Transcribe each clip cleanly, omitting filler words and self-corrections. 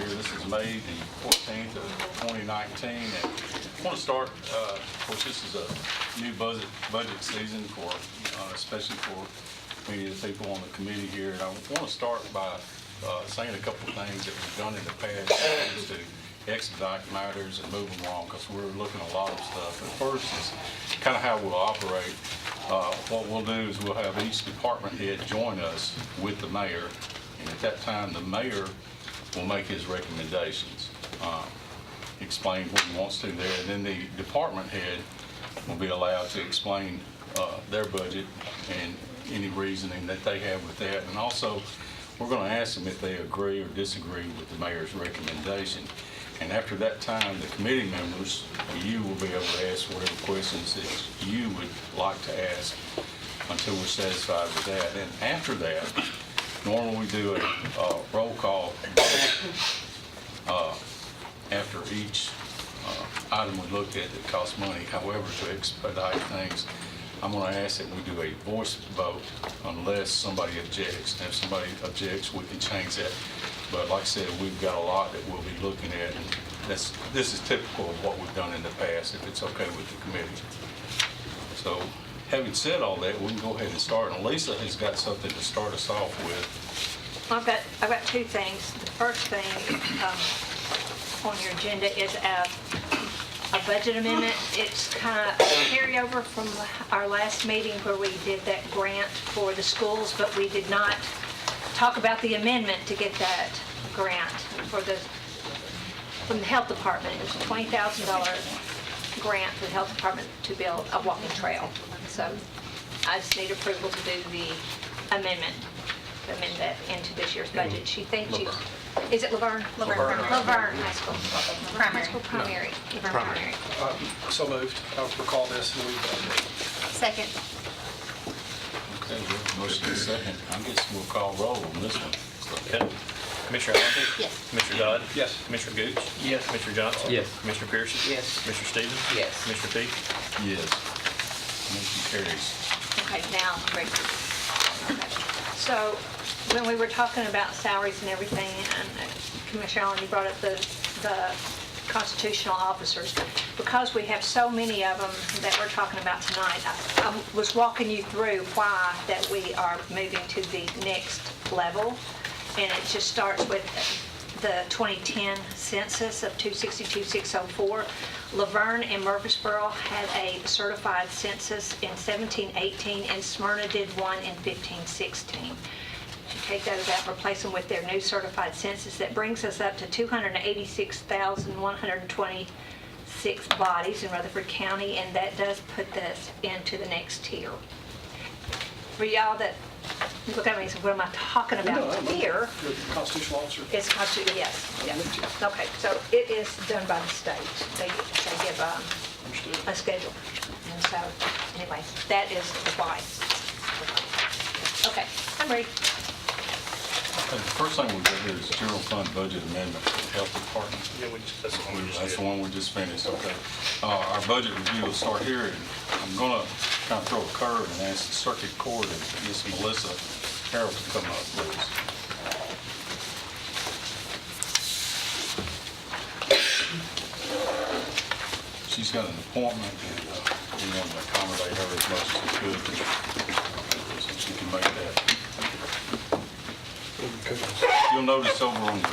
This is May the 14th of 2019. And I want to start, of course, this is a new budget season for, especially for many of the people on the committee here. And I want to start by saying a couple of things that we've done in the past to expedite matters and move them along, because we're looking at a lot of stuff. And first is kind of how we'll operate. What we'll do is we'll have each department head join us with the mayor, and at that time the mayor will make his recommendations, explain what he wants to there, and then the department head will be allowed to explain their budget and any reasoning that they have with that. And also we're going to ask them if they agree or disagree with the mayor's recommendation. And after that time, the committee members, you will be able to ask whatever questions that you would like to ask until we're satisfied with that. And after that, normally we do a roll call after each item we looked at that costs money. However, to expedite things, I'm going to ask that we do a voice vote unless somebody objects. And if somebody objects, we can change that. But like I said, we've got a lot that we'll be looking at, and this is typical of what we've done in the past, if it's okay with the committee. So having said all that, we can go ahead and start. And Lisa has got something to start us off with. I've got two things. The first thing on your agenda is a budget amendment. It's kind of a carryover from our last meeting where we did that grant for the schools, but we did not talk about the amendment to get that grant from the health department. It was a $20,000 grant for the health department to build a walking trail. So I just need approval to do the amendment, to amend that into this year's budget. She thinks you, is it Laverne? Laverne High School. Primary. High School primary. Laverne primary. So moved. I recall this. Second. Okay, we have a motion and a second. I guess we'll call roll on this one. Okay. Commissioner Allen? Yes. Commissioner Dodd? Yes. Commissioner Gooch? Yes. Commissioner Johnson? Yes. Commissioner Pearson? Yes. Commissioner Stevens? Yes. Commissioner Peak? Yes. Motion carries. Okay, now, great. Okay. So when we were talking about salaries and everything, and Commissioner Allen, you brought up the constitutional officers. Because we have so many of them that we're talking about tonight, I was walking you through why that we are moving to the next level. And it just starts with the 2010 census of 262,604. Laverne and Murfreesboro had a certified census in 1718, and Smyrna did one in 1516. You take those out, replace them with their new certified census. That brings us up to 286,126 bodies in Rutherford County, and that does put this into the next tier. For y'all that look at me and say, what am I talking about here? The constitutional officer. It's constitutional, yes. Okay, so it is done by the state. They give a schedule. And so, anyway, that is the why. Okay, I'm ready. Okay, the first thing we've got here is general fund budget amendment for the health department. Yeah, that's the one we just That's did. the one we just finished, okay. Our budget review will start here, and I'm gonna kind of throw a curve and ask the circuit court and Miss Melissa Harold to come up, please. She's got an appointment, and we want to accommodate her as much as we could, so she can make that. You'll notice over on the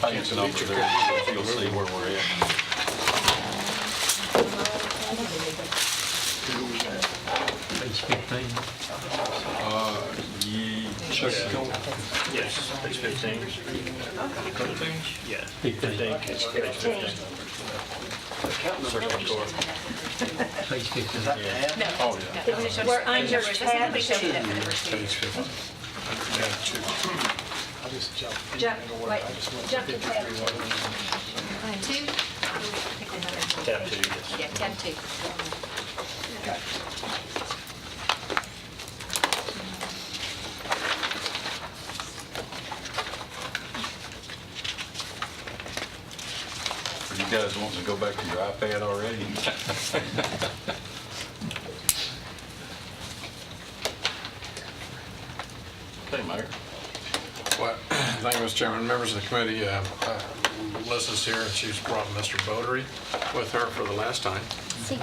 page number there, you'll see where we're at. Page 15. Yes, page 15. Yeah. 15. It's page 15. Circuit court. Page 15. Oh, yeah. We're under tab. I just jumped. Jump, wait, jump to tab. Two? Tab 2, yes. Yeah, tab 2. You guys want to go back to your iPad already? Okay, Mayor. Well, thank you, Mr. Chairman. Members of the committee, Melissa's here, and she's brought Mr. Bodery with her for the last time. He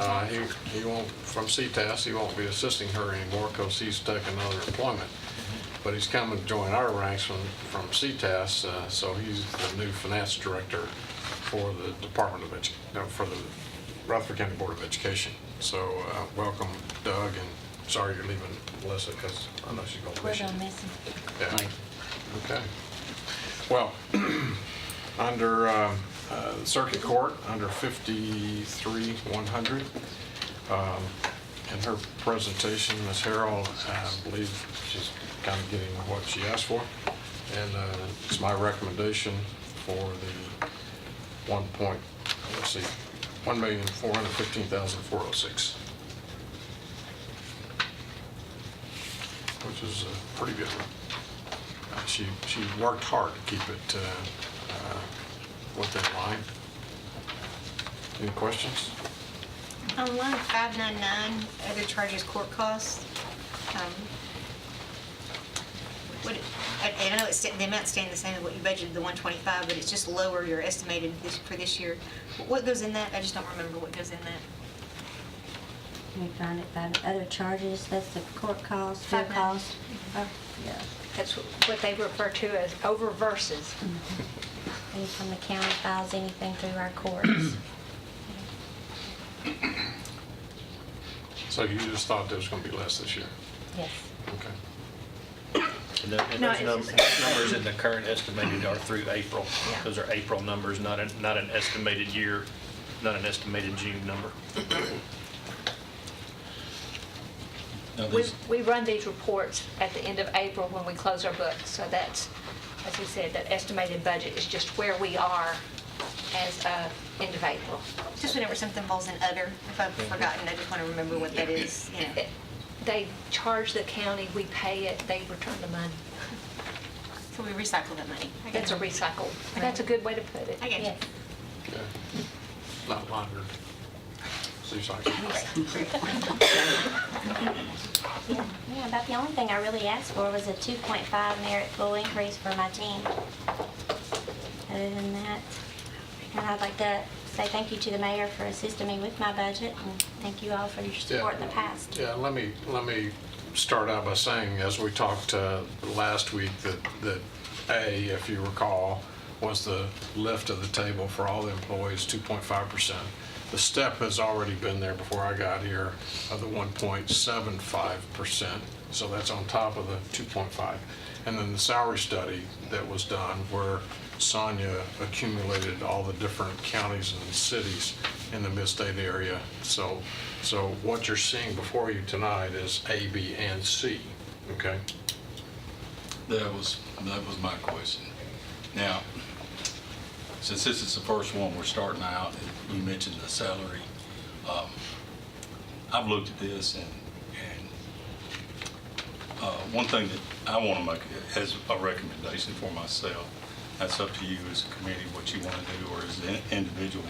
won't, from CTAS, he won't be assisting her anymore because he's taken another employment. But he's come and joined our ranks from CTAS, so he's the new finance director for the Department of for the Rutherford County Board of Education. So welcome, Doug, and sorry you're leaving Melissa because I know she's going to We're miss you. gonna miss him. Yeah. Okay. Well, under Circuit Court, under 53-100, in her presentation, Ms. Harrell, I believe she's kind of getting what she asked for, and it's my recommendation for the $1,415,406, which is a pretty good one. She worked hard to keep it within line. Any questions? On line 599, other charges, court costs. I know the amount's staying the same as what you budgeted, the 125, but it's just lower your estimated for this year. What goes in that? I just don't remember what goes in that. Let me find it by the other charges. That's the court costs, field 5.9. costs. Yeah. That's what they refer to as oververses. Anytime the county files anything through our courts. So you just thought there was going to be less this year? Yes. Okay. And No, those it's- numbers in the current estimated are through April. Yeah. Those are April numbers, not an estimated year, not an estimated June number. Now, We run these reports at the end of April when we close our books. So that's, as we said, that estimated budget is just where we are as of end of April. Just whenever something falls in other, if I've forgotten, I just want to remember what that is, you know. They charge the county, we pay it, they return the money. So we recycle that money. I That's a get it. recycle. That's a good way to put it. I get Yes. you. Okay. Not longer. Seems like it. Yeah, about the only thing I really asked for was a 2.5 merit full increase for my team. Other than that, and I'd like to say thank you to the mayor for assisting me with my budget, and thank you all for your support in the past. Yeah, let me start out by saying, as we talked last week, that A, if you recall, was the lift of the table for all the employees, 2.5%. The step has already been there before I got here of the 1.75%, so that's on top of the 2.5. And then the salary study that was done where Sonia accumulated all the different counties and cities in the mid-state area. So what you're seeing before you tonight is A, B, and C, okay? That was my question. Now, since this is the first one we're starting out, and you mentioned the salary, I've looked at this and one thing that I want to make as a recommendation for myself, that's up to you as a committee what you want to do or as an individual.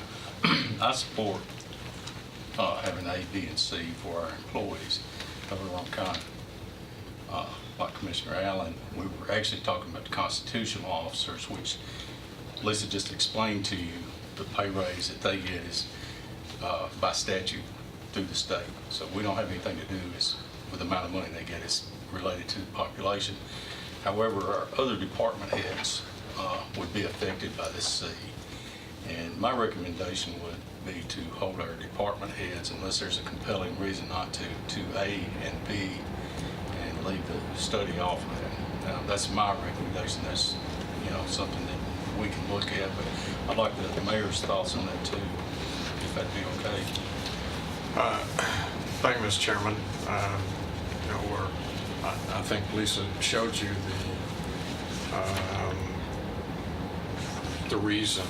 I support having A, B, and C for our employees of Rowan County. Like Commissioner Allen, we were actually talking about the constitutional officers, which Lisa just explained to you. The pay raise that they get is by statute through the state. So we don't have anything to do with the amount of money they get. It's related to the population. However, our other department heads would be affected by this C. And my recommendation would be to hold our department heads, unless there's a compelling reason not to A and B, and leave the study off of that. Now, that's my recommendation. That's, something that we can look at, but I'd like the mayor's thoughts on that too, if that'd be okay. Thank you, Mr. Chairman. I think Lisa showed you the reason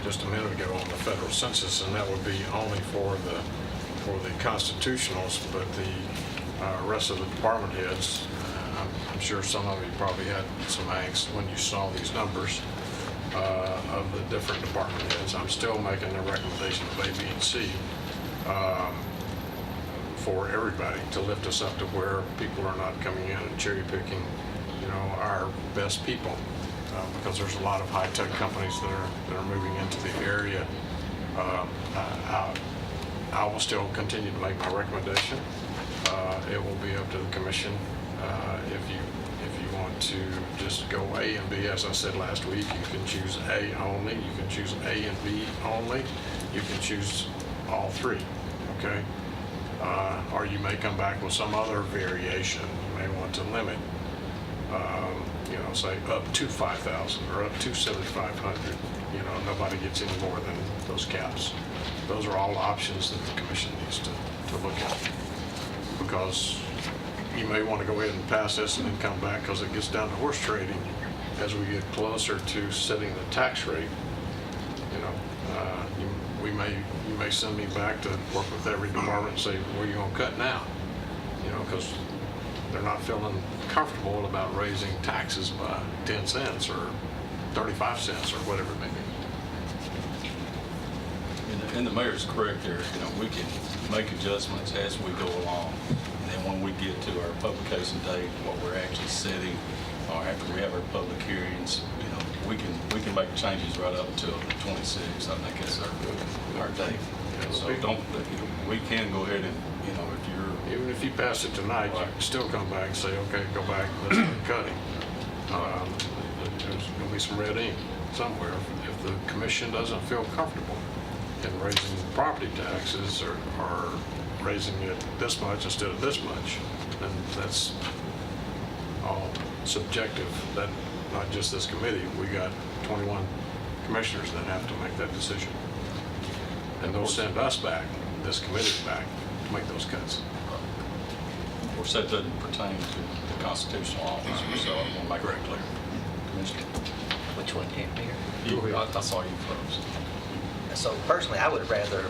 just a minute ago on the federal census, and that would be only for the constitutionals, but the rest of the department heads. I'm sure some of you probably had some angst when you saw these numbers of the different department heads. I'm still making the recommendation of A, B, and C for everybody to lift us up to where people are not coming in and cherry picking our best people, because there's a lot of high-tech companies that are moving into the area. I will still continue to make my recommendation. It will be up to the commission. If you want to just go A and B, as I said last week, you can choose A only, you can choose A and B only, you can choose all three, okay? Or you may come back with some other variation. You may want to limit, say up to 5,000 or up to 7,500. Nobody gets any more than those caps. Those are all options that the commission needs to look at. Because you may want to go ahead and pass this and then come back, because it gets down to horse trading as we get closer to setting the tax rate. You may send me back to work with every department and say, where are you going to cut now? Because they're not feeling comfortable about raising taxes by 10 cents or 35 cents or whatever it may be. And the mayor's correct there, we can make adjustments as we go along. And then when we get to our publication date, what we're actually setting, or after we have our public hearings, we can make changes right up until the 26th. I think that's our date. So we can go ahead and, Even if you pass it tonight, you can still come back and say, okay, go back, let's start cutting. There's going to be some red ink somewhere. If the commission doesn't feel comfortable in raising property taxes or raising it this much instead of this much, then that's all subjective. That not just this committee, we got 21 commissioners that have to make that decision. And they'll send us back, this committee back, to make those cuts. Of course, that doesn't pertain to the constitutional officer, so I want to make that clear. Commissioner? Which one came here? I saw you first. So personally, I would rather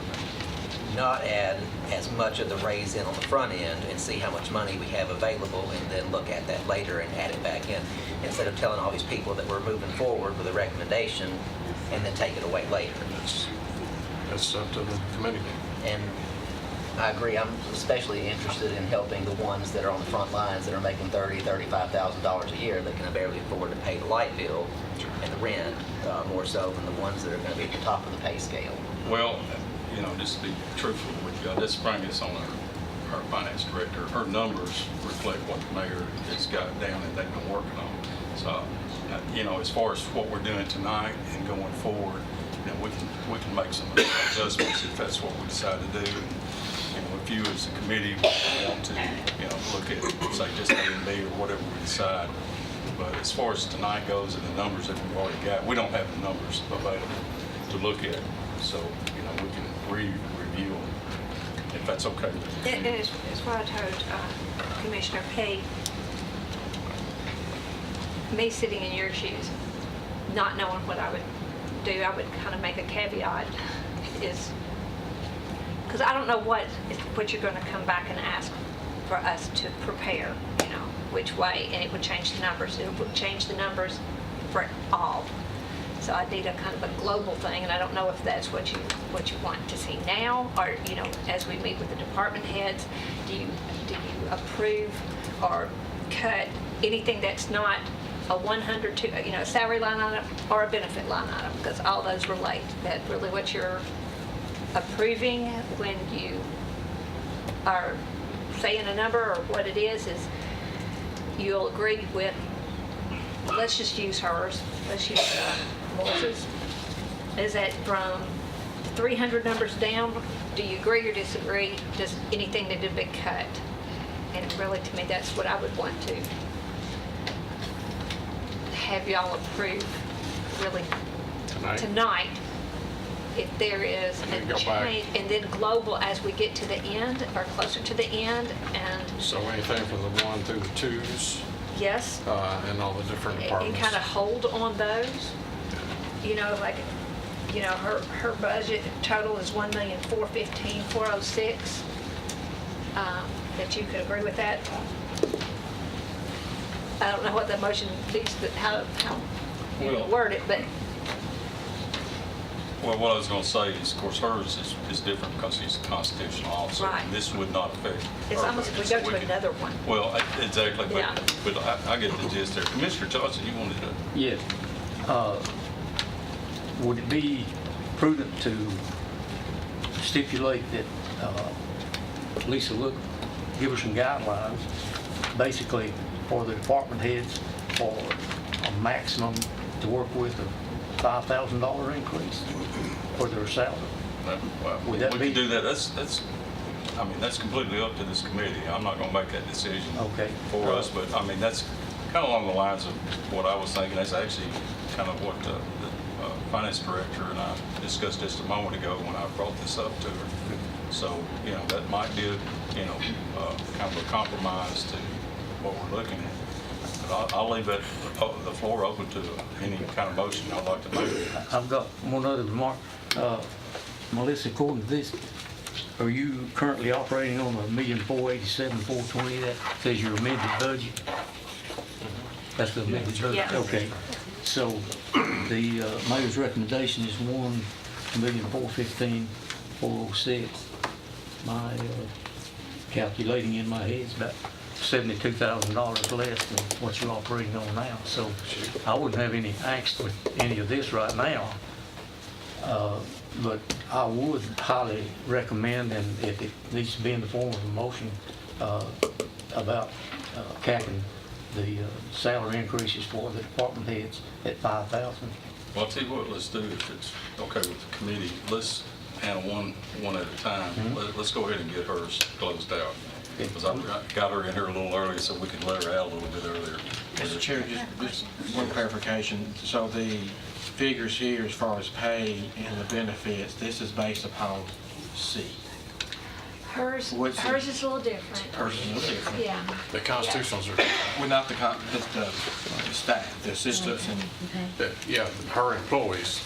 not add as much of the raise in on the front end and see how much money we have available and then look at that later and add it back in, instead of telling all these people that we're moving forward with a recommendation and then take it away later. That's up to the committee. And I agree, I'm especially interested in helping the ones that are on the front lines that are making $30,000, $35,000 a year that can barely afford to pay the light bill and the rent, more so than the ones that are going to be at the top of the pay scale. Well, just to be truthful with you, I just bring this on our finance director. Her numbers reflect what the mayor has got down and they've been working on. So, as far as what we're doing tonight and going forward, we can make some adjustments if that's what we decide to do. And, if you as a committee want to, look at, say, just A and B or whatever we decide. But as far as tonight goes and the numbers that we've already got, we don't have the numbers available to look at. So, we can review them if that's okay with you. And it's what I told Commissioner Pate. Me sitting in your shoes, not knowing what I would do, I would kind of make a caveat is, because I don't know what you're going to come back and ask for us to prepare, which way, and it would change the numbers. It would change the numbers for all. So I need a kind of a global thing, and I don't know if that's what you want to see now, or as we meet with the department heads, do you approve or cut anything that's not a 100 to a salary line item or a benefit line item, because all those relate. That really what you're approving when you are saying a number or what it is you'll agree with. Let's just use hers. Let's use Melissa's. Is that from 300 numbers down? Do you agree or disagree? Does anything need to be cut? And really, to me, that's what I would want to have y'all approve really tonight. If there is a change, and then global as we get to the end or closer to the end, and So anything from the 1 through the 2s, yes, and all the different and departments. kind of hold on those. Her budget total is $1,415,406. That you could agree with that. I don't know what the motion needs, how you Well- word it, but Well, what I was going to say is, of course, hers is different because she's a constitutional officer. Right. And this would not affect It's her almost, we budget, go so to can- another one. Well, exactly, Yeah. but I get the gist there. Commissioner Johnson, you wanted to, Yes. Would it be prudent to stipulate that Lisa look, give her some guidelines, basically for the department heads for a maximum to work with of $5,000 increase for their salary? well, we Would that can be- do that. I mean, that's completely up to this committee. I'm not going to make that decision Okay. for us, but I mean, that's kind of along the lines of what I was thinking. That's actually kind of what the finance director and I discussed just a moment ago when I brought this up to her. So, you know, that might be, kind of a compromise to what we're looking at. But I'll leave the floor open to any kind of motion I'd like to make. I've got one other remark. Melissa, according to this, are you currently operating on $1,487,420? That says your amended budget? That's the amended budget? Yes. Okay. So the mayor's recommendation is $1,415,406. My calculating in my head is about $72,000 less than what you're operating on now. So I wouldn't have any angst with any of this right now. But I would highly recommend, and if it needs to be in the form of a motion, about capping the salary increases for the department heads at $5,000. Well, I'll tell you what, let's do, if it's okay with the committee, let's handle one at a time. Let's go ahead and get hers closed out. Because I got her in here a little early, so we can let her out a little bit earlier. Mr. Chair, just one clarification. So the figures here as far as pay and the benefits, this is based upon C. Hers What's the- is a little different. Hers is a little different. Yeah. The constitutionals are, Well, not the staff, the assistants and, yeah, her employees,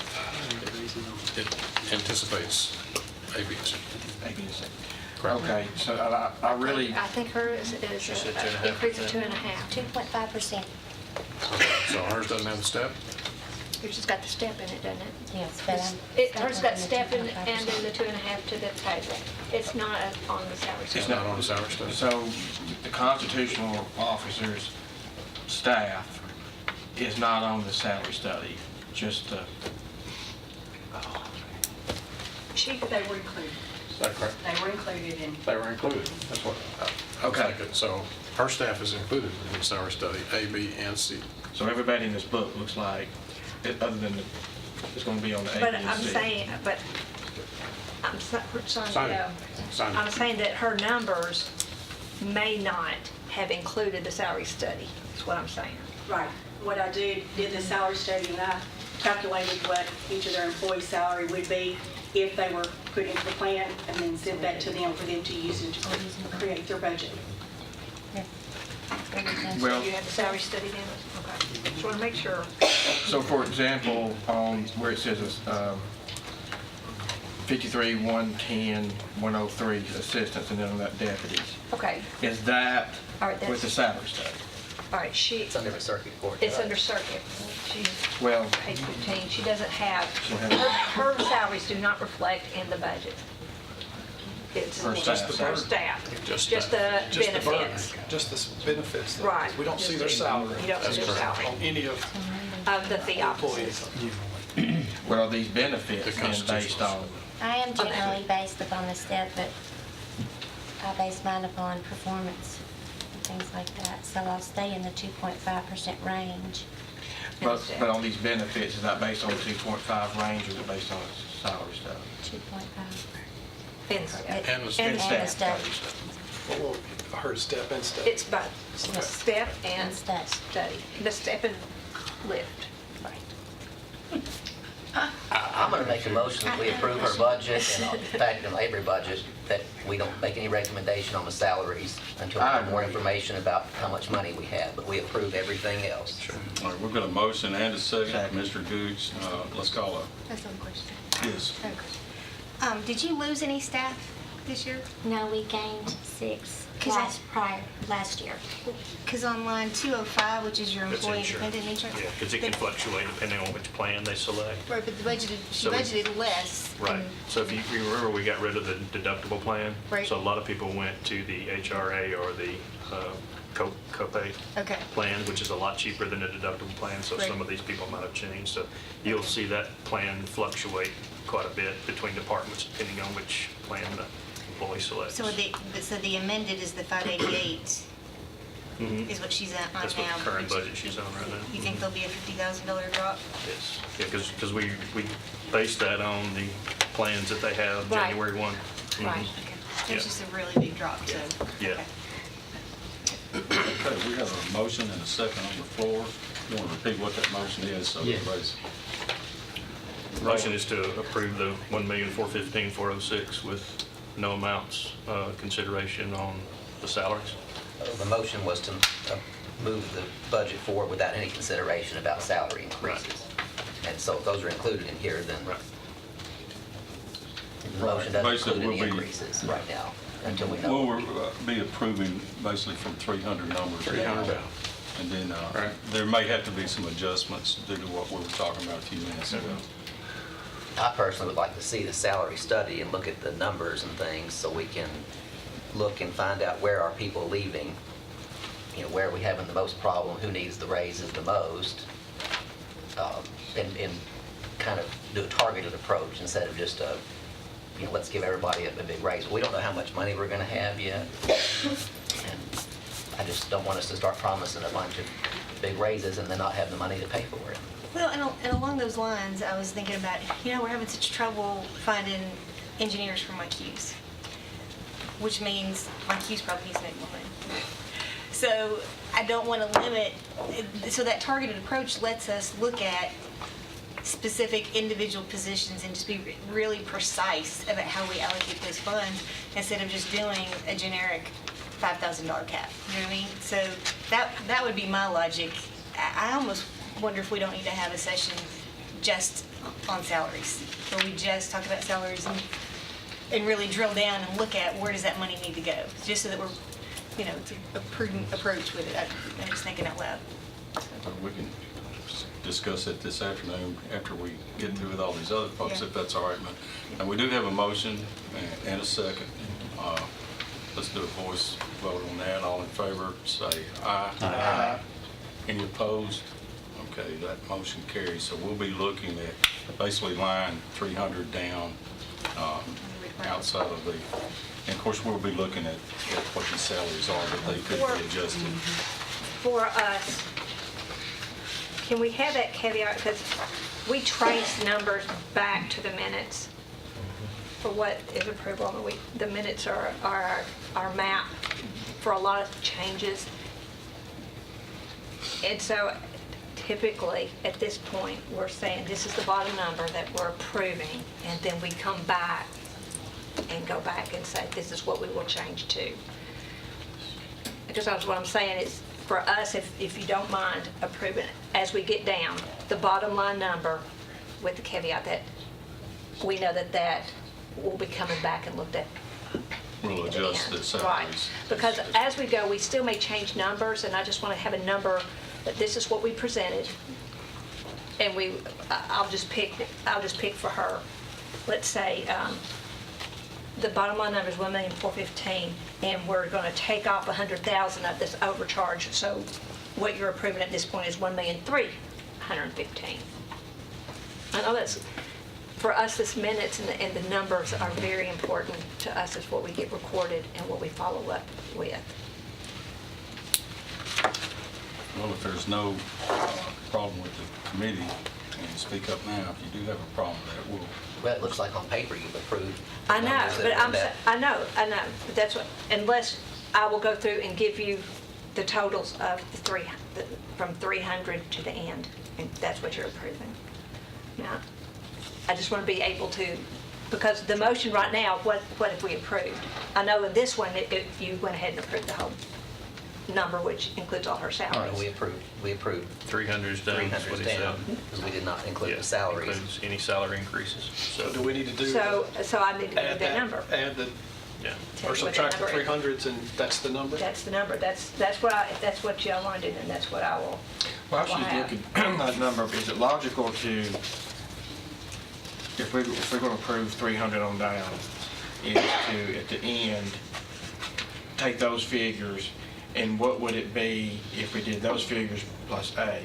it anticipates A, B, and C. A, B, and C. Correct. Okay, so I really, I think hers is said an 2.5%. increase of 2.5. 2.5%. So hers doesn't have the step? Which has got the step in it, doesn't it? Yes, but Hers got step in and then the 2.5 to the pay. It's not on the salary It's scale. not on the salary study? so the constitutional officers' staff is not on the salary study, just the, They were included. Is that correct? They were included in. They were included, that's what I was Okay. thinking. So her staff is included in the salary study, A, B, and C. so everybody in this book looks like, other than it's going to be on the A, B, But and I'm C. saying, Sign it. Sign it. I'm saying that her numbers may not have included the salary study, is what I'm saying. Right. What I did the salary study, and I calculated what each of their employees' salary would be if they were put into the plan, and then sent that to them for them to use it to create their budget. Well, You have the salary study then? Okay. Just want to make sure. so for example, on where it says 53, 110, 103 assistants, and then on that deputies, Okay. is that All right, with the that's, salary study? all right, It's under the circuit court. it's under circuit. She's Well, page 15. She doesn't have, She'll have- her salaries do not reflect in the budget. It's Her staff. her staff, Just just the just the burden, benefits. just the benefits. though. Right. We don't see their salary You don't see their salary on any of of the fee employees. officers. well, these benefits The then based constitutional. on, I am generally based upon the step, but I base mine upon performance and things like that. So I'll stay in the 2.5% range. but on these benefits, is that based on the 2.5 range, or is it based on the salary study? 2.5. And step. And the And And staff. the step. Well, I heard step and step. It's both, step and And step. study, the step and lift. I'm going to make a motion that we approve her budget, and in fact, in every budget, that we don't make any recommendation on the salaries until we have more information about how much money we have, but we approve everything else. All right, we've got a motion and a second. Mr. Gooch, let's call That's one question. Yes. Did you lose any staff this year? No, we gained 6 'Cause last year. Because on line 205, which is your That's employee insurance. dependent insurance. Yeah, because it can fluctuate depending on which plan they select. Right, but she So we- budgeted less. Right. and- So if you remember, we got rid of the deductible plan. Right. So a lot of people went to the HRA or the copay Okay. plan, which is a lot cheaper than the deductible plan. So Right. some of these people might have changed. So you'll see that plan fluctuate quite a bit between departments depending on which plan the employee selects. So the amended is the 588 Mhm. is what she's at on now. That's what the current budget she's on right now. You think there'll be a $50,000 drop? Yes, yeah, because we based that on the plans that they have Right. January 1. Mhm. Right. Okay. So it's Yeah. just a really big drop, so. Yeah. okay. Okay, we have a motion and a second on the floor. You want to repeat what that motion is, so Yeah. everybody's... Motion is to approve the $1,415,406 with no amounts consideration on the salaries. The motion was to move the budget forward without any consideration about salary increases. And so if those are included in here, then Right. the motion doesn't Basically, include any we'll be- increases right now, until we know. We'll be approving basically from 300 numbers. 300 down. And then Right. there may have to be some adjustments due to what we were talking about a few minutes ago. I personally would like to see the salary study and look at the numbers and things so we can look and find out where are people leaving, you know, where are we having the most problem, who needs the raises the most, and kind of do a targeted approach instead of just you know, let's give everybody a big raise. We don't know how much money we're going to have yet, and I just don't want us to start promising a bunch of big raises and then not have the money to pay for it. Well, and along those lines, I was thinking about, you know, we're having such trouble finding engineers for my queues, which means my queues probably needs to make more money. So I don't want to limit, so that targeted approach lets us look at specific individual positions and just be really precise about how we allocate those funds instead of just doing a generic $5,000 cap. You know what I mean? So that would be my logic. I almost wonder if we don't need to have a session just on salaries, where we just talk about salaries and really drill down and look at where does that money need to go, just so that we're, you know, it's a prudent approach with it. I'm just thinking out loud. We can discuss it this afternoon after we get through with all these other folks, Yeah. if that's all right. And we do have a motion and a second. Let's do a voice vote on that. All in favor, say aye. Aye. Any opposed? Okay, that motion carries. So we'll be looking at basically line 300 down outside of the, and of course, we'll be looking at what the salaries are, but they could be adjusted. For us, can we have that caveat, because we trace numbers back to the minutes for what is approval. I mean, the minutes are our map for a lot of changes. And so typically, at this point, we're saying this is the bottom number that we're approving, and then we come back and go back and say, this is what we will change to. Because that's what I'm saying is, for us, if you don't mind approving it, as we get down, the bottom line number with the caveat that we know that will be coming back and looked at. We'll at the adjust end. the salaries. Right. Because as we go, we still may change numbers, and I just want to have a number that this is what we presented, and I'll just pick for her. Let's say the bottom line number is $1,415,000, and we're going to take off $100,000 of this overcharge. So what you're approving at this point is $1,315,000. I know that's, for us, this minutes and the numbers are very important to us, is what we get recorded and what we follow up with. Well, if there's no problem with the committee, and speak up now, if you do have a problem with that, we'll... Well, it looks like on paper you've approved. the I know, numbers that but are in that. I know, but that's what, unless I will go through and give you the totals of from 300 to the end, and that's what you're approving. Now, I just want to be able to, because the motion right now, what if we approved? I know in this one, if you went ahead and approved the whole number, which includes all her No, salaries. we approved 300 is down, that's what 300 he said. down, because we did not include Yeah, the salaries. includes any salary increases. So do we need to do? So I need to add give that number. Add Yeah. tell Or you what subtract the that number is. 300s and that's the number? That's the number. That's what I, if that's what y'all want to do, then that's what I will. Well, I was will just have. looking at that number, is it logical to, if we're going to approve 300 on down, is to, at the end, take those figures, and what would it be if we did those figures plus A,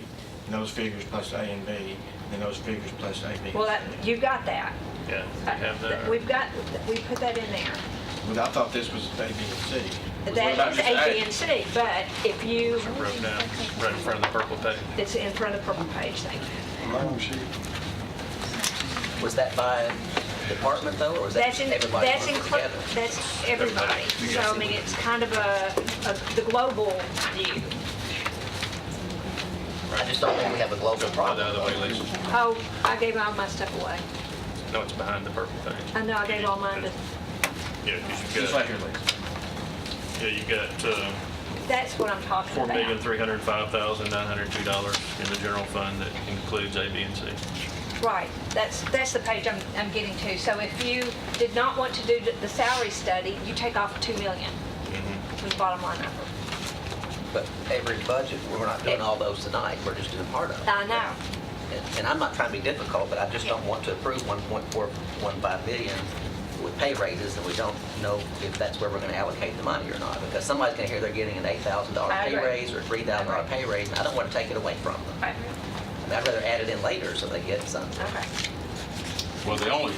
and those figures plus A and B, and those figures plus A, B, and Well, C? you've got that. Yeah, we have that. We put that in there. Well, I thought this was A, B, and C. What That about is just A, B, and C, but if you, Wrote down right in front of the purple page. it's in front of the purple page, thank you. Was that by department though, or was that That's in, everybody that's working included, together? that's everybody. So, I mean, it's kind of the global view. I just don't think we have a global problem. Oh, I gave all my stuff away. No, it's behind the purple page. I know, I gave all mine to, Yeah, 'cause Just you've like got, here, Lisa. yeah, you got that's what I'm talking about. $4,305,902 in the general fund that includes A, B, and C. Right, that's the page I'm getting to. So if you did not want to do the salary study, you take off 2 million from the bottom line number. But every budget, we're not doing all those tonight, we're just doing part of it. I know. And I'm not trying to be difficult, but I just don't want to approve 1.415 billion with pay raises, and we don't know if that's where we're going to allocate the money or not, because somebody's going to hear they're getting an $8,000 I pay agree. raise or $3,000 pay raise, and I don't want to take it away from them. Right, I mean, I'd rather add it in later so they get something. okay. Well, the only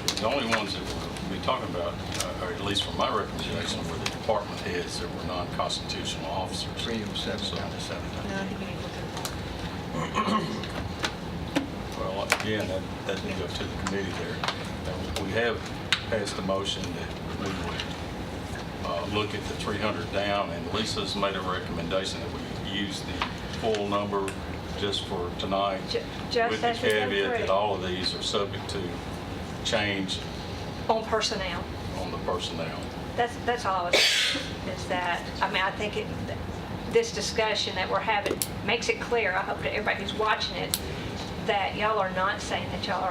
ones that we'll be talking about, or at least from my recommendation, were the department heads that were non-constitutional officers. 307 down to 7. No, I think we need to look at Well, again, that would go to the committee there. We have passed a motion that we would look at the 300 down, and Lisa's made a recommendation that we use the full number just for tonight, Just with the as we go caveat through. that all of these are subject to change On personnel. on the personnel. That's all I was saying, is that, I mean, I think this discussion that we're having makes it clear, I hope to everybody who's watching it, that y'all are not saying that y'all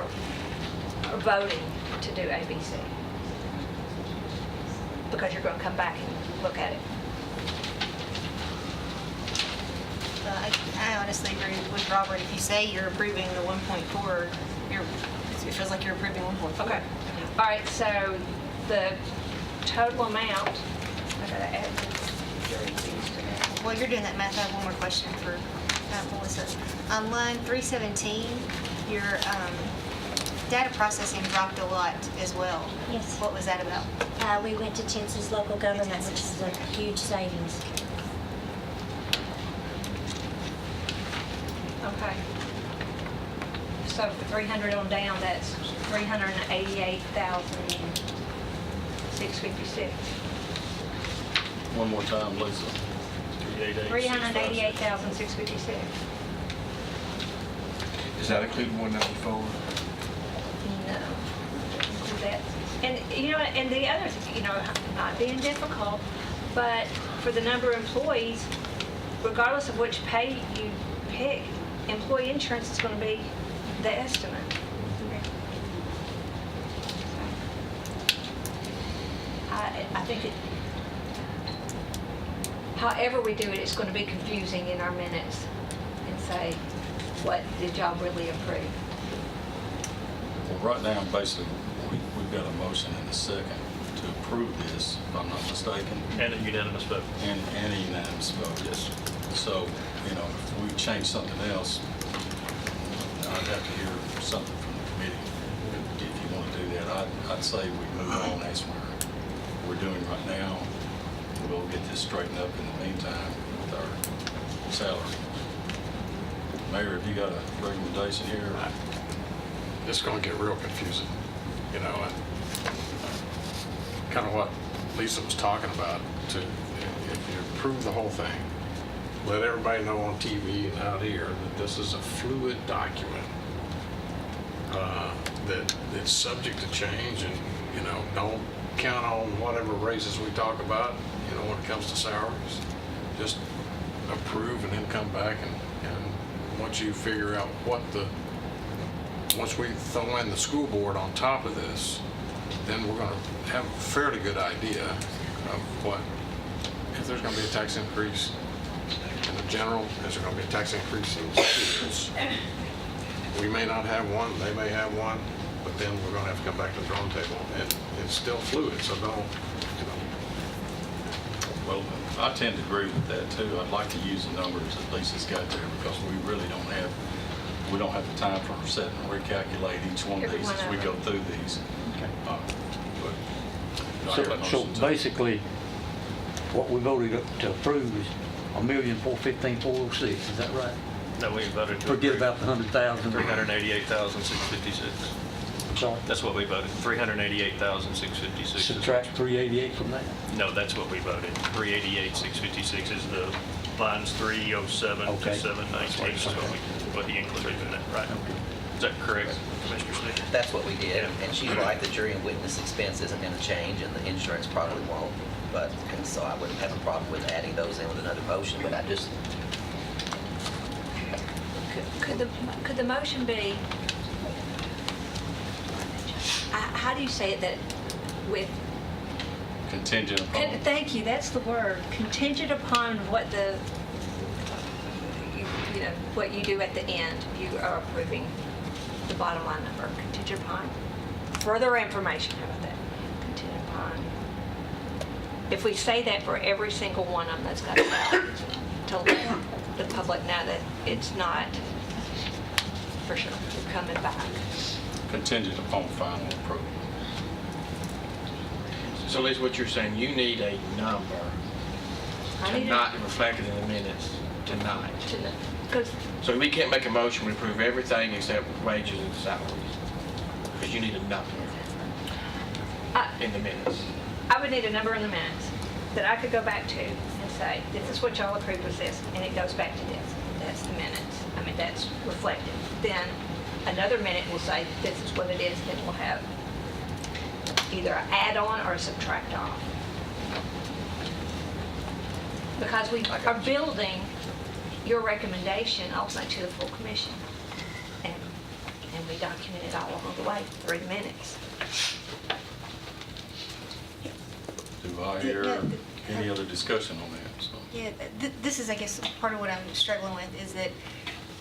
are voting to do ABC. Because you're going to come back and look at it. I honestly agree with Robert. If you say you're approving the 1.4, it feels like you're approving 1.4. Okay. All right, so the total amount, I gotta add these to that. While you're doing that math, I have one more question for Melissa. On line 317, your data processing dropped a lot as well. Yes. What was that about? We went to Tensa's local government, which is a huge savings. Okay. So for 300 on down, that's 388,656. One more time, Lisa. 388,656. Does that include 194? No. That, and you know, and the other, you know, not being difficult, but for the number of employees, regardless of which pay you pick, employee insurance is going to be the estimate. I think it, however we do it, it's going to be confusing in our minutes and say, what did y'all really approve? Well, right now, basically, we've got a motion and a second to approve this, if I'm not mistaken, And a unanimous vote. and a unanimous vote. Yes. So, you know, if we change something else, I'd have to hear something from the committee. If you want to do that, I'd say we move on as we're doing right now. We'll get this straightened up in the meantime with our salary. Mayor, have you got a recommendation here? It's going to get real confusing, you know, and kind of what Lisa was talking about, if you approve the whole thing, let everybody know on TV and out here that this is a fluid document that it's subject to change, and, you know, don't count on whatever raises we talk about, you know, when it comes to salaries. Just approve and then come back and once you figure out once we throw in the school board on top of this, then we're going to have a fairly good idea of what, if there's going to be a tax increase in the general, is there going to be a tax increase in the students? We may not have one, they may have one, but then we're going to have to come back to the drawing table. And it's still fluid, so don't, you know. Well, I tend to agree with that too. I'd like to use the numbers that Lisa's got there because we really don't have the time for setting and recalculate each one of these as we go through these. Okay. But do I hear a So motion to- basically, what we voted to approve is $1,415,406, is that right? No, we voted to Forget approve about the 100,000. 388,656. Sorry. That's what we voted, 388,656. Subtract 388 from that. No, that's what we voted. 388,656 is the lines 307 to Okay. 719 is what he included in that, right? Is that correct, Commissioner Smith? That's what we did, Yeah. and she's right, the jury and witness expense isn't going to change, and the insurance probably won't, but, and so I wouldn't have a problem with adding those in with another motion, but I just, Could the motion be, how do you say it, that with, Contingent upon. thank you, that's the word, contingent upon what you know, what you do at the end, you are approving the bottom line number, contingent upon further information, how about that? Contingent upon, if we say that for every single one of them that's got salaries, to let the public know that it's not for sure, you're coming back. Contingent upon final approval. So Liz, what you're saying, you need a number I to need not reflected in the minutes tonight. Because So we can't make a motion to approve everything except wages and salaries, because you need a number in the minutes. I would need a number in the minutes that I could go back to and say, this is what y'all approved was this, and it goes back to this. That's the minutes. I mean, that's reflected. Then another minute will say, this is what it is, then we'll have either an add-on or a subtract off. Because we are building your recommendation ultimately to the full commission. And we document it all along the way through the minutes. Do I hear Yeah, any other discussion on that? So, Yeah, this is, I guess, part of what I'm struggling with is that,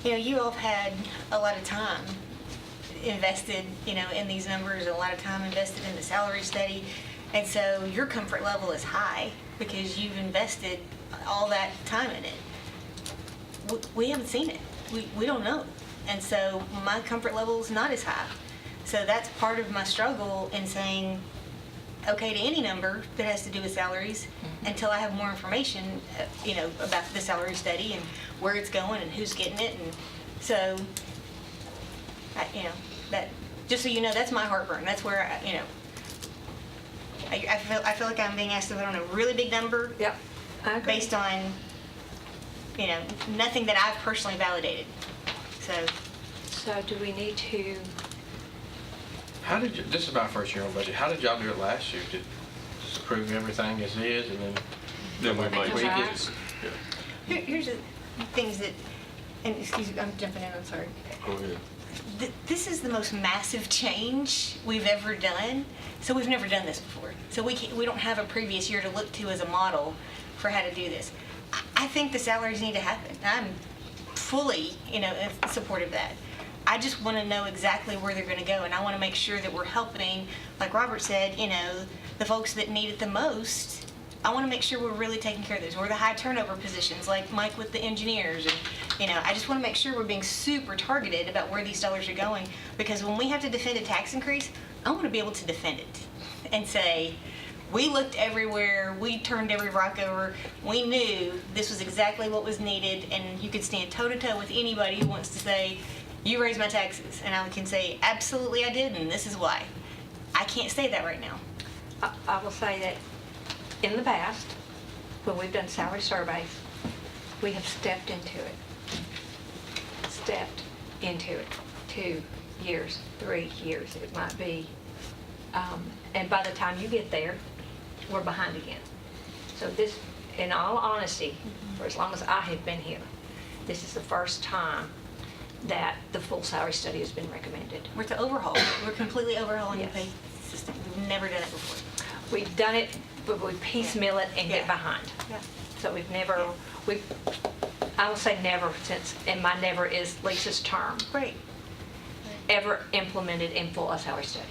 you know, you all have had a lot of time invested, you know, in these numbers, a lot of time invested in the salary study. And so your comfort level is high because you've invested all that time in it. We haven't seen it. We don't know. And so my comfort level is not as high. So that's part of my struggle in saying okay to any number that has to do with salaries until I have more information, you know, about the salary study and where it's going and who's getting it. And so, you know, that, just so you know, that's my heartburn. That's where, you know, I feel like I'm being asked to vote on a really big number. Yep. I agree. Based on, you know, nothing that I've personally validated. So do we need to, How did you, this is my first year on budget, how did y'all do it last year? Did just approve everything as is and then then we may tweak back. it? here's the things that, and excuse me, I'm jumping in, I'm sorry. Go ahead. This is the most massive change we've ever done. So we've never done this before. So we don't have a previous year to look to as a model for how to do this. I think the salaries need to happen. I'm fully, you know, in support of that. I just want to know exactly where they're going to go, and I want to make sure that we're helping, like Robert said, you know, the folks that need it the most. I want to make sure we're really taking care of those. Or the high turnover positions, like Mike with the engineers, and you know, I just want to make sure we're being super targeted about where these dollars are going. Because when we have to defend a tax increase, I want to be able to defend it and say, we looked everywhere, we turned every rock over, we knew this was exactly what was needed, and you could stand toe to toe with anybody who wants to say, you raised my taxes, and I can say, absolutely I did, and this is why. I can't say that right now. I will say that in the past, when we've done salary surveys, we have stepped into it. Stepped into it. 2 years, 3 years, it might be. And by the time you get there, we're behind again. So this, in all honesty, for as long as I have been here, this is the first time that the full salary study has been recommended. We're to overhaul. We're completely overhauling the Yes. pay consistent. We've never done it before. We've done it, but we piecemeal it and get Yeah. behind. Yeah. So we've never, I will say never since, and my never is Lisa's term, Great. ever implemented in full a salary study.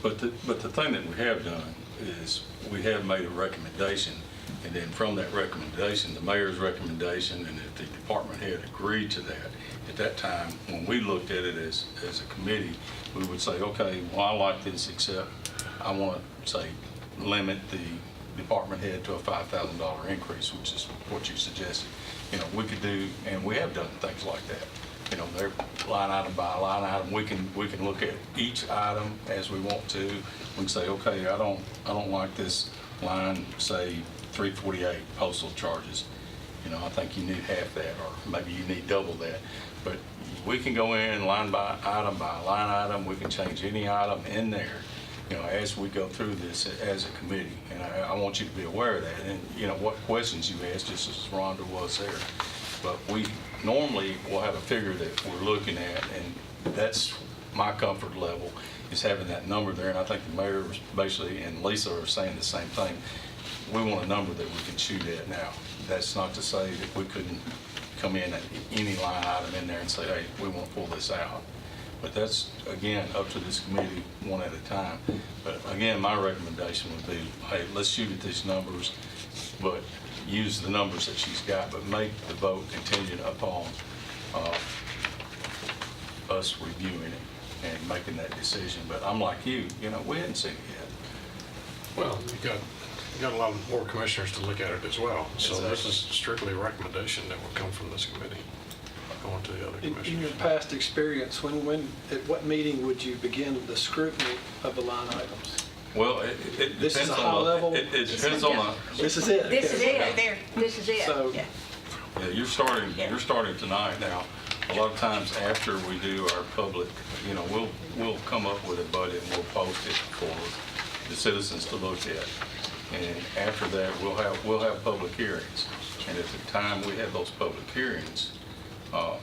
But the thing that we have done is we have made a recommendation, and then from that recommendation, the mayor's recommendation, and if the department head agreed to that, at that time, when we looked at it as a committee, we would say, okay, well, I like this, except I want to say limit the department head to a $5,000 increase, which is what you suggested. You know, we could do, and we have done things like that. You know, they're line item by line item. We can look at each item as we want to. We can say, okay, I don't like this line, say 348 postal charges. You know, I think you need half that, or maybe you need double that. But we can go in line by line item. We can change any item in there, you know, as we go through this as a committee. And I want you to be aware of that. And, you know, what questions you asked, just as Rhonda was there. But we normally will have a figure that we're looking at, and that's my comfort level, is having that number there. And I think the mayor basically and Lisa are saying the same thing. We want a number that we can shoot at now. That's not to say that we couldn't come in at any line item in there and say, hey, we want to pull this out. But that's, again, up to this committee one at a time. But again, my recommendation would be, hey, let's shoot at these numbers, but use the numbers that she's got, but make the vote contingent upon us reviewing it and making that decision. But I'm like you know, we hadn't seen it yet. Well, you got a lot more commissioners to look at it as well. So this is strictly a recommendation that will come from this committee, going to the other In your commissioners. past experience, at what meeting would you begin the scrutiny of the line items? Well, it This is depends a high on level? it depends on the. This is it. This is Okay. it. Right there. This is it. So, Yeah. Yeah, you're starting tonight now. A lot of times after we do our public, you know, we'll come up with a budget and we'll post it for the citizens to look at. And after that, we'll have public hearings. And at the time we have those public hearings, we'll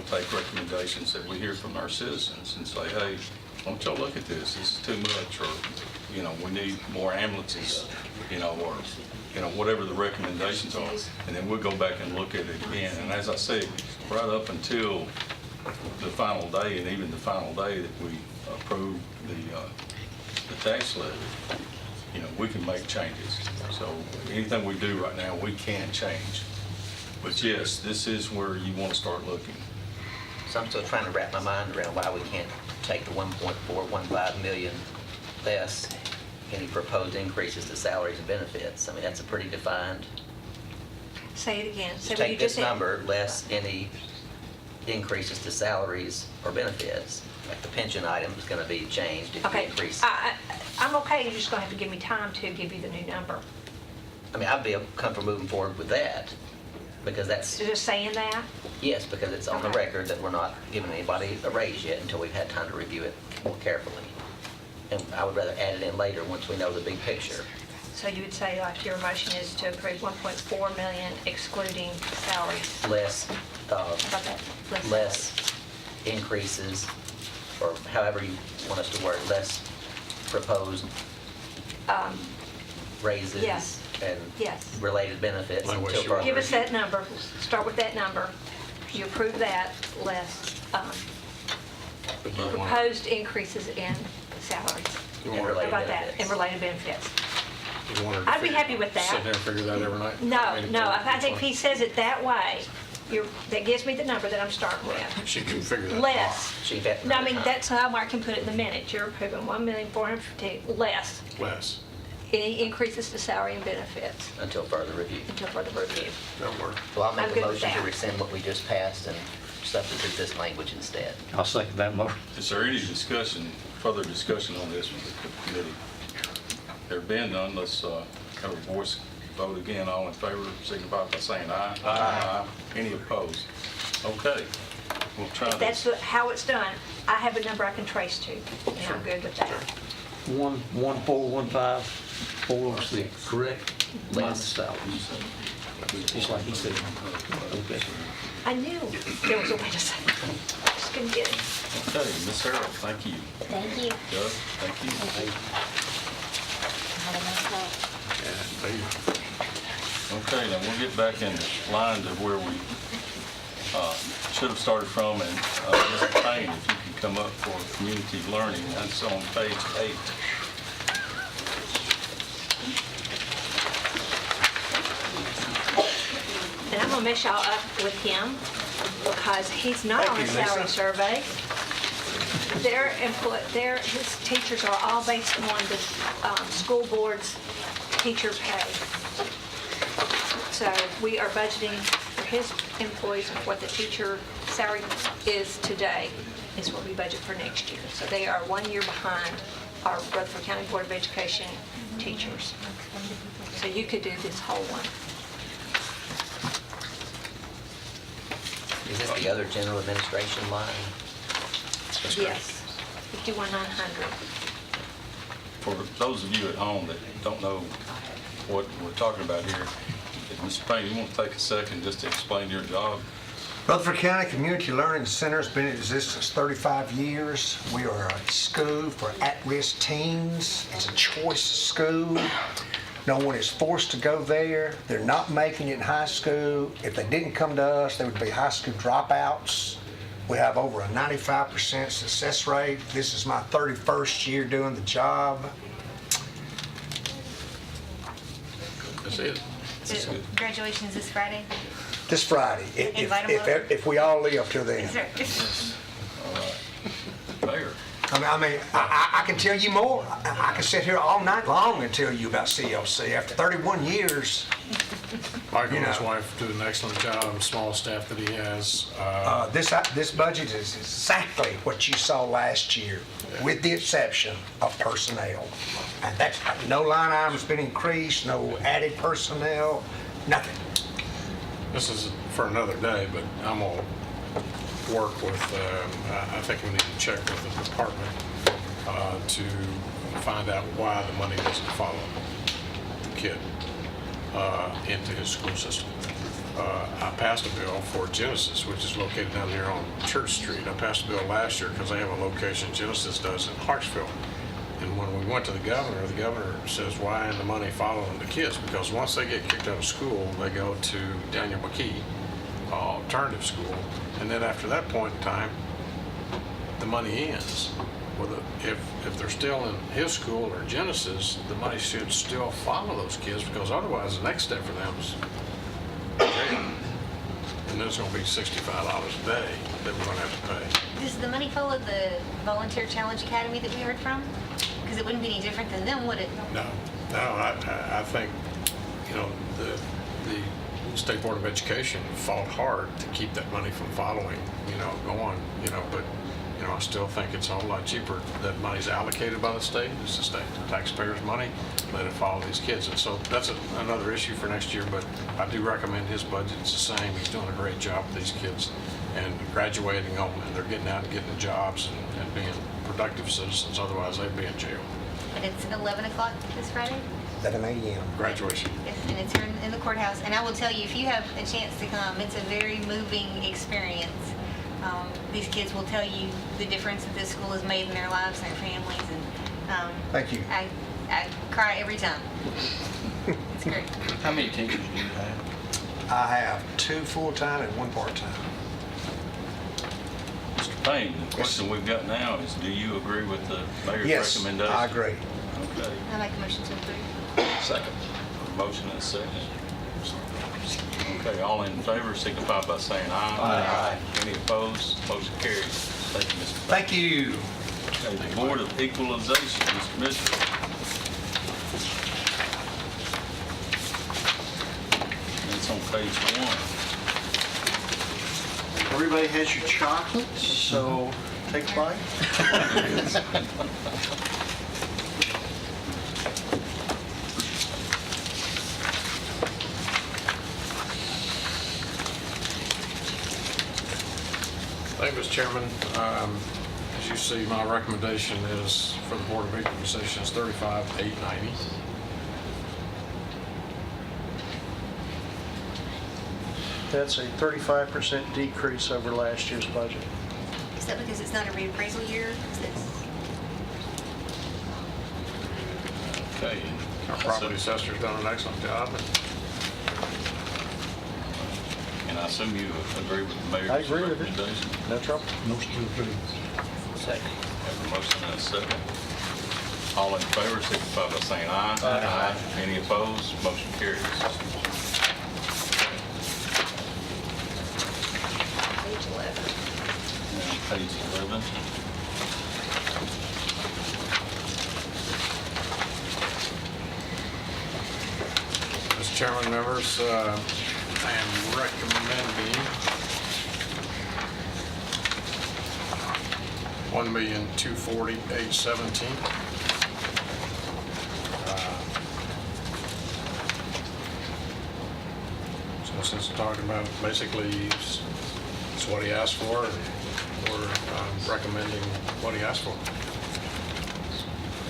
take recommendations that we hear from our citizens and say, hey, why don't y'all look at this? This is too much, or, you know, we need more ambulances, you know, or, you know, whatever the recommendations are. And then we'll go back and look at it again. And as I say, right up until the final day, and even the final day that we approve the tax levy, you know, we can make changes. So anything we do right now, we can change. But yes, this is where you want to start looking. So I'm still trying to wrap my mind around why we can't take the 1.415 million less any proposed increases to salaries and benefits. I mean, that's a pretty defined. Say it again. Say Just what you take just this said. number less any increases to salaries or benefits. Like the pension item is going to be changed if you Okay, increase. I'm okay, you're just gonna have to give me time to give you the new number. I mean, I'd be comfortable moving forward with that because that's, So just saying that? yes, because it's on the Okay. record that we're not giving anybody a raise yet until we've had time to review it more carefully. And I would rather add it in later once we know the big picture. So you would say like your motion is to approve 1.4 million excluding salaries. Less, How about that? less increases, or however you want us to word, less proposed raises Yes. and Yes. related benefits Like what until you further Give us review. that number, start with that number. You approve that, less But you want- proposed increases in salaries. you And want- How related about that? benefits. And related benefits. you want her to I'd be figure- happy with that. Sit there and figure that every night? No, I think if he says it that way, that gives me the number that I'm starting with. She can figure that. Less. Chief, at No, I another mean, time. that's how I can put it in the minute. You're approving 1,450,000 less Less. any increases to salary and benefits Until further review. until further review. That'll work. So I'll make I'm a good with motion to that. rescind what we just passed and substitute this language instead. I'll second that motion. Is there any discussion, further discussion on this with the committee? There being none, let's have a voice vote again. All in favor, signify by saying aye. Aye. Any opposed? Okay, we'll try If that's this. how it's done, I have a number I can trace to, and I'm good with that. 11415 406, correct? Minus Less. salaries. just like he said. Okay. I knew there was a way to say it. I just couldn't get it. Okay, Ms. Harrell, thank you. Thank you. Doug, thank you. Have a nice night. Okay, now we'll get back in line to where we should have started from, and Mr. Payne, if you can come up for community learning, that's on page 8. And I'm gonna mess y'all up with him because he's not on a salary survey. His teachers are all based on the school board's teacher pay. So we are budgeting for his employees and what the teacher salary is today is what we budget for next year. So they are 1 year behind our Rutherford County Board of Education teachers. So you could do this whole one. Is this the other general administration line? Yes, 51,900. For those of you at home that don't know what we're talking about here, if Mr. Payne, you want to take a second just to explain your job? Rutherford County Community Learning Center has been in existence 35 years. We are a school for at-risk teens. It's a choice school. No one is forced to go there. They're not making it in high school. If they didn't come to us, they would be high school dropouts. We have over a 95% success rate. This is my 31st year doing the job. That's it. Graduation is this Friday? This Friday, Invite 'em over. if we all live till then. Mayor? I can tell you more. I can sit here all night long and tell you about CLC. After 31 years, Michael You and his know. wife do an excellent job, small staff that he has. this budget is exactly what you saw last year, with the exception of personnel. And that's, no line item's been increased, no added personnel, nothing. This is for another day, but I'm gonna work with, I think we need to check with the department to find out why the money doesn't follow the kid into his school system. I passed a bill for Genesis, which is located down here on Church Street. I passed a bill last year because they have a location Genesis does in Hartsville. And when we went to the governor says, why isn't the money following the kids? Because once they get kicked out of school, they go to Daniel McKee alternative school. And then after that point in time, the money ends. Well, if they're still in his school or Genesis, the money should still follow those kids, because otherwise the next step for them is jail. And there's gonna be $65 a day that we're gonna have to pay. Does the money follow the Volunteer Challenge Academy that we heard from? Because it wouldn't be any different than them, would it? No, I think, the State Board of Education fought hard to keep that money from following, going, but, I still think it's a whole lot cheaper. That money's allocated by the state, it's the state taxpayers' money, let it follow these kids. And so that's another issue for next year, but I do recommend his budget's the same. He's doing a great job with these kids and graduating them, and they're getting out and getting jobs and being productive citizens, otherwise they'd be in jail. And it's at 11 o'clock this Friday? 11 a.m. Graduation. Yes, and it's here in the courthouse. And I will tell you, if you have a chance to come, it's a very moving experience. These kids will tell you the difference that this school has made in their lives and their families. And Thank you. I cry every time. It's great. How many teachers do you have? I have 2 full-time and 1 part-time. Mr. Payne, the question we've got now is, do you agree with the mayor's Yes, recommendation? I agree. Okay. I make a motion to approve. Second. Motion and a second. Okay, all in favor signify by saying aye. Aye. Any opposed? Motion carries. Thank you, Mr. Payne. Thank you. Okay, the Board of Equalization, Mr. Mitchell. It's on page 1. Everybody has your chocolate, so take a bite. Thank you, Mr. Chairman. As you see, my recommendation is for the Board of Equalization is $35,890. That's a 35% decrease over last year's budget. Is that because it's not a reappraisal year? Is this- Okay. Our property assessor's done an excellent job. And I assume you agree with the mayor's I agree with it. recommendation? No trouble. Motion to approve. Second. Have a motion and a second. All in favor, signify by saying aye. Aye. Any opposed? Motion carries. Page 11. Now, page 11. Mr. Chairman, members, I am recommending $1,240,817. So since we're talking about basically it's what he asked for, and we're recommending what he asked for.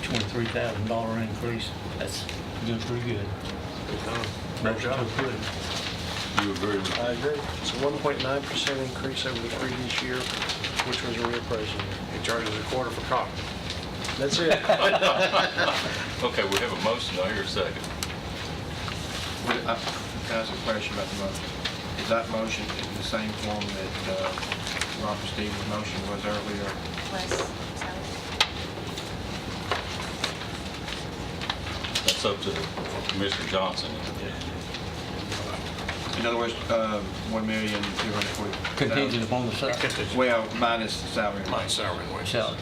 $23,000 increase. That's doing pretty good. He's done a great Motion to job. approve. You agree with I agree. It's a 1.9% increase over the previous year, which was a reappraisal. He charges a quarter for copy. That's it. Okay, we have a motion. I hear a second. Can I ask a question about the motion? Is that motion in the same form that Robert Stevens' motion was earlier? Less salary? That's up to Commissioner Johnson. In other words, 1,240,000. Contingent upon the salary. Well, minus the salary. My salary and wages. Salary.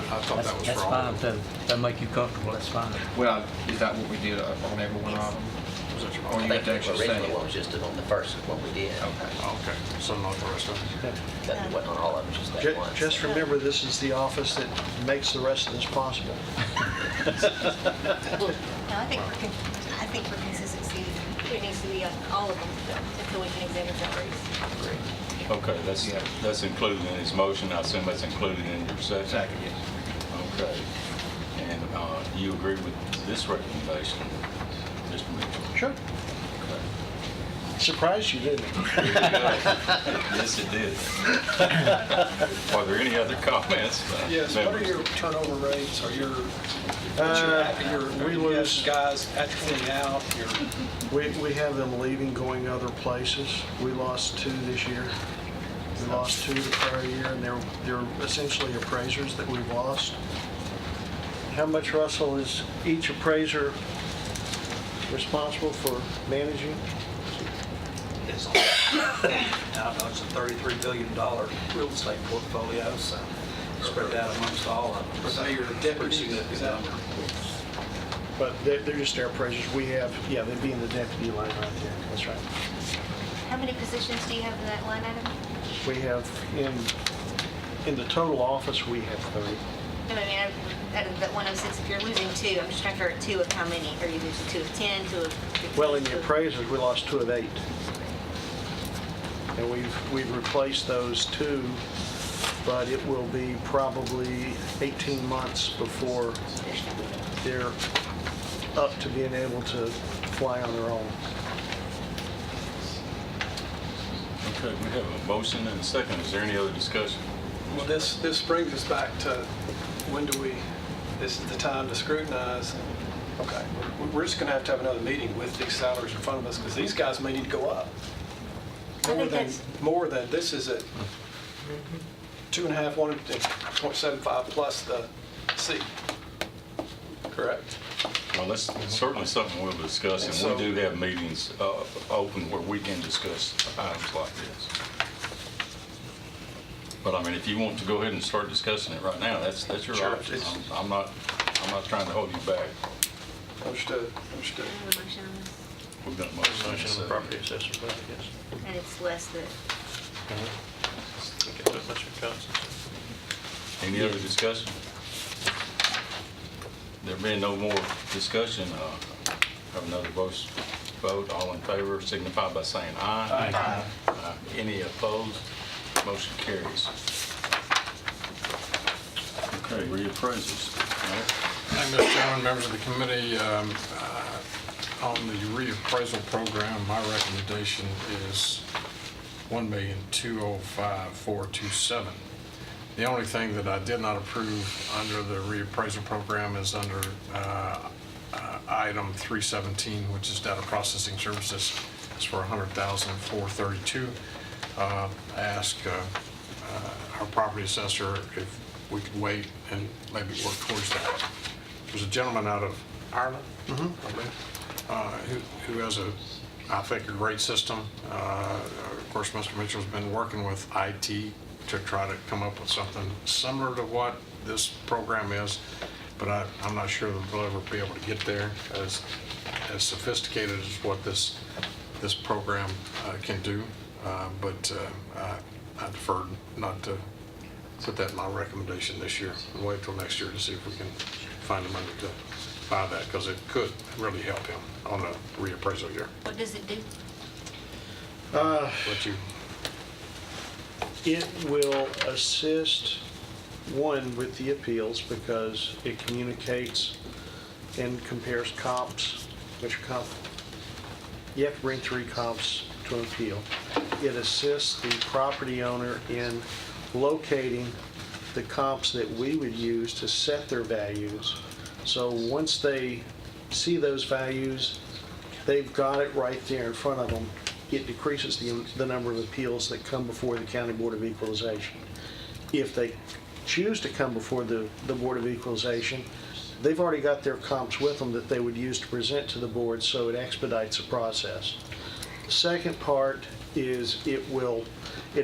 I thought that was That's for all fine, of them. that make you comfortable, that's fine. Well, is that what we did on every one of them? Was that your Or motion? you I have to think the actually say original one it? was just on the first one we did. Okay, so not the rest of it. That wasn't on all of them, just that one. Just remember, this is the office that makes the rest of this possible. No, I think for consistency, it needs to be on all of them, so we can examine salaries. Okay, that's included in his motion. I assume that's included in your second? Second, yes. Okay. And you agree with this recommendation, Mr. Mitchell? Sure. Okay. Surprised you, didn't it? Yes, it did. Are there any other comments? Yes, what are members? your turnover rates, or your, We you lose- have guys atrophying out, We have them leaving, going other places. We lost 2 this year. We lost 2 the prior year, and they're essentially appraisers that we've lost. How much, Russell, is each appraiser responsible for managing? It's I know it's a $33 billion real estate portfolio, so spread out amongst all of them. or your deputies? Is that- But they're just our appraisers. We have, yeah, they'd be in the deputy line right there. That's right. How many positions do you have in that line item? We have, in the total office, we have 30. No, I mean, out of that 106, if you're losing 2, I'm just trying to figure out 2 of how many? Are you losing 2 of 10, 2 of 15? Well, in the 2 of- appraisers, we lost 2 of 8. And we've replaced those 2, but it will be probably 18 months before they're up to being able to fly on their own. Okay, we have a motion and a second. Is there any other discussion? Well, this brings us back to this is the time to scrutinize. Okay, we're just going to have another meeting with these salaries in front of us, because these guys may need to go up. More than, this is at 2.5, 1.75 plus the C. Correct? Well, that's certainly something we'll discuss, and So- we do have meetings open where we can discuss items like this. But I mean, if you want to go ahead and start discussing it right now, that's your Sure, option. it's- I'm not trying to hold you back. Understood. I have a motion on this, We've got a motion and a Motion on the second. property assessor's budget, yes. and it's less than, Okay, that's Mr. Johnson. Any other discussion? There being no more discussion, have another vote. All in favor signify by saying aye. Aye. Any opposed? Motion carries. Okay, reappraisals. Thank you, Mr. Chairman, members of the committee. On the reappraisal program, my recommendation is $1,205,427. The only thing that I did not approve under the reappraisal program is under item 317, which is data processing services. It's for $100,432. I asked our property assessor if we could wait and maybe work towards that. There's a gentleman out of Ireland, I believe, who has I think, a great system. Of course, Mr. Mitchell's been working with IT to try to come up with something similar to what this program is, but I'm not sure that we'll ever be able to get there as sophisticated as what this program can do. But I deferred not to put that in my recommendation this year and wait till next year to see if we can find the money to buy that, because it could really help him on a reappraisal year. What does it do? What you, It will assist, one, with the appeals, because it communicates and compares comps, which comp, you have to bring 3 comps to an appeal. It assists the property owner in locating the comps that we would use to set their values. So once they see those values, they've got it right there in front of them. It decreases the number of appeals that come before the County Board of Equalization. If they choose to come before the Board of Equalization, they've already got their comps with them that they would use to present to the board, so it expedites the process. The second part is it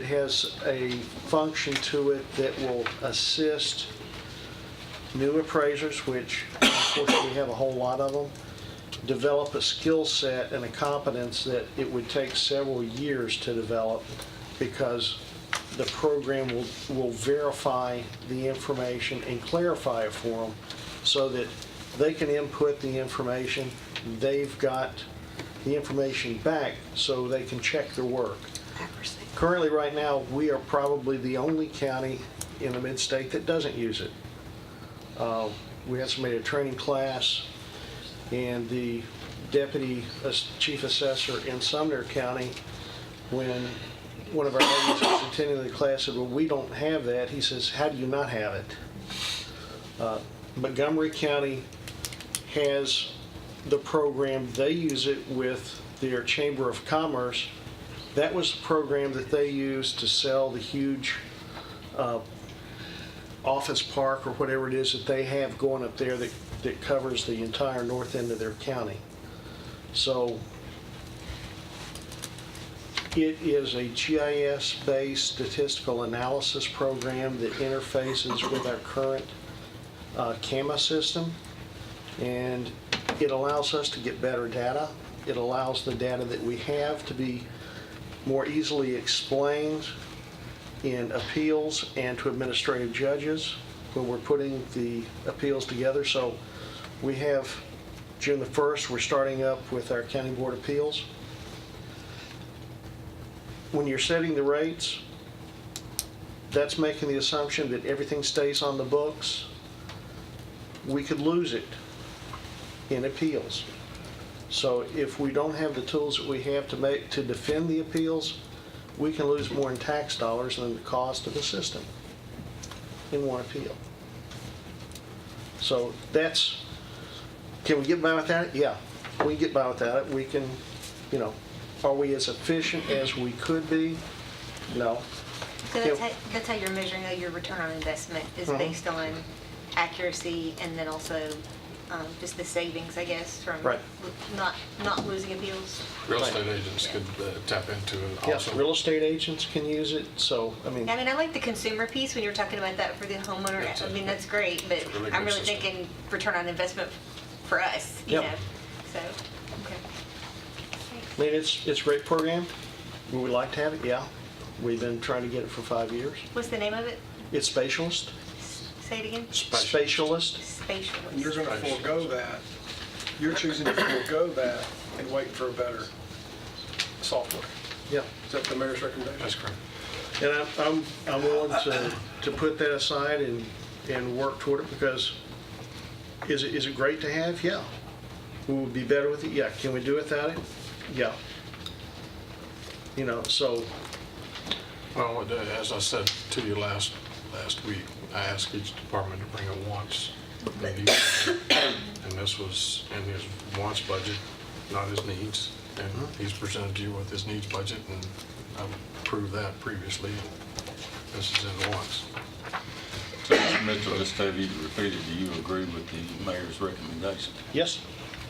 has a function to it that will assist new appraisers, which unfortunately we have a whole lot of them, develop a skill set and a competence that it would take several years to develop, because the program will verify the information and clarify it for them so that they can input the information. They've got the information back so they can check their work. Currently, right now, we are probably the only county in the mid-state that doesn't use it. We had somebody at a training class, and the deputy chief assessor in Sumner County, when one of our ladies was attending the class, said, well, we don't have that. He says, how do you not have it? Montgomery County has the program. They use it with their Chamber of Commerce. That was the program that they used to sell the huge office park or whatever it is that they have going up there that covers the entire north end of their county. So it is a GIS-based statistical analysis program that interfaces with our current CAMA system, and it allows us to get better data. It allows the data that we have to be more easily explained in appeals and to administrative judges when we're putting the appeals together. So we have June the 1st, we're starting up with our County Board of Appeals. When you're setting the rates, that's making the assumption that everything stays on the books. We could lose it in appeals. So if we don't have the tools that we have to defend the appeals, we can lose more in tax dollars than the cost of the system in one appeal. So that's, can we get by without it? Yeah, we can get by without it. We can, are we as efficient as we could be? No. So that's how you're measuring your return on investment, is based on accuracy and then also just the savings, I guess, from not losing appeals. real estate agents could tap into it also. Yes, real estate agents can use it, so, I I like the consumer piece when you're talking about that for the homeowner. That's great, but really I'm good really system. thinking return on investment for us, you know, so, okay. it's a great program. We would like to have it, yeah. We've been trying to get it for 5 years. What's the name of it? It's Spatialist. Say it again? Spatialist. Spatialist. You're going to forego that. You're choosing to forego that and wait for a better software. Yeah. Is that the mayor's recommendation? That's correct. And I'm willing to put that aside and work toward it, because is it great to have? Yeah. Will we be better with it? Yeah. Can we do without it? Yeah. So Well, as I said to you last week, I asked each department to bring a wants. And this was in his wants budget, not his needs. And he's presented you with his needs budget, and I've approved that previously. This is in the wants. So, Mr. Mitchell, just have you repeated, do you agree with the mayor's recommendation? Yes.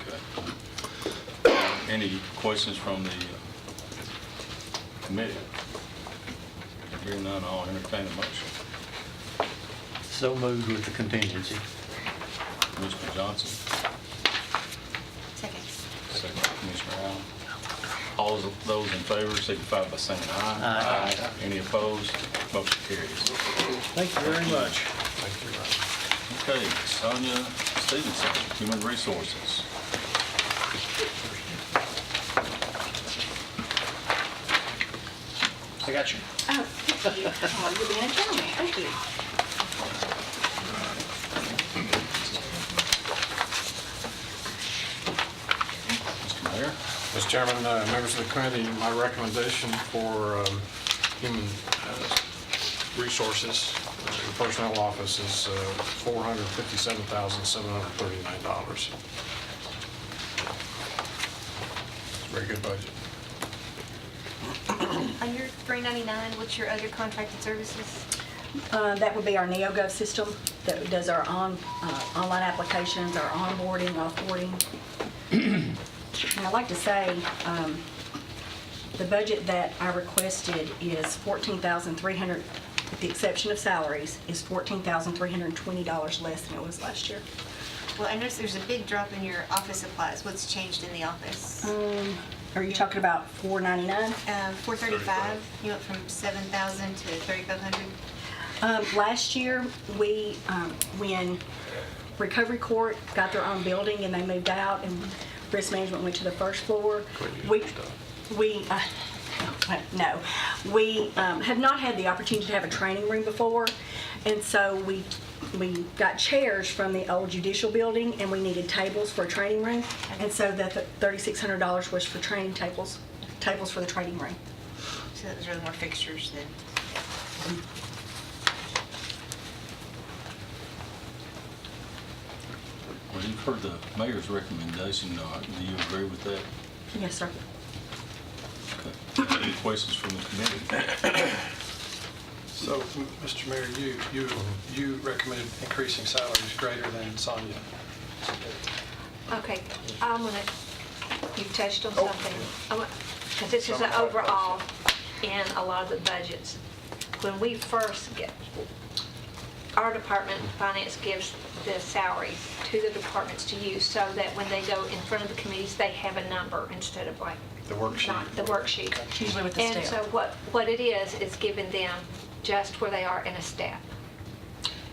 Okay. Any questions from the committee? Hearing none, I'll entertain a motion. So moved with the contingency. Commissioner Johnson, Second. second by Commissioner Allen. All those in favor signify by saying aye. Aye. Any opposed? Motion carries. Thank you very much. Okay, Sonia Stevenson, Human Resources. I got you. Oh, thank you. Oh, you're being a gentleman. Thank you. Mr. Mayor? Mr. Chairman, members of the committee, my recommendation for human resources, the personnel office is $457,739. Very good budget. On your 399, what's your other contracted services? That would be our NeoGov system that does our online applications, our onboarding, offboarding. And I'd like to say, the budget that I requested is $14,300, with the exception of salaries, is $14,320 less than it was last year. Well, I noticed there's a big drop in your office supplies. What's changed in the office? Are you talking about $499? 435, you went from 7,000 to 3,500. Last year, when Recovery Court got their own building and they moved out and risk management went to the first floor, we have not had the opportunity to have a training room before, and so we got chairs from the old judicial building, and we needed tables for a training room, and so that the $3,600 was for training tables for the training room. So that was really more fixtures than... Well, you've heard the mayor's recommendation. Do you agree with that? Yes, sir. Okay. Any questions from the committee? So, Mr. Mayor, you recommended increasing salaries greater than Sonia. Okay, you touched on something. Because this is an overall in a lot of the budgets. When we first get, our department, finance gives the salaries to the departments to use so that when they go in front of the committees, they have a number instead of like. The worksheet. Not the worksheet. Usually with the And so staff. what it is giving them just where they are in a step.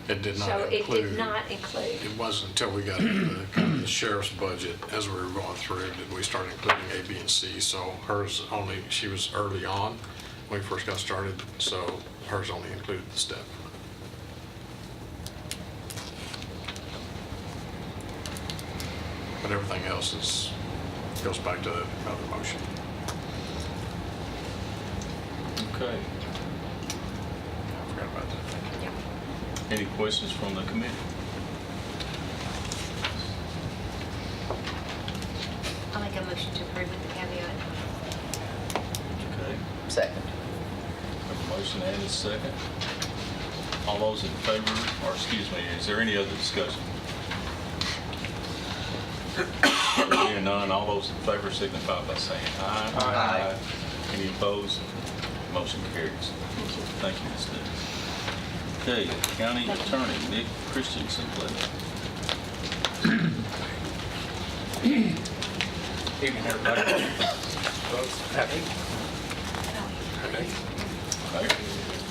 It did not So include. it did not include. It wasn't until we got the sheriff's budget, as we were going through, that we started including A, B, and C. So hers only, she was early on when we first got started, so hers only included the step. But everything else goes back to the other motion. Okay. I forgot about that. Any questions from the committee? I'll make a motion to approve with the caveat. Okay. Second. Have a motion and a second. All those in favor, or excuse me, is there any other discussion? Hearing none, all those in favor signify by saying aye. Aye. Any opposed? Motion carries. Thank you, Ms. Davis. Okay, County Attorney Nick Christensen, please. Evening, everybody.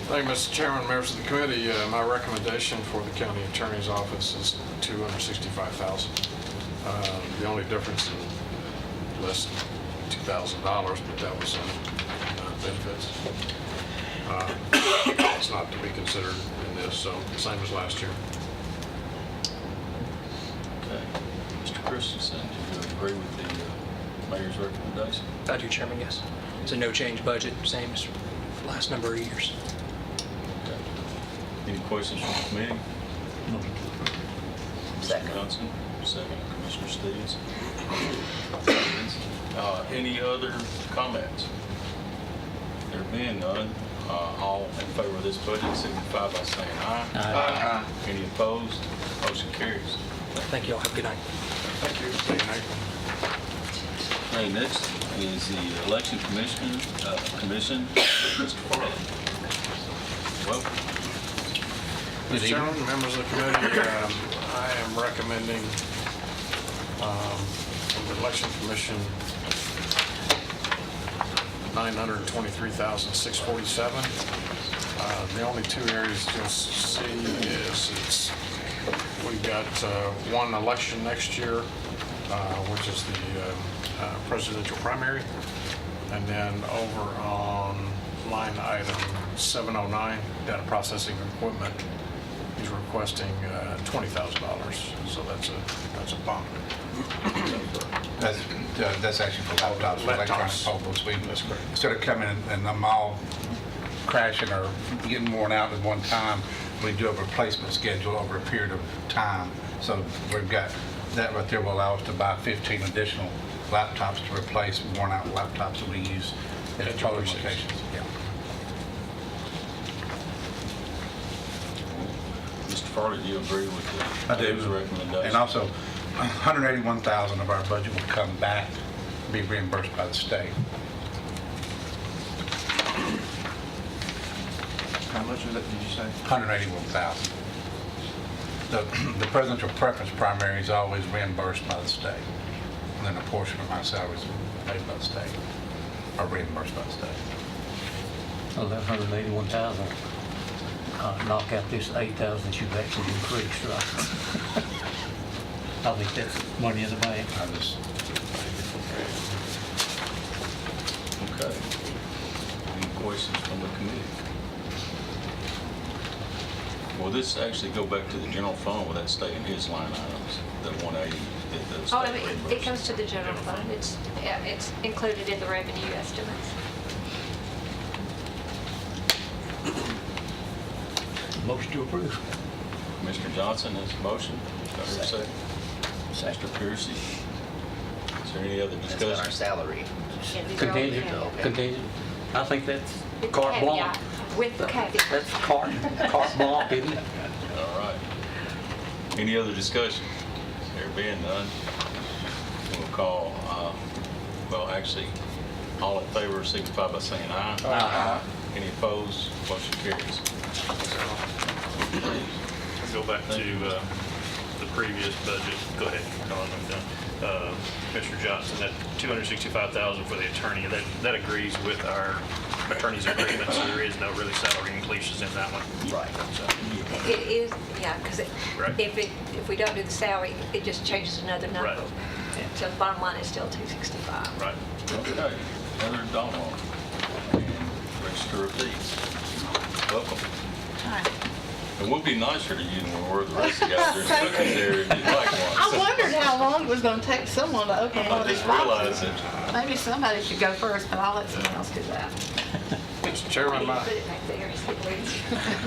Thank you, Mr. Chairman, members of the committee. My recommendation for the county attorney's office is $265,000. The only difference is less than $2,000, but that was on benefits. It's not to be considered in this, so same as last year. Okay. Mr. Christensen, do you agree with the mayor's recommendation? I do, Chairman, yes. It's a no change budget, same as the last number of years. Any questions from the committee? Second. Johnson, second. Commissioner Stevens. Any other comments? There being none, all in favor of this budget signify by saying aye. Aye. Any opposed? Motion carries. Thank you all. Have a good night. Thank you. Okay, next is the Election Commission, Mr. Farley. Welcome. Mr. Chairman, members of the committee, I am recommending from the Election Commission $923,647. The only two areas you'll see is we've got one election next year, which is the presidential primary, and then over on line item 709, data processing equipment, he's requesting $20,000. So that's a bump. That's actually for laptops, for electronic pollables. That's correct. Instead of coming and them all crashing or getting worn out at one time, we do a replacement schedule over a period of time. So we've got, that right there will allow us to buy 15 additional laptops to replace worn out laptops that we use at polling locations. Yeah. Mr. Farley, do you agree with I do. his recommendation? And also, $181,000 of our budget will come back, be reimbursed by the state. How much of that did you say? $181,000. The presidential preference primary is always reimbursed by the state. And then a portion of my salary is paid by the state, or reimbursed by the state. So that 181,000, knock out this 8,000 that you've actually increased, right? I think that's money in the bank. Okay. Any questions from the committee? Will this actually go back to the general fund? Will that stay in his line items, the 180? Oh, I mean, it comes to the general fund. It's included in the revenue estimates. Motion to approve. Mr. Johnson has a motion. Do I hear a second? Mr. Piercy. Is there any other That's on our discussion? salary. Contingent, contingent. I think that's carte blanche. With the caveat. That's carte blanche, isn't it? All right. Any other discussion? There being none, we'll call, well, actually, all in favor signify by saying aye. Aye. Any opposed? Motion carries. Go back to the previous budget. Go ahead, Colin, I'm done. Mr. Johnson, that $265,000 for the attorney, that agrees with our attorney's agreement, so there is no really salary increases in that one. Right. So, It is, yeah, because Right. if we don't do the salary, it just changes another number. Right. So the bottom line is still 265. right. Okay. Heather Donald, and Register of Deeds. Welcome. Hi. It would be nicer to you than we were the rest of the guys. There's cookies there if you'd like one. I wondered how long it was going to take someone to open one I of these just boxes. realized it. Maybe somebody should go first, but I'll let someone else do that. Mr. Chairman, Put it back there. It's getting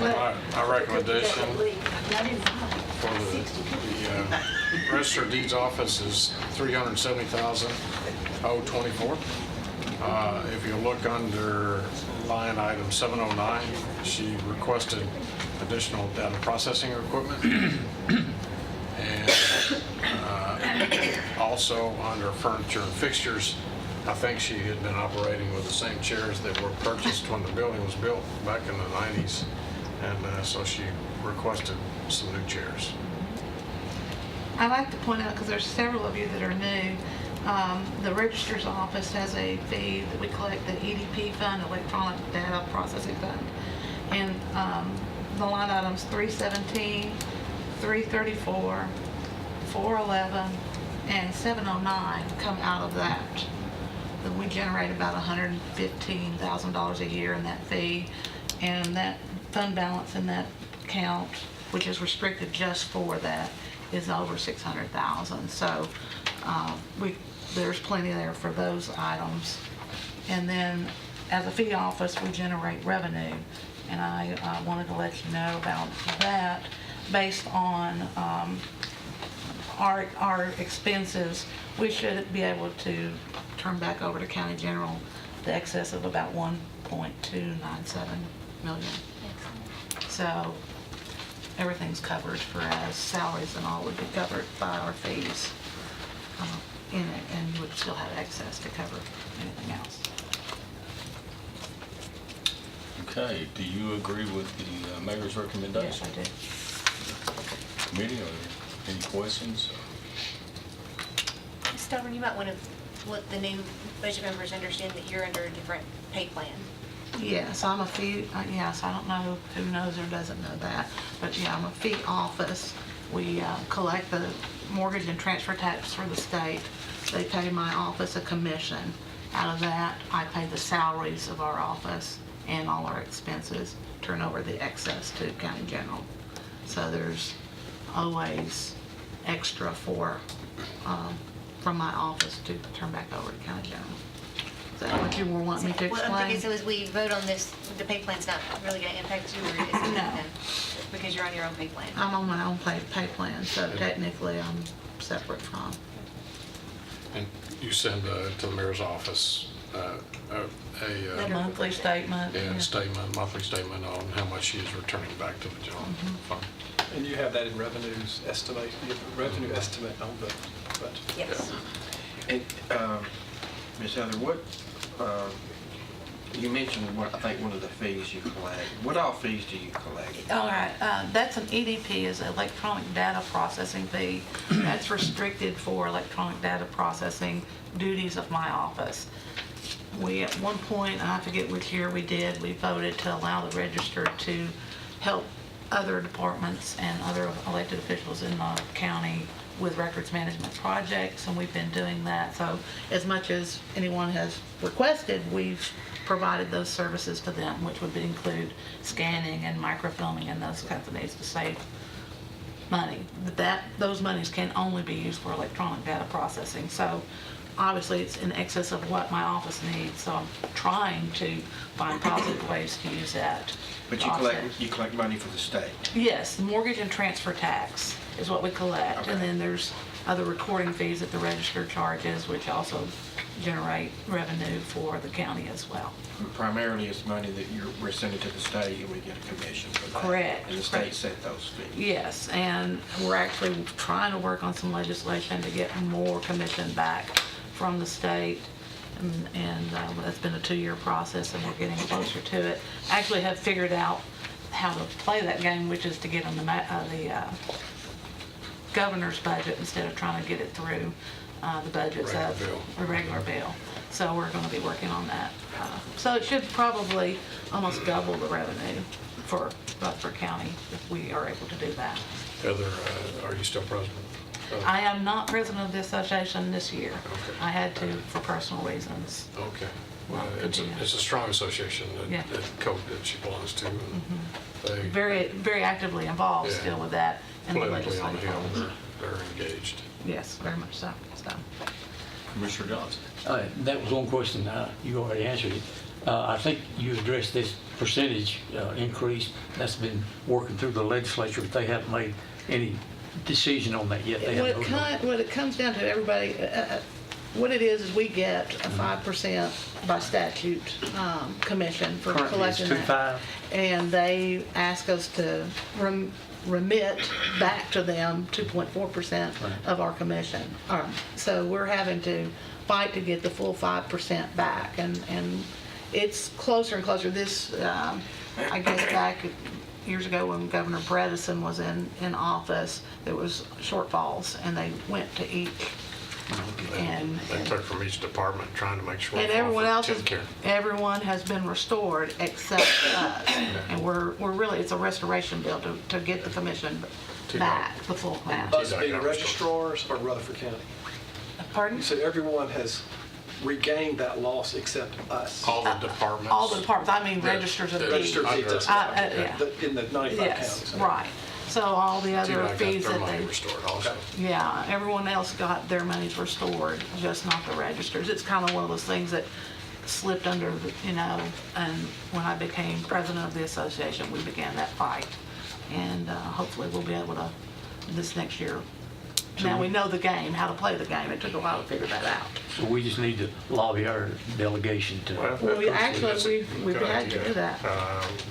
late. my recommendation I didn't mind. for the Register of Deeds office is $370,024. If you look under line item 709, she requested additional data processing equipment. And also under furniture and fixtures, I think she had been operating with the same chairs that were purchased when the building was built back in the 90s. And so she requested some new chairs. I'd like to point out, because there's several of you that are new, the Registrar's Office has a fee that we collect, the EDP fund, Electronic Data Processing Fund. And the line items 317, 334, 411, and 709 come out of that. We generate about $115,000 a year in that fee, and that fund balance in that account, which is restricted just for that, is over $600,000. So there's plenty there for those items. And then as a fee office, we generate revenue, and I wanted to let you know about that based on our expenses. We should be able to turn back over to county general the excess of about 1.297 million. So everything's covered for as salaries and all would be covered by our fees in it, and you would still have excess to cover anything else. Okay, do you agree with the mayor's recommendation? Yes, I do. Committee, are there any questions? Stubborn, you might want to let the new budget members understand that you're under a different pay plan. Yes, I'm a fee, yes, I don't know who knows or doesn't know that, but yeah, I'm a fee office. We collect the mortgage and transfer tax for the state. They pay my office a commission. Out of that, I pay the salaries of our office and all our expenses, turn over the excess to county general. So there's always extra from my office to turn back over to county general. Is that what you were wanting me to Well, I'm explain? thinking, so as we vote on this, the pay plan's not really going to impact you, or is it? No. Because you're on your own pay plan. I'm on my own pay plan, so technically I'm separate from. And you send to the mayor's office a Monthly statement. monthly statement on how much she is returning back to the general fund. And you have that in revenues estimate, you have a revenue estimate on the budget. Yes. And, Ms. Heather, what, you mentioned, I think, one of the fees you collect. What all fees do you collect? All right, that's an EDP, is an electronic data processing fee. That's restricted for electronic data processing duties of my office. We, at one point, I forget which year we voted to allow the register to help other departments and other elected officials in the county with records management projects, and we've been doing that. So as much as anyone has requested, we've provided those services to them, which would include scanning and microfilming and those kinds of things to save money. But those monies can only be used for electronic data processing. So obviously it's in excess of what my office needs, so I'm trying to find positive ways to use that. But you collect money for the state? Yes, the mortgage and transfer tax is what we collect. Okay. And then there's other recording fees that the register charges, which also generate revenue for the county as well. Primarily it's money that we're sending to the state and we get a commission for that. Correct. And the state set those fees? Yes, and we're actually trying to work on some legislation to get more commission back from the state. And that's been a 2-year process, and we're getting closer to it. Actually have figured out how to play that game, which is to get on the governor's budget instead of trying to get it through the budgets of a regular bill. So we're going to be working on that. So it should probably almost double the revenue for Rutherford County if we are able to do that. Heather, are you still president? I am not president of the association this year. Okay. I had to for personal reasons. Okay. Well, It's a strong association Yeah. that code that she belongs to. And they Very, very actively involved Yeah. still with that and the politically on the legislative. Hill, they're engaged. Yes, very much so. Commissioner Johnson? That was one question, you already answered it. I think you addressed this percentage increase. That's been working through the legislature, but they haven't made any decision on that yet. They haven't voted on it. What it comes down to, everybody, what it is we get a 5% by statute commission for Currently it's collecting that. 2.5. And they ask us to remit back to them 2.4% of our commission. So we're having to fight to get the full 5% back, and it's closer and closer. This, I guess back years ago when Governor Bredesen was in office, there was shortfalls, and they went to each. And They took from each department trying to make sure. and everyone else took care. everyone has been restored except us. And we're really, it's a restoration bill to get the commission back, the full amount. Us being registrars or Rutherford County? Pardon? You said everyone has regained that loss except us. All the departments. All the departments, I mean registers of deeds. Registers of deeds, Yeah. in the 95 Yes, counties. right. So all the other TDOT got fees their that money they, restored also. yeah, everyone else got their monies restored, just not the registers. It's kind of one of those things that slipped under, and when I became president of the association, we began that fight. And hopefully we'll be able to, this next year. Now we know the game, how to play the game. It took a while to figure that out. So we just need to lobby our delegation to. Well, Well, we've had Good to do that.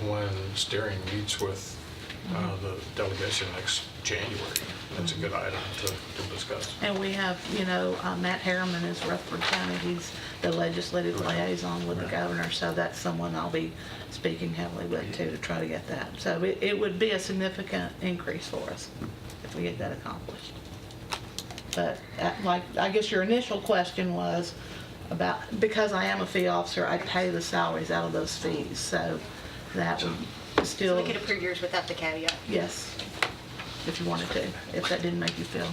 When steering meets with the delegation next January, that's a good item to discuss. And we have, Matt Harriman is Rutherford County. He's the legislative liaison with the governor, so that's someone I'll be speaking heavily with too to try to get that. So it would be a significant increase for us if we get that accomplished. But I guess your initial question was about, because I am a fee officer, I pay the salaries out of those fees, so that would still. So we could approve yours without the caveat. Yes, if you wanted to, if that didn't make you feel.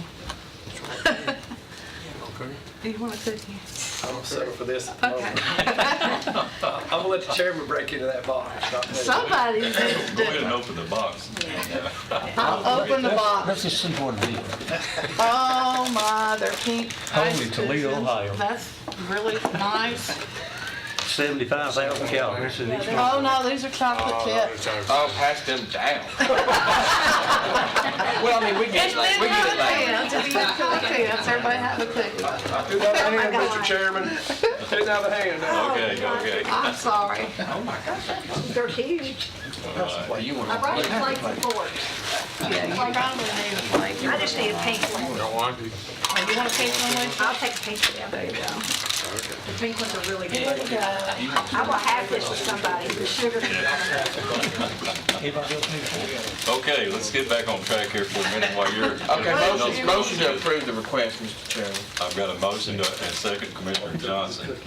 Do you want a cookie? I don't settle for this. Okay. I'm gonna let the chairman break into that box. not me. Somebody Go needs ahead and to. open the box. I'll open the box. Let's just send one to you. Oh my, they're pink. Holy ice Toledo, cookies. Ohio. That's really nice. 75,000 calories in each one. Oh no, these are chocolate chips. Oh, pass them down. Well, I mean, we get It's it later. We get it later. Chips. Everybody have a cookie. Do that hand, Mr. Chairman. Do now the hand. Okay. I'm sorry. They're huge. Well, you want I brought you plates and forks. Yeah, you probably need a plate. I just need a pink one. Don't want to. Oh, you want a pink one, Lisa? I'll take a pink one. There you go. The pink ones are really Here good. we go. I will have this with somebody, the sugar. Okay, let's get back on track here for a minute while you're. Okay, motion to approve the request, Mr. Chairman. I've got a motion and second, Commissioner Johnson.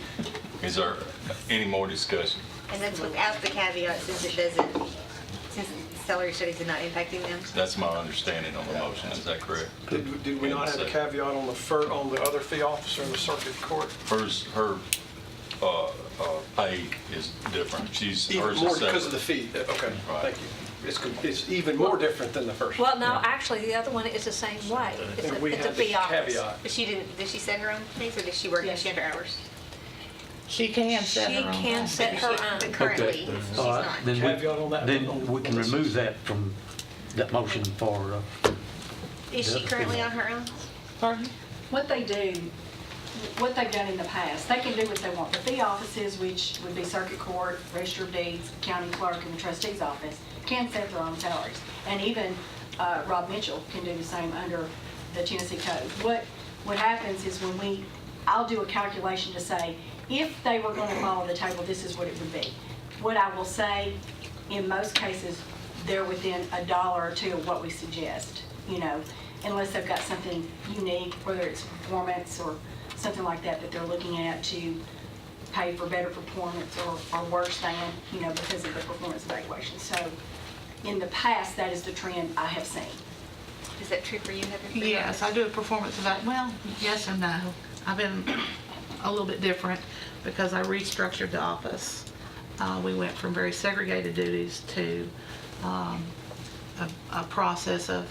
Is there any more discussion? And that's without the caveat since since salary studies are not impacting them. That's my understanding on the motion, is that correct? Did we not have a caveat on the other fee officer in the circuit court? Her pay is different. Even Hers more is because of the separate. fee. Okay, Right. thank you. It's even more different than the first. Well, no, actually, the other one is the same way. And we It's a had the fee office. caveat. But did she set her own fees or does she work Yes. she under hours? She can set She her own. can time. set her But own. currently, she's All right, not. then Caveat on that. then we can remove that from that motion for, Is she currently on her own? Pardon? What they do, what they've done in the past, they can do what they want. The fee offices, which would be circuit court, register of deeds, county clerk, and the trustee's office, can set their own salaries. And even Rob Mitchell can do the same under the Tennessee Code. What happens is I'll do a calculation to say, if they were going to follow the table, this is what it would be. What I will say, in most cases, they're within $1 or $2 of what we suggest, unless they've got something unique, whether it's performance or something like that they're looking at to pay for better performance or worse than, because of the performance evaluation. So in the past, that is the trend I have seen. Is that true for you, Heather? Yes, I do a performance evaluation. Well, yes and no. I've been a little bit different because I restructured the office. We went from very segregated duties to a process of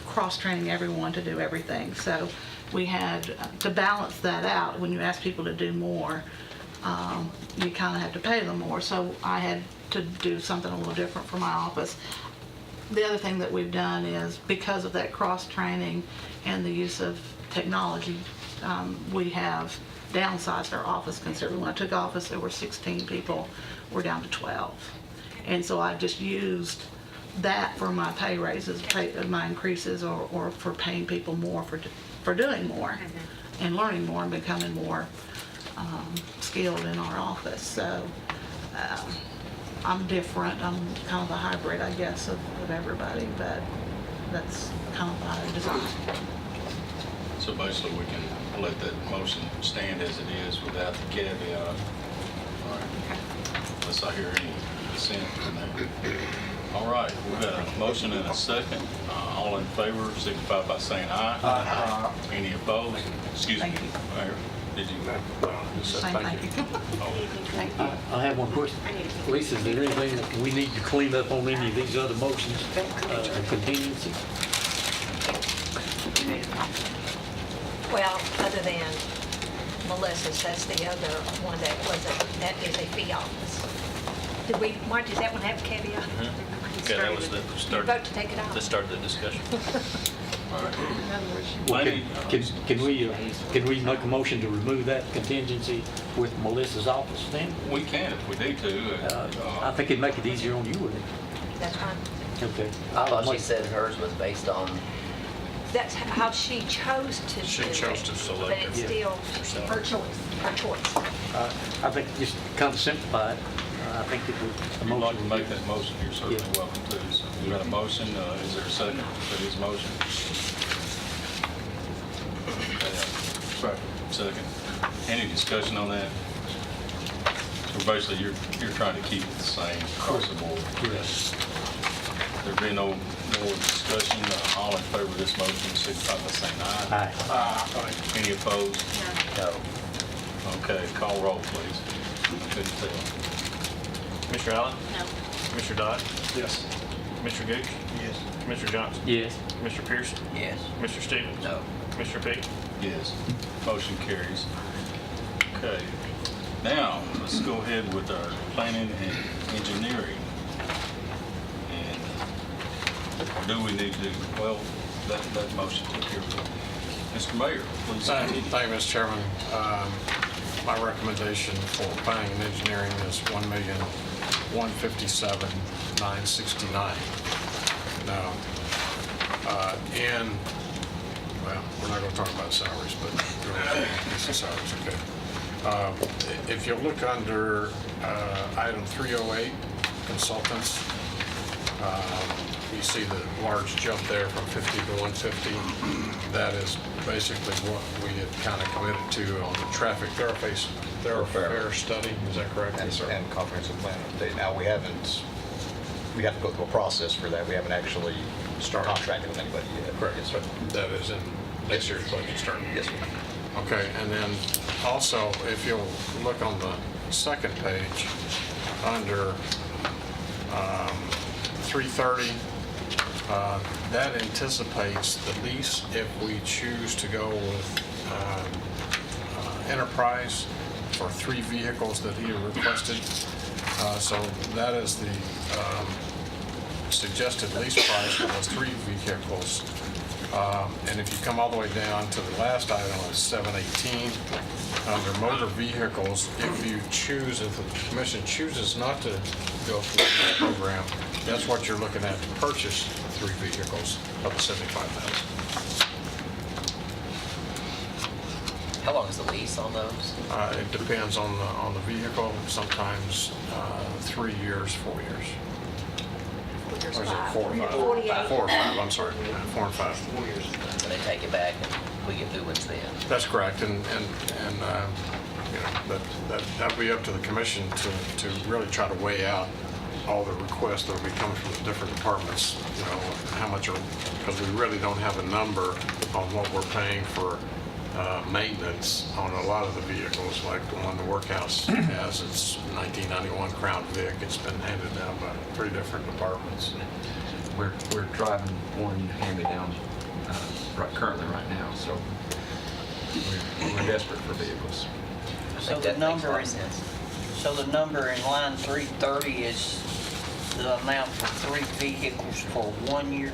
cross-training everyone to do everything. So we had to balance that out. When you ask people to do more, you kind of have to pay them more. So I had to do something a little different for my office. The other thing that we've done is, because of that cross-training and the use of technology, we have downsized our office considerably. When I took office, there were 16 people. We're down to 12. And so I just used that for my pay raises, my increases, or for paying people more for doing more and learning more and becoming more skilled in our office. So I'm different. I'm kind of a hybrid, I guess, of everybody, but that's kind of my design. So basically, we can let that motion stand as it is without the caveat. All right. Unless I hear any dissent from that. All right, we've got a motion and a second. All in favor, signify by saying aye. Aye. Any opposed? Excuse me, Mayor, did you? Thank you. Thank you. I have one question. Lisa, is there anything that we need to clean up on any of these other motions, contingencies? Well, other than Melissa's, that's the other one that is a fee office. Did we, Marty, does that one have a caveat? Yeah, that was the You start. vote to take it off? The start of the discussion. Well, can we make a motion to remove that contingency with Melissa's office then? We can if we need to. I think it'd make it easier on you, wouldn't it? That's fine. Okay. I thought she said hers was based on, That's how she chose to do it. She chose to select But it's it. still her choice, her choice. I think just kind of simplify it. I think it would. If you'd like to make that motion, you're certainly welcome to. So we got a motion. Is there a second for his motion? Second. Any discussion on that? So basically, you're trying to keep it the same across the board. Yes. There being no more discussion, all in favor of this motion, signify by saying aye. Aye. Any opposed? no. Okay, call roll, please. I couldn't tell. Commissioner Allen? No. Commissioner Dodd? Yes. Commissioner Gooch? Yes. Commissioner Johnson? Yes. Commissioner Pierce? Yes. Commissioner Stevens? No. Commissioner Peak? Yes. Motion carries. Okay. Now, let's go ahead with our planning and engineering. And or do we need to, well, that motion took care of it. Mr. Mayor, please continue. Thank you, Mr. Chairman. My recommendation for planning and engineering is $1,157,969. Now, well, we're not going to talk about salaries, but it's the salaries, okay. If you look under item 308, consultants, you see the large jump there from 50 to 150. That is basically what we had kind of committed to on the traffic thoroughfare study. Is that correct? Yes, sir. And comprehensive plan update. Now, we have to go through a process for that. We haven't actually contracted with anybody yet. Correct. Yes, sir. That is in next year's budget start. Yes, sir. Okay, and then also, if you'll look on the second page, under 330, that anticipates the lease if we choose to go with Enterprise for 3 vehicles that he requested. So that is the suggested lease price for those 3 vehicles. And if you come all the way down to the last item of 718, under motor vehicles, if the commission chooses not to go for the program, that's what you're looking at to purchase 3 vehicles of the 75,000. How long is the lease on those? It depends on the vehicle, sometimes 3 years, 4 years. Or is it 4 or 5? 48. 4 or 5, I'm sorry, 4 and 5. And they take it back and we get new ones then? That's correct, and that'll be up to the commission to really try to weigh out all the requests that will be coming from the different departments, how much because we really don't have a number on what we're paying for maintenance on a lot of the vehicles, like the one the workhouse has. It's 1991 Crown Vic. It's been handed down by 3 different departments. We're driving one hand-me-down currently right now, so we're desperate for vehicles. So the number in line 330 is the amount for 3 vehicles for 1 year?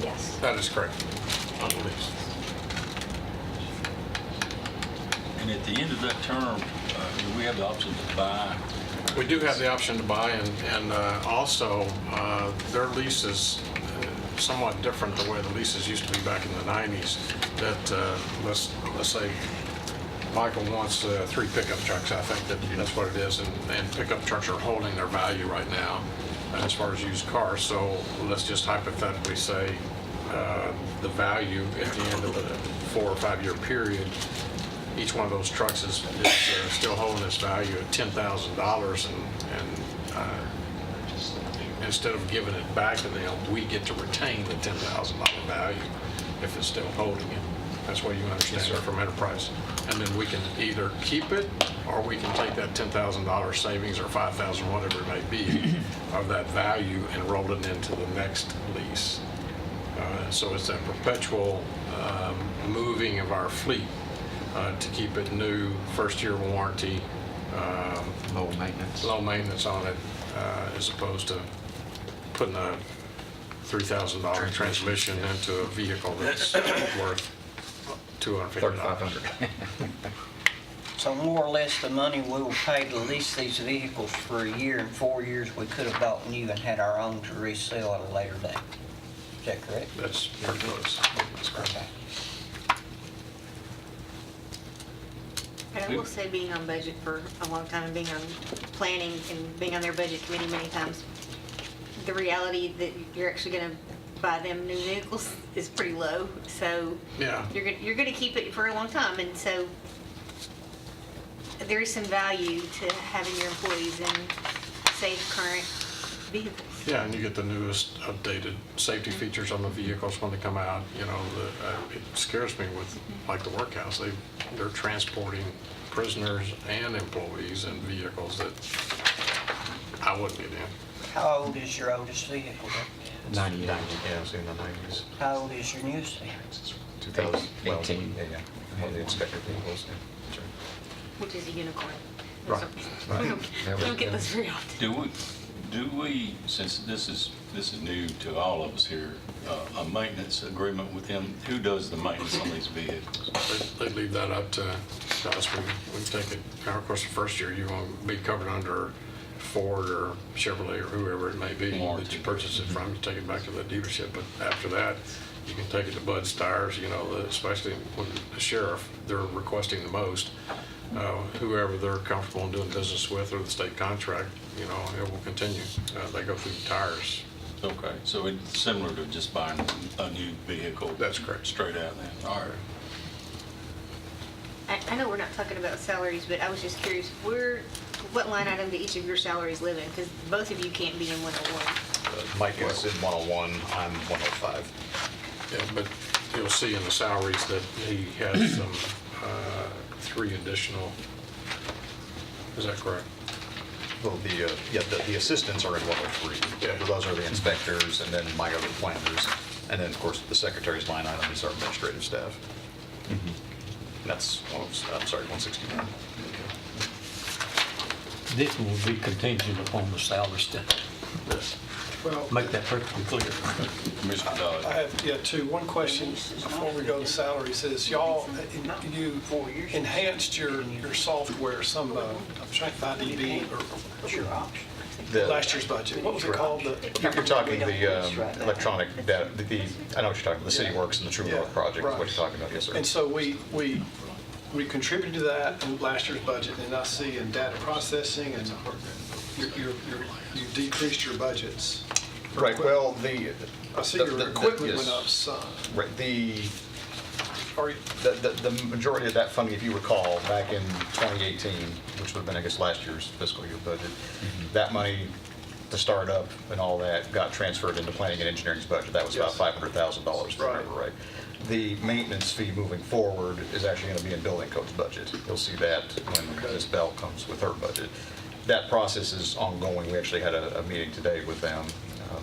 Yes. That is correct, on the lease. And at the end of that term, do we have the option to buy? We do have the option to buy, and also their lease is somewhat different the way the leases used to be back in the 90s. That let's say Michael wants 3 pickup trucks. I think that's what it is, and pickup trucks are holding their value right now as far as used cars. So let's just hypothetically say the value at the end of the 4 or 5 year period, each one of those trucks is still holding its value at $10,000, and instead of giving it back to them, we get to retain the $10,000 value if it's still holding it. That's what you understand from Enterprise. And then we can either keep it, or we can take that $10,000 savings or $5,000, whatever it may be, of that value and roll it into the next lease. So it's that perpetual moving of our fleet to keep it new, first-year warranty, Low maintenance. low maintenance on it, as opposed to putting a $3,000 transmission into a vehicle that's worth $250. $3,500. So more or less the money we will pay to lease these vehicles for a year, in 4 years, we could have bought new and had our own to resell at a later date. Is that correct? That's pretty close. That's correct. Okay. And I will say, being on budget for a long time and being on planning and being on their budget committee many times, the reality that you're actually going to buy them new vehicles is pretty low. So Yeah. you're going to keep it for a long time. And so there is some value to having your employees in safe, current vehicles. Yeah, and you get the newest updated safety features on the vehicles when they come out. You know, it scares me with, like, the workhouse. They're transporting prisoners and employees in vehicles that I wouldn't get in. How old is your oldest vehicle? 98. Yeah, I was in the 90s. How old is your newest vehicle? 2018. Yeah, one of the inspector vehicles. Yeah, that's right. Which is a unicorn. Right, right. We don't get this very often. Do we, since this is new to all of us here, a maintenance agreement with them? Who does the maintenance on these vehicles? They leave that up to us. We take it. Now, of course, the first year you won't be covered under Ford or Chevrolet or whoever it may be that you purchase it from. You take it back to the dealership, but after that, you can take it to Bud's Tires. You know, especially when the sheriff, they're requesting the most. Whoever they're comfortable in doing business with, or the state contract, you know, it will continue. They go through tires. Okay, so it's similar to just buying a new vehicle. That's correct. Straight out then. All right. I know we're not talking about salaries, but I was just curious, what line item do each of your salaries live in? Because both of you can't be in 101. Mike is in 101, I'm 105. Yeah, but you'll see in the salaries that he has some 3 additional. Is that correct? Well, the assistants are in 103. Yeah. Those are the inspectors, and then my other planners. And then, of course, the secretary's line item is our administrative staff. And that's, 161. This one will be contingent upon the salary stuff. Well, Make that perfectly clear. Commissioner Dodd. I have, two. One question before we go to salaries is, y'all, you enhanced your software, some, I'm trying to find EB or last year's budget. What was it called? You're talking the electronic data, I know what you're talking about, the City Works and the True North project is what you're talking about, yes, sir. And so we contributed to that in last year's budget, and I see in data processing, and you decreased your budgets. Right, well, I see your equipment went up some. Right, the majority of that funding, if you recall, back in 2018, which would have been, I guess, last year's fiscal year budget, that money to start up and all that got transferred into planning and engineering's budget. That was about $500,000, if I remember right. The maintenance fee moving forward is actually going to be in building code's budget. You'll see that when Ms. Bell comes with her budget. That process is ongoing. We actually had a meeting today with them.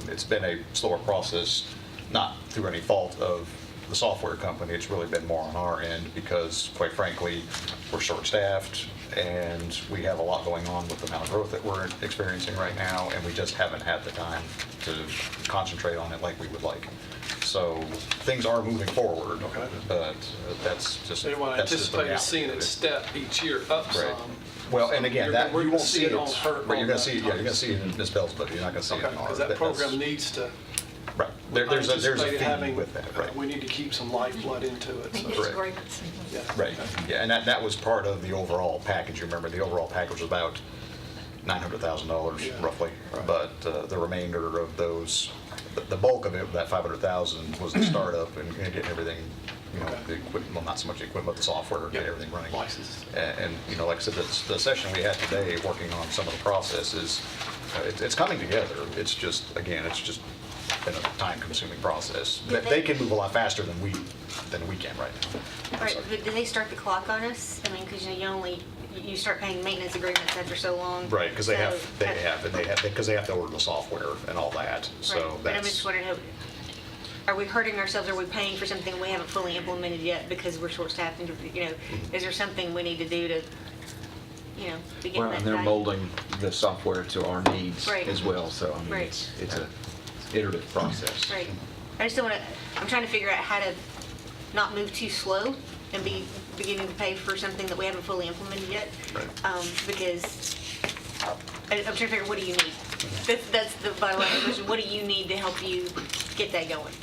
It's been a slower process, not through any fault of the software company. It's really been more on our end because, quite frankly, we're short-staffed and we have a lot going on with the amount of growth that we're experiencing right now, and we just haven't had the time to concentrate on it like we would like. So things are moving forward, but that's just So I anticipated seeing it step each year up some. Well, and again, that We're you gonna won't see see it it. on her. But you're going to see, you're going to see it in Ms. Bell's budget. You're not going to see it in ours. Because that program needs to. Right. There's a anticipated fee having, with that. Right. We need to keep some lifeblood into it. So. Correct. Yeah. Right. Yeah, and that was part of the overall package. You remember the overall package was about $900,000 roughly, but the remainder of those, the bulk of it, that $500,000 was the startup and getting everything. You know, the equipment, well, not so much the equipment, but the software, get everything running. And you know, like I said, the session we had today, working on some of the processes, it's coming together. It's just, again, it's just been a time-consuming process. They can move a lot faster than we can right now. All right, but did they start the clock on us? I mean, because you start paying maintenance agreements after so long. Right, because they have to order the software and all that. So right. But I'm just wondering, are we hurting ourselves? Are we paying for something we haven't fully implemented yet because we're short-staffed? And, is there something we need to do to, begin Well, that and they're value? molding the software to our needs Right. as well, so I mean, Right. it's a iterative process. Right. I just don't want to, I'm trying to figure out how to not move too slow and be beginning to pay for something that we haven't fully implemented yet. Because I'm trying to figure, what do you need? That's the bottom line of the question. What do you need to help you get that going?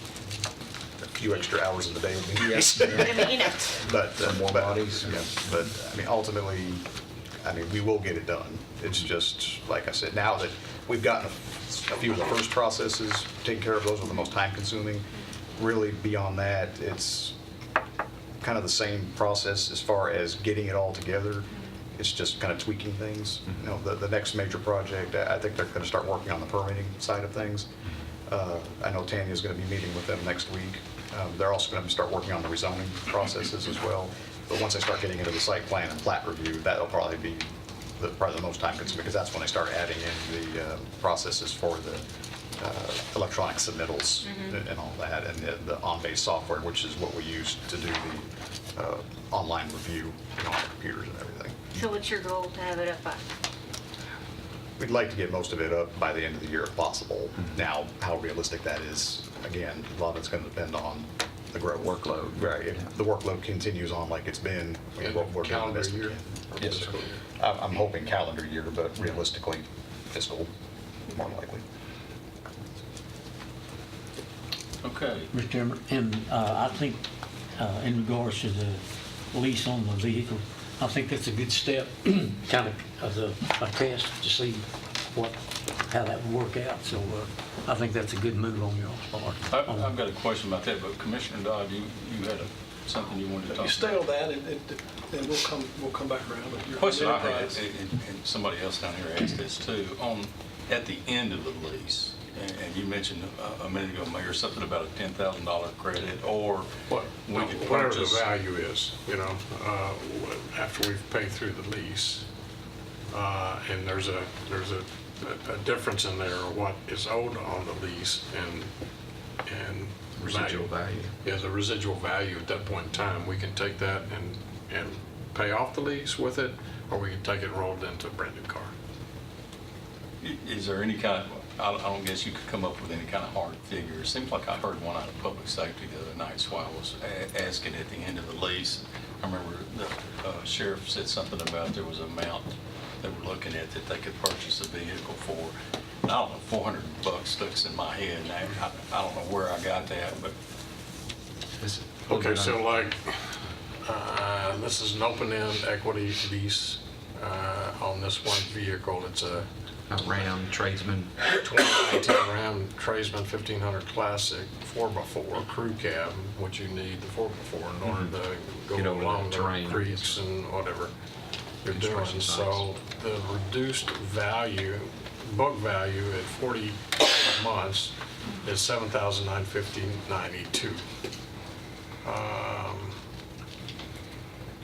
A few extra hours in the day would be nice. I mean, But, More bodies. but, I mean, ultimately, we will get it done. It's just, like I said, now that we've gotten a few of the first processes taken care of, those are the most time-consuming. Really, beyond that, it's kind of the same process as far as getting it all together. It's just kind of tweaking things. The next major project, I think they're going to start working on the permitting side of things. I know Tanya's going to be meeting with them next week. They're also going to start working on the rezoning processes as well. But once they start getting into the site plan and plat review, that'll probably be probably the most time consuming, because that's when they start adding in the processes for the electronic submittals and all that, and the on-base software, which is what we use to do the online review on our computers and everything. so what's your goal to have it up by? We'd like to get most of it up by the end of the year if possible. Now, how realistic that is, again, a lot of it's going to depend on the growth. Workload. Right. If the workload continues on like it's been, we're doing the Calendar best we year. can. Yes, sir. I'm hoping calendar year, but realistically fiscal, more likely. Okay. Mr. Chairman, and I think in regards to the lease on the vehicle, I think that's a good step, kind of as a test to see how that would work out. So I think that's a good move on your part. I've got a question about that, but Commissioner Dodd, you had something you wanted to talk You about. stay on that, and we'll come back around with your Question I had, enterprise. and somebody else down here asked this too, at the end of the lease, and you mentioned a minute ago, Mayor, something about a $10,000 credit, or we could Whatever the purchase. value is, after we've paid through the lease. And there's a difference in there, what is owed on the lease and Residual value. Yeah, the residual value at that point in time, we can take that and pay off the lease with it, or we can take it and roll it into a brand new car. Is there any kind of, I don't guess you could come up with any kind of hard figure. It seems like I heard one out of public safety the other night, so I was asking at the end of the lease. I remember the sheriff said something about there was an amount they were looking at that they could purchase a vehicle for. And I don't know, $400 sticks in my head, and I don't know where I got that, but. Okay, so like, this is an open-end equity lease on this one vehicle. It's a Ram Tradesman. 2019 Ram Tradesman 1500 Classic 4x4 crew cab, which you need the 4x4 in order to Get go over along the the terrain. creeks and whatever you're doing. Construction So the reduced value, book value at 40 months is $7,950.92.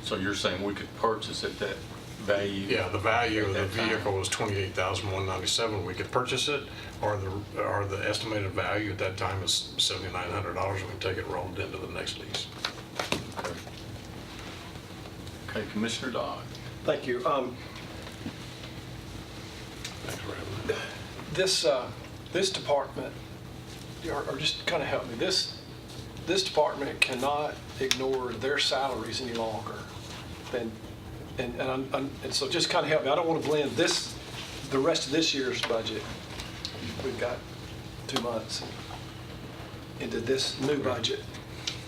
So you're saying we could purchase at that value? Yeah, the value of the at that time? vehicle was $28,197. We could purchase it, or the estimated value at that time is $7,900. We can take it rolled into the next lease. Okay, Commissioner Dodd. Thank you. Thanks for having me. This department, or just kind of help me, this department cannot ignore their salaries any longer. And so just kind of help me. I don't want to blend the rest of this year's budget. We've got 2 months into this new budget.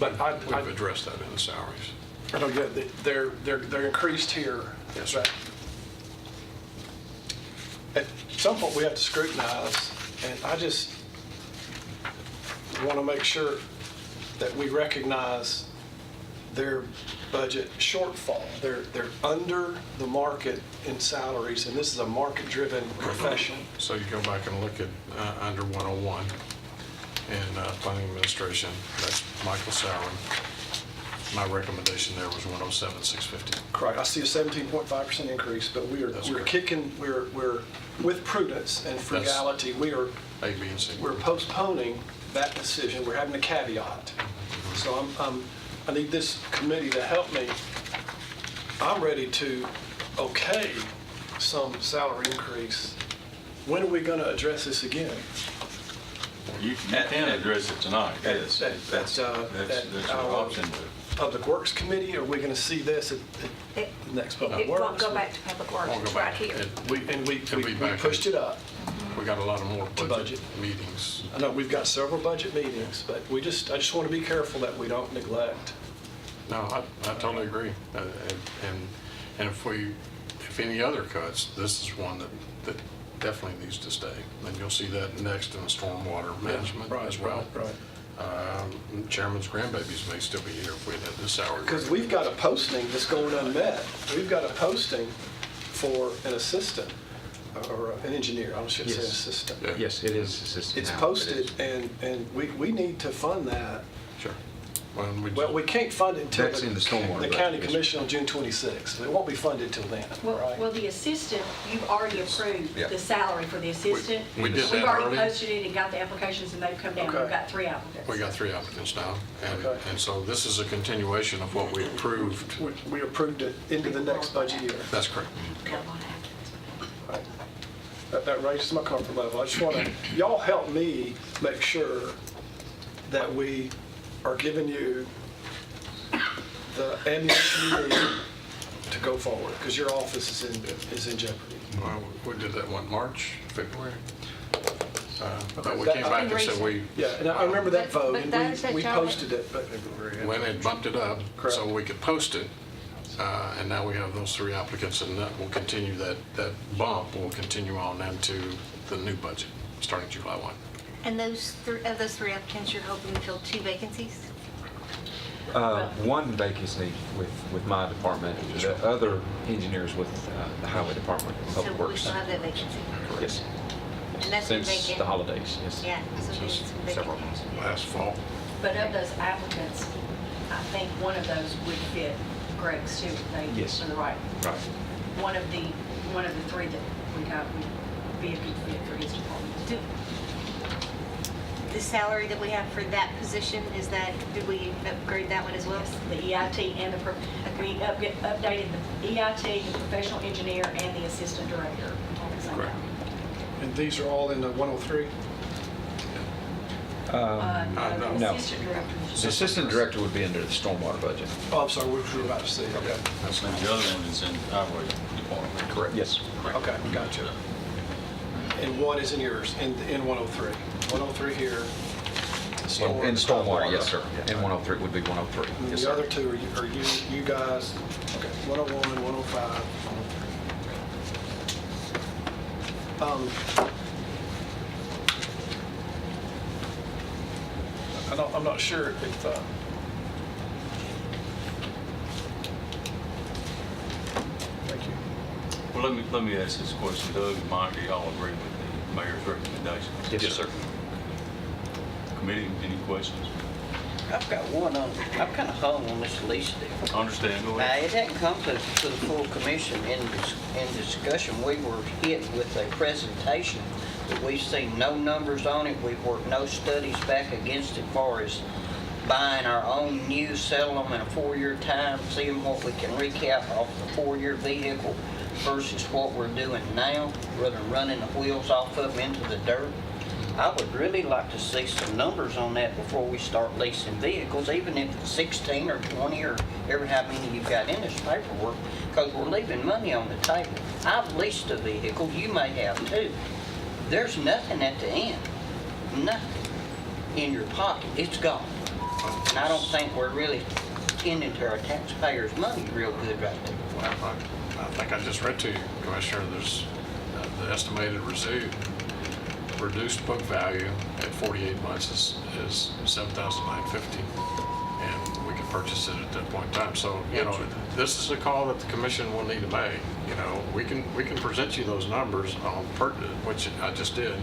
But We've addressed that in the salaries. I don't get it. They're increased here. Yes, sir. At some point, we have to scrutinize, and I just want to make sure that we recognize their budget shortfall. They're under the market in salaries, and this is a market-driven profession. So you go back and look at under 101 in planning administration, that's Michael's salary. My recommendation there was 107,650. Correct. I see a 17.5% increase, but we're correct. kicking, we're with prudence and frugality, we are A, B, and C. we're postponing that decision, we're having a caveat. So I need this committee to help me. I'm ready to okay some salary increase. When are we going to address this again? You can address it tonight, yes. At That's your our option. Public Works Committee, or are we going to see this at It- the next Public It Works? won't go back to Public Works, Won't go it's right back. here. We pushed it up. We got a lot of more To budget budget. meetings. I know we've got several budget meetings, but I just want to be careful that we don't neglect. No, I totally agree. And if any other cuts, this is one that definitely needs to stay. And you'll see that next in the stormwater management as well. Right. Chairman's grandbabies may still be here if we had this salary. Because we've got a posting that's going unmet. We've got a posting for an assistant or an engineer, I should say Yes. assistant. Yeah. Yes, it is assistant It's now. posted and we need to fund that. Sure. Well, we can't fund it until That's in the stormwater the budget, county yes. commission on June 26th. It won't be funded till then, Well, right? the assistant, you've already approved Yeah. the salary for the assistant. We did We've that already early. posted it and got the applications, and they've come down. Okay. We've got 3 applicants. We got 3 applicants now. Okay. And so this is a continuation of what we approved. We approved it into the next budget year. That's correct. Right. That raises my comfort level. I just want to, y'all help me make sure that we are giving you the ammunition you need to go forward, because your office is in jeopardy. Well, we did that one, March, February? But we That- came back and said we Yeah, and I remember that vote, But and that is that we y'all- posted it, but went and bumped it up Correct. so we could post it. And now we have those 3 applicants, and that will continue, that bump will continue on into the new budget, starting July 1. And those 3 applicants, you're hoping to fill 2 vacancies? One vacancy with my department, the other engineers with the highway department, So public we works. still have that vacancy? Yes, And that's been since vacant? the holidays, yes. Yeah, so it's been Several vacant. months. Last fall. But of those applicants, I think one of those would fit Greg's too, they, Yes. for the right. Right. One of the 3 that we got would be a good fit for his department. The salary that we have for that position, did we upgrade that one as well? Yes, the EIT and we updated the EIT, the professional engineer, and the assistant director on the same Correct. time. and these are all in the 103? The no. assistant director. The assistant director would be under the stormwater budget. Oh, I'm sorry, we were about to say, okay. That's the other one is in highway department. Correct. Yes. Okay, gotcha. And one is in yours, in 103. 103 here. In stormwater, yes, sir. And 103 would be 103. And Yes, the sir. other 2 are you guys, okay, 101, 105, 103. I'm not sure if, thank you. Well, let me ask this question, Doug and Mike, do y'all agree with the mayor's recommendations? Yes, sir. Committee, any questions? I've got one on, I'm kind of hung on this lease deal. Understand, go Now, ahead. it hadn't come to the full commission in discussion. We were hit with a presentation that we've seen no numbers on it. We've worked no studies back against it as far as buying our own new, selling them in a 4-year time, seeing what we can recap off the 4-year vehicle versus what we're doing now, rather than running the wheels off of them into the dirt. I would really like to see some numbers on that before we start leasing vehicles, even if it's 16 or 20 or ever how many you've got in this paperwork, because we're leaving money on the table. I've leased a vehicle, you may have too. There's nothing at the end, nothing in your pocket, it's gone. And I don't think we're really tending to our taxpayers' money real good right there. Well, I think I just read to you, Commissioner, there's the estimated reduced book value at 48 months is $7,950, and we can purchase it at that point in time. So, this is a call that the commission will need to make. We can present you those numbers on which I just did.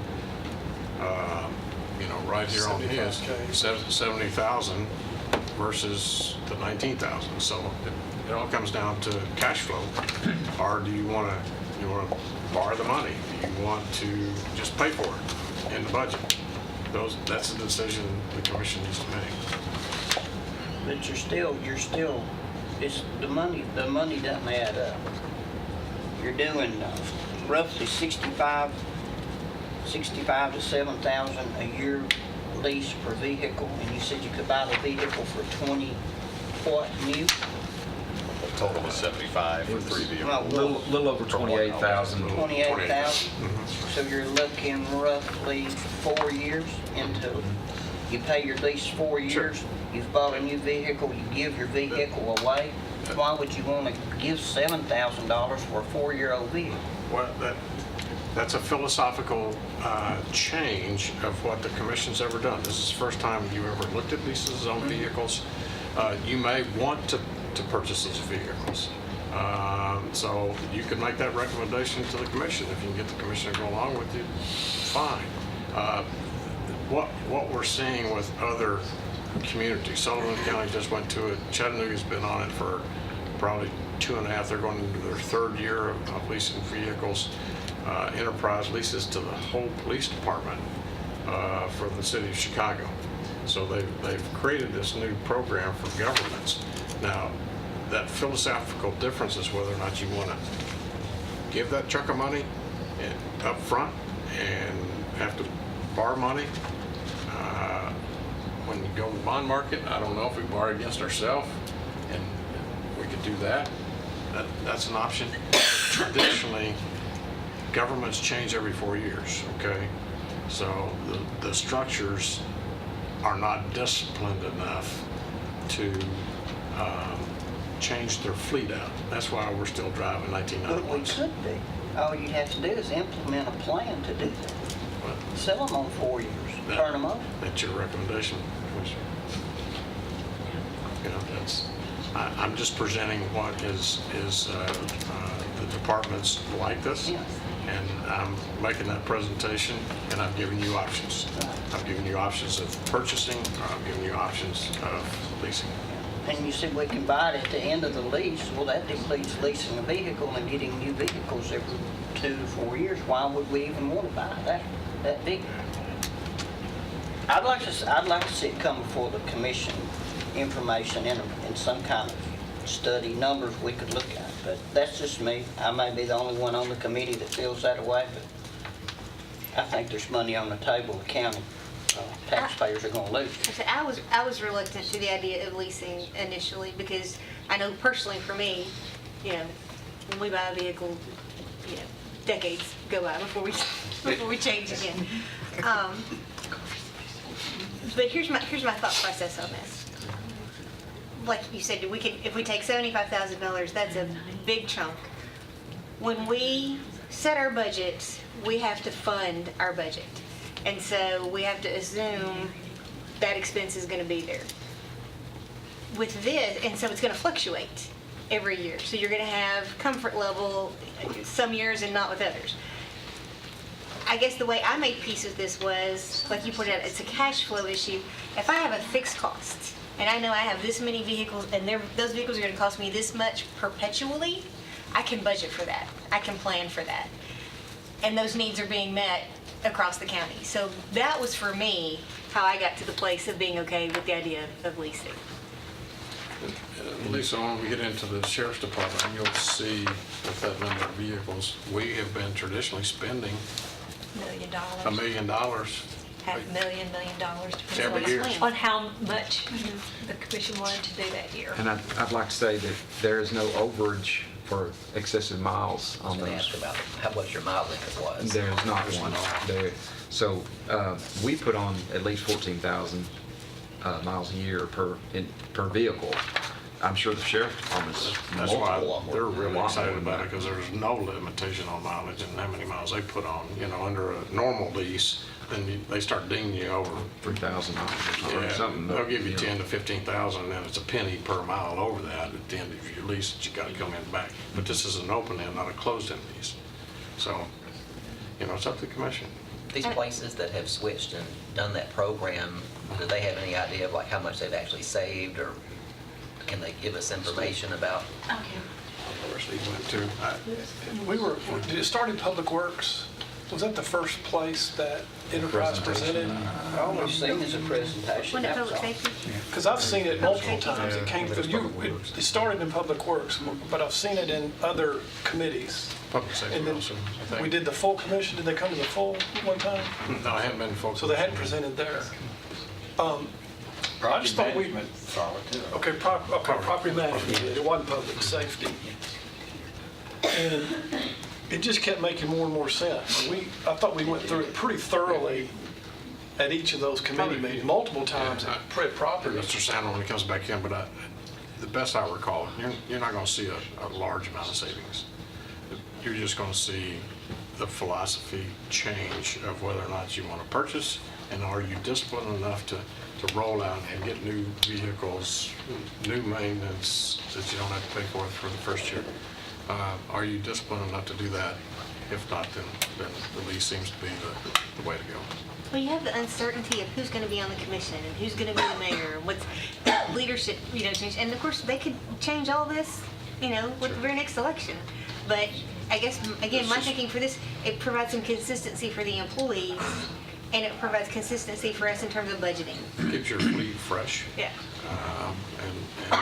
Right here on his, 70,000 versus the 19,000. So it all comes down to cash flow. Or do you want to borrow the money? Do you want to just pay for it? in the budget. That's a decision the commission needs to make. But you're still, it's, the money doesn't add up. You're doing roughly 65 to 7,000 a year lease per vehicle, and you said you could buy the vehicle for 20, what, new? The total was 75 for 3 vehicles. Little over 28,000. 28,000? So you're looking roughly 4 years into it. You pay your lease 4 years, you've bought a new vehicle, you give your vehicle away. Why would you want to give $7,000 for a 4-year-old vehicle? Well, that's a philosophical change of what the commission's ever done. This is the first time you ever looked at leases on vehicles. You may want to purchase those vehicles. So you can make that recommendation to the commission. If you can get the commission to go along with you, fine. What we're seeing with other communities, Sullivan County just went to it, Chattanooga's been on it for probably 2.5, they're going into their 3rd year of leasing vehicles. Enterprise leases to the whole police department for the city of Chicago. So they've created this new program for governments. Now, that philosophical difference is whether or not you want to give that chunk of money up front and have to borrow money. When you go to the bond market, I don't know if we borrow against ourselves, and we could do that. That's an option. Traditionally, governments change every 4 years, okay? So the structures are not disciplined enough to change their fleet out. That's why we're still driving 1991s. But we could be. All you'd have to do is implement a plan to do that. Sell them on 4 years, turn them over. That's your recommendation, Commissioner. You know, I'm just presenting what is the departments like this. Yes. And I'm making that presentation, and I'm giving you options. I'm giving you options of purchasing, or I'm giving you options of leasing. And you said we can buy it at the end of the lease. Well, that includes leasing a vehicle and getting new vehicles every 2 to 4 years. Why would we even want to buy that big? I'd like to see it come before the commission, information in some kind of study, numbers we could look at. But that's just me. I may be the only one on the committee that feels that way, but I think there's money on the table the county taxpayers are going to lose. I was reluctant to the idea of leasing initially because I know personally for me, you know, when we buy a vehicle, you know, decades go by before we change again. But here's my thought process on this. Like you said, if we take $75,000, that's a big chunk. When we set our budgets, we have to fund our budget. And so we have to assume that expense is going to be there. With this, and so it's going to fluctuate every year. So you're going to have comfort level some years and not with others. I guess the way I made peace with this was, like you pointed out, it's a cash flow issue. If I have a fixed cost, and I know I have this many vehicles, and those vehicles are going to cost me this much perpetually, I can budget for that. I can plan for that. And those needs are being met across the county. So that was, for me, how I got to the place of being okay with the idea of leasing. Lisa, when we get into the sheriff's department, you'll see with that number of vehicles, we have been traditionally spending $1 million. $1 million. $500,000, $1 million, Every year. depends on how much the commission wanted to do that year. And I'd like to say that there is no overage for excessive miles on I those. asked about how much your mile limit was. There's not one there. So we put on at least 14,000 miles a year per vehicle. I'm sure the sheriff's department's That's why multiple. they're really lot excited more than about that. it, because there's no limitation on mileage and how many miles they put on. You know, under a normal lease, then they start dinging you over. 3,000 miles or something. They'll give you know. 10 to 15,000, and then it's a penny per mile over that at the end of your lease that you got to come in back. But this is an open end, not a closed end lease. So, you know, it's up to the commission. These places that have switched and done that program, do they have any idea of like how much they've actually saved, or can they give us information about? Where Steve went to. Did it start in Public Works? Was that the first place that Enterprise presented? I always seen as a presentation. Wasn't it that was public all. safety? Because I've seen it multiple times. It came from you. It started in Public Works, but I've seen it in other committees. Public safety And then also, I think. we did the full commission. Did they come to the full one time? No, I haven't been full. So they hadn't presented there. I just thought we. Okay, property management did. It wasn't public safety. And it just kept making more and more sense. I thought we went through it pretty thoroughly at each of those committee meetings, multiple times at property. Mr. Sandler, when he comes back in, but the best I recall, you're not going to see a large amount of savings. You're just going to see the philosophy change of whether or not you want to purchase, and are you disciplined enough to roll out and get new vehicles, new maintenance that you don't have to pay for the first year. Are you disciplined enough to do that? If not, then the lease seems to be the way to go. Well, you have the uncertainty of who's going to be on the commission and who's going to be the mayor and what's leadership, change. And of course, they could change all this, with the very next election. But I guess, again, my thinking for this, it provides some consistency for the employees, and it provides consistency for us in terms of budgeting. Keeps your fleet fresh. Yeah. And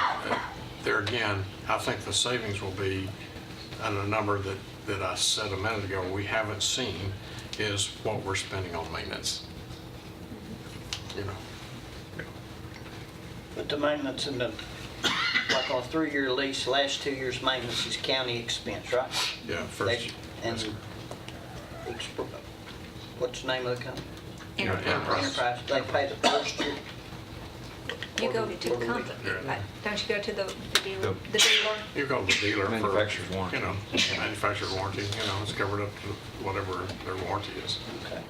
there again, I think the savings will be, and a number that I said a minute ago we haven't seen, is what we're spending on maintenance. But the maintenance in the, like on a 3-year lease, last 2 years' maintenance is county expense, right? Yeah, first. And what's the name of the company? Enterprise. They pay the first year. You go to the company, right? Don't you go to the dealer? You go to the dealer for, Manufacturer's warranty. Manufacturer's warranty, it's covered up to whatever their warranty is. Okay.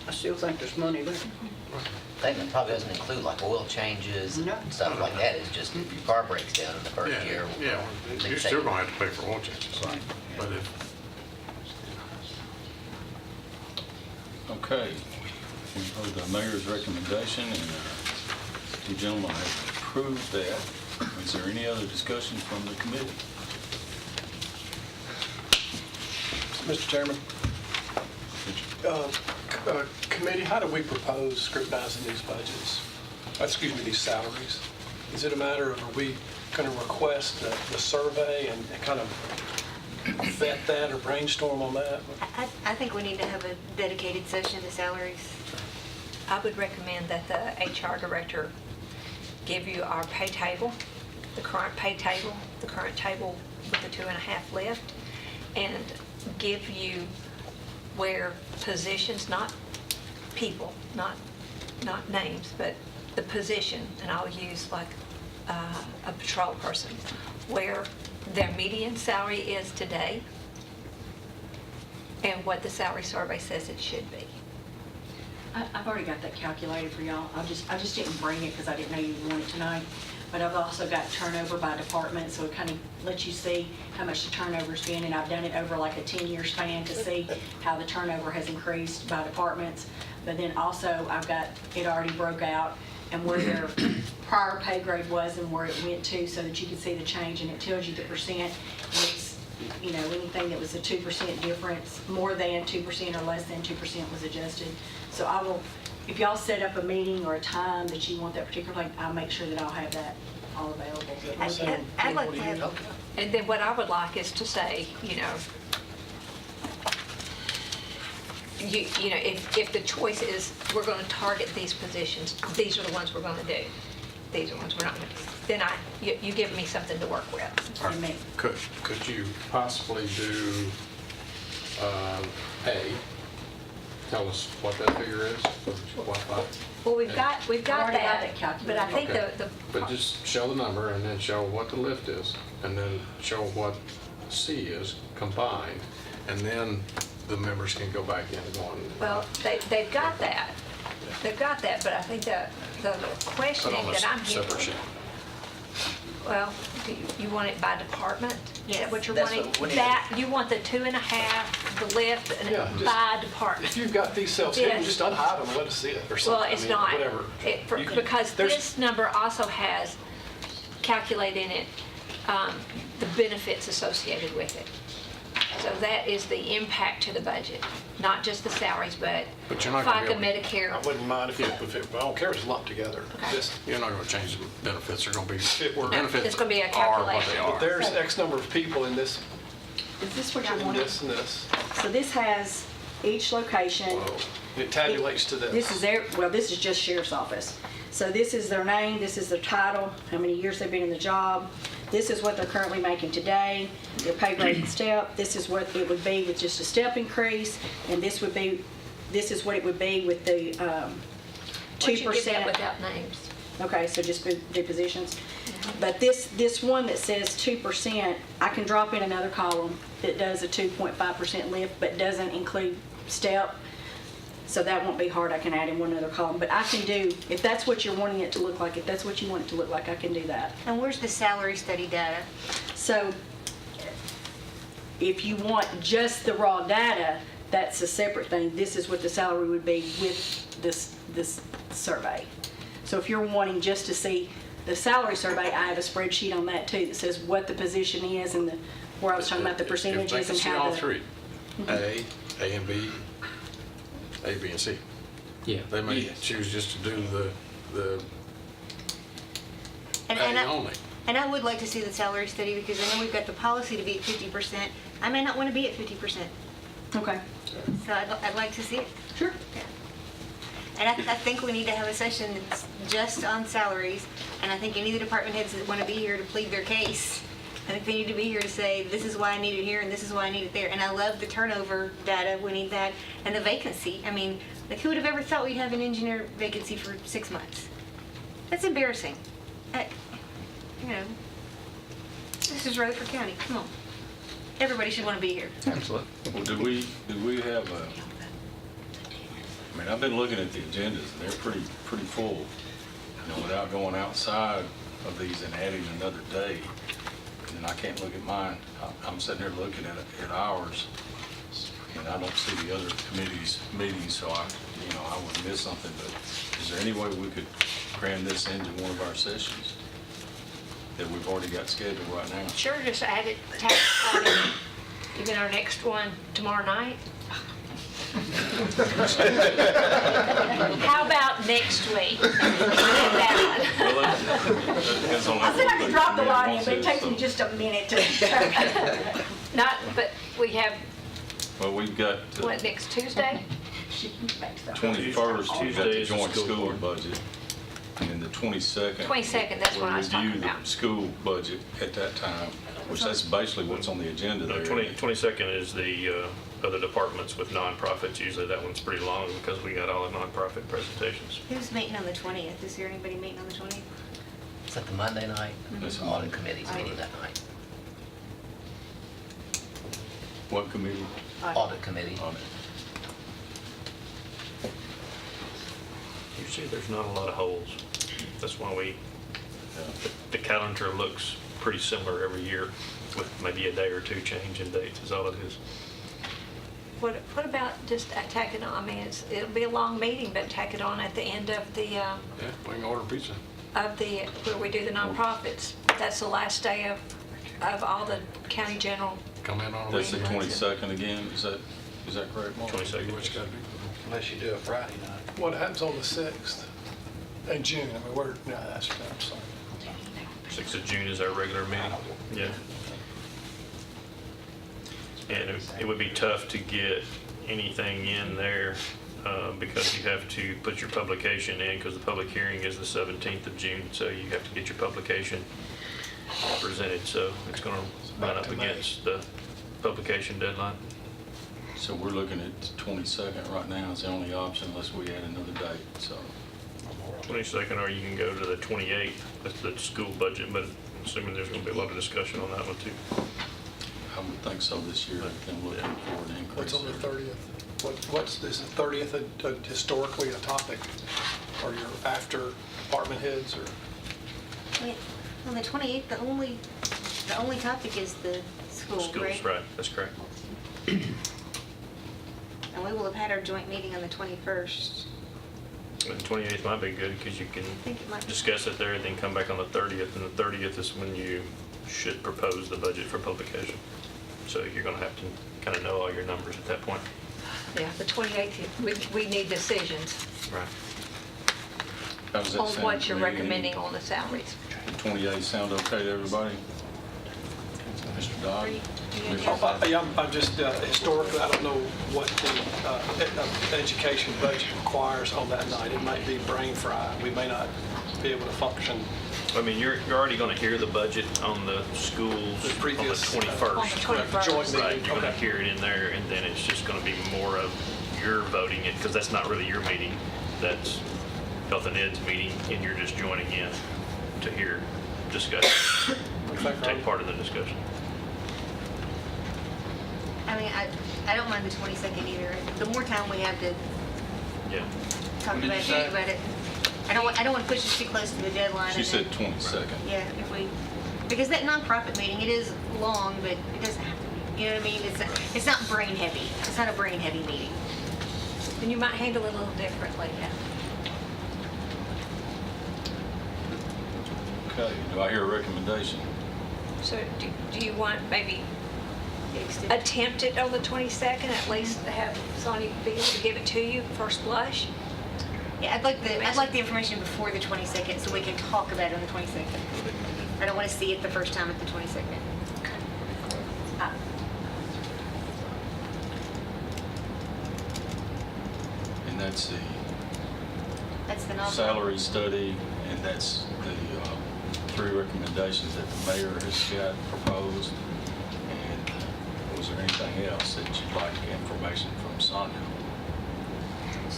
I still think there's money there. I think it probably doesn't include like oil changes and stuff like that. It's just if your car breaks down in the first year. Yeah, they you're take still it. going to have to pay for oil changes. Right. But if, Okay, we've heard the mayor's recommendation, and you gentlemen have approved that. Is there any other discussion from the committee? Mr. Chairman, committee, how do we propose scrutinizing these budgets? These salaries? Is it a matter of, are we going to request the survey and kind of vet that or brainstorm on that? I think we need to have a dedicated session to salaries. I would recommend that the HR director give you our pay table, the current pay table, the current table with the 2.5 left, and give you where positions, not people, not names, but the position, and I'll use like a patrol person, where their median salary is today and what the salary survey says it should be. I've already got that calculated for y'all. I just didn't bring it because I didn't know you wanted it tonight. But I've also got turnover by department, so it kind of lets you see how much the turnover's been, and I've done it over like a 10-year span to see how the turnover has increased by departments. But then also, I've got it already broke out and where their prior pay grade was and where it went to, so that you can see the change, and it tells you the percent. And it's, anything that was a 2% difference, more than 2% or less than 2% was adjusted. So I will, if y'all set up a meeting or a time that you want that particular thing, I'll make sure that I'll have that all available. I'd like to have, and then what I would like is to say, if the choice is we're going to target these positions, these are the ones we're going to do. These are the ones we're not going to do. Then you give me something to work with. could you possibly do tell us what that figure is? Well, we've got already got that, that calculated. but I think Okay. the But just show the number and then show what the lift is, and then show what C is combined, and then the members can go back in and go on. well, they've got that. They've got that, but I think the questioning that I'm hearing. Separate sheet. Well, do you want it by department? Is that what you're That's wanting? what we need. That, you want the 2.5, the lift, and Yeah, just- by department? If you've got these cells hidden, Yes. just unhide them, let us see it or something. Well, it's not. Whatever. You can- Because there's- this number also has calculated in it the benefits associated with it. So that is the impact to the budget, not just the salaries, but But you're not gonna FICA, be able Medicare. I wouldn't mind if I don't care if it's lumped together. Just- You're not going to change the benefits. They're going to be, No, benefits it's gonna be a are what calculation. they But are. there's X number of people in this, Is this what you and want? this, and this. So this has each location. It tabulates to this. This is this is just sheriff's office. So this is their name, this is their title, how many years they've been in the job. This is what they're currently making today, their pay grade and step. This is what it would be with just a step increase, and this is what it would be with the 2%. Once you did that without names. Okay, so just do positions. But this one that says 2%, I can drop in another column that does a 2.5% lift, but doesn't include step. So that won't be hard, I can add in one other column. But I can do, if that's what you're wanting it to look like, if that's what you want it to look like, I can do that. And where's the salary study data? So if you want just the raw data, that's a separate thing. This is what the salary would be with this survey. So if you're wanting just to see the salary survey, I have a spreadsheet on that too that says what the position is and where I was talking about the percentages If they and can see how all the... three, A and B, A, B, and C. Yeah. They may choose just to do the And A only. And I would like to see the salary study because I know we've got the policy to be at 50%. I may not want to be at 50%. Okay. So I'd like to see it. Sure. Yeah. And I think we need to have a session that's just on salaries. And I think any of the department heads that want to be here to plead their case, I think they need to be here to say, this is why I need it here and this is why I need it there. And I love the turnover data, we need that. And the vacancy, I mean, like who would have ever thought we'd have an engineer vacancy for 6 months? That's embarrassing. You know, this is Rutherford County, come on. Everybody should want to be here. Absolutely. Well, do we have a, I mean, I've been looking at the agendas, and they're pretty full. You know, without going outside of these and adding another day, and I can't look at mine. I'm sitting here looking at ours, and I don't see the other committees' meetings, so I would miss something, but is there any way we could cram this into one of our sessions that we've already got scheduled right now? Sure, just add it, tack on it, even our next one tomorrow night. How about next week? I said I could drop the line in, but it takes me just a minute to... But we have, Well, we've got what, next Tuesday? 21st, we've got the joint school budget, and then the 22nd. 22nd, that's what I was talking We'll about. review the school budget at that time, which that's basically what's on the agenda No, there. 22nd is the other departments with nonprofits. Usually that one's pretty long because we got all the nonprofit presentations. Who's meeting on the 20th? Is there anybody meeting on the 20th? Is that the Monday night? That's Audit committee's meeting that night. What committee? Audit committee. Audit. Usually there's not a lot of holes. That's why the calendar looks pretty similar every year with maybe a day or two change in dates is all it is. What about just tack it on? I mean, it'll be a long meeting, but tack it on at the end of the, Yeah, we can order pizza. where we do the nonprofits. That's the last day of all the county general. Come in on a That's the weekend. 22nd again, is that correct, Mark? 22nd. What you gotta do. Unless you do a Friday night. What happens on the 6th in June? I mean, I'm sorry. 6th of June is our regular meeting. Yeah. And it would be tough to get anything in there because you have to put your publication in because the public hearing is the 17th of June. So you have to get your publication presented. So it's going to run up against the publication deadline. So we're looking at the 22nd right now as the only option unless we add another date, so. 22nd, or you can go to the 28th. That's the school budget, but assuming there's going to be a lot of discussion on that one too. I would think so this year, then looking for an increase. What's on the 30th? Is the 30th historically a topic? Or you're after department heads or? Wait, on the 28th, the only topic is the school, Schools, right? right, that's correct. And we will have had our joint meeting on the 21st. And the 28th might be good because you can think it might be. discuss it there and then come back on the 30th. And the 30th is when you should propose the budget for publication. So you're going to have to kind of know all your numbers at that point. Yeah, the 28th, we need decisions Right. How does that on sound what to you're me? recommending on the salaries. 28 sound okay to everybody? Mr. Dodd? Yeah, I'm just, historically, I don't know what the education budget requires on that night. It might be brain fried. We may not be able to function. I mean, you're already going to hear the budget on the schools The on the previous, 21st. On the 21st. Joint meeting. Right, you're going to Okay. hear it in there, and then it's just going to be more of your voting it, because that's not really your meeting. That's Health and Ed's meeting, and you're just joining in to hear discussion, take part in the discussion. I mean, I don't mind the 22nd either. The more time we have to Yeah. talk What did about you it, say? think about it. I don't want to push us too close to the deadline. She and said then- 22nd. Yeah, if we, because that nonprofit meeting, it is long, but it doesn't have to be. You know what I mean? It's not brain heavy. It's not a brain heavy meeting. And you might handle it a little differently, yeah. Okay, do I hear a recommendation? So do you want maybe attempt it on the 22nd, at least to have Sonia be able to give it to you first blush? Yeah, I'd like the information before the 22nd so we can talk about it on the 22nd. I don't want to see it the first time at the 22nd. And that's That's the the nonprofit. salary study, and that's the 3 recommendations that the mayor has got proposed. And was there anything else that you'd like information from Sonia?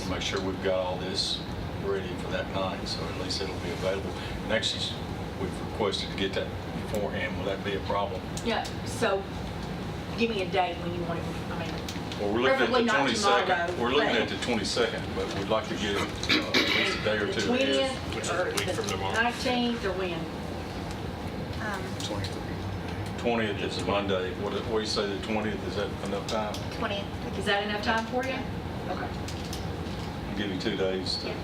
We'll make sure we've got all this ready for that night, so at least it'll be available. And actually, we've requested to get that beforehand. Will that be a problem? Yeah, so give me a date when you want it, I mean, Well, we're looking at the preferably not 22nd. tomorrow, We're looking but- at the 22nd, but we'd like to get it at least a day or two ahead. 20th Which is or a week from the tomorrow. 19th or when? 20th is a Monday. What do you say, the 20th, is that enough time? 20th. Is that enough time for you? Okay. I'll give you 2 days to. Yeah.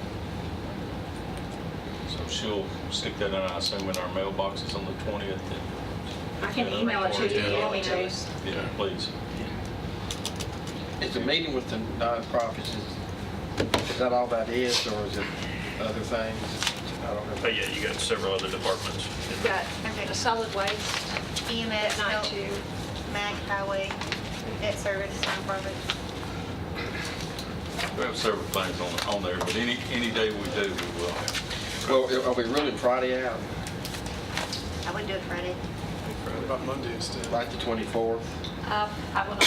So she'll stick that in, I assume, in our mailboxes on the 20th. I can email it to you if you want me to. Yeah, please. Is the meeting with the nonprofits, is that all that is, or is it other things? I don't know. But yeah, you got several other departments. You've got the solid waste, EMS, that night health, too. MAC, highway, debt service, nonprofit. We have several things on there, but any day we do, we will. Well, are we ruling Friday out? I wouldn't do it Friday. What about Monday instead? Like the 24th? I will not,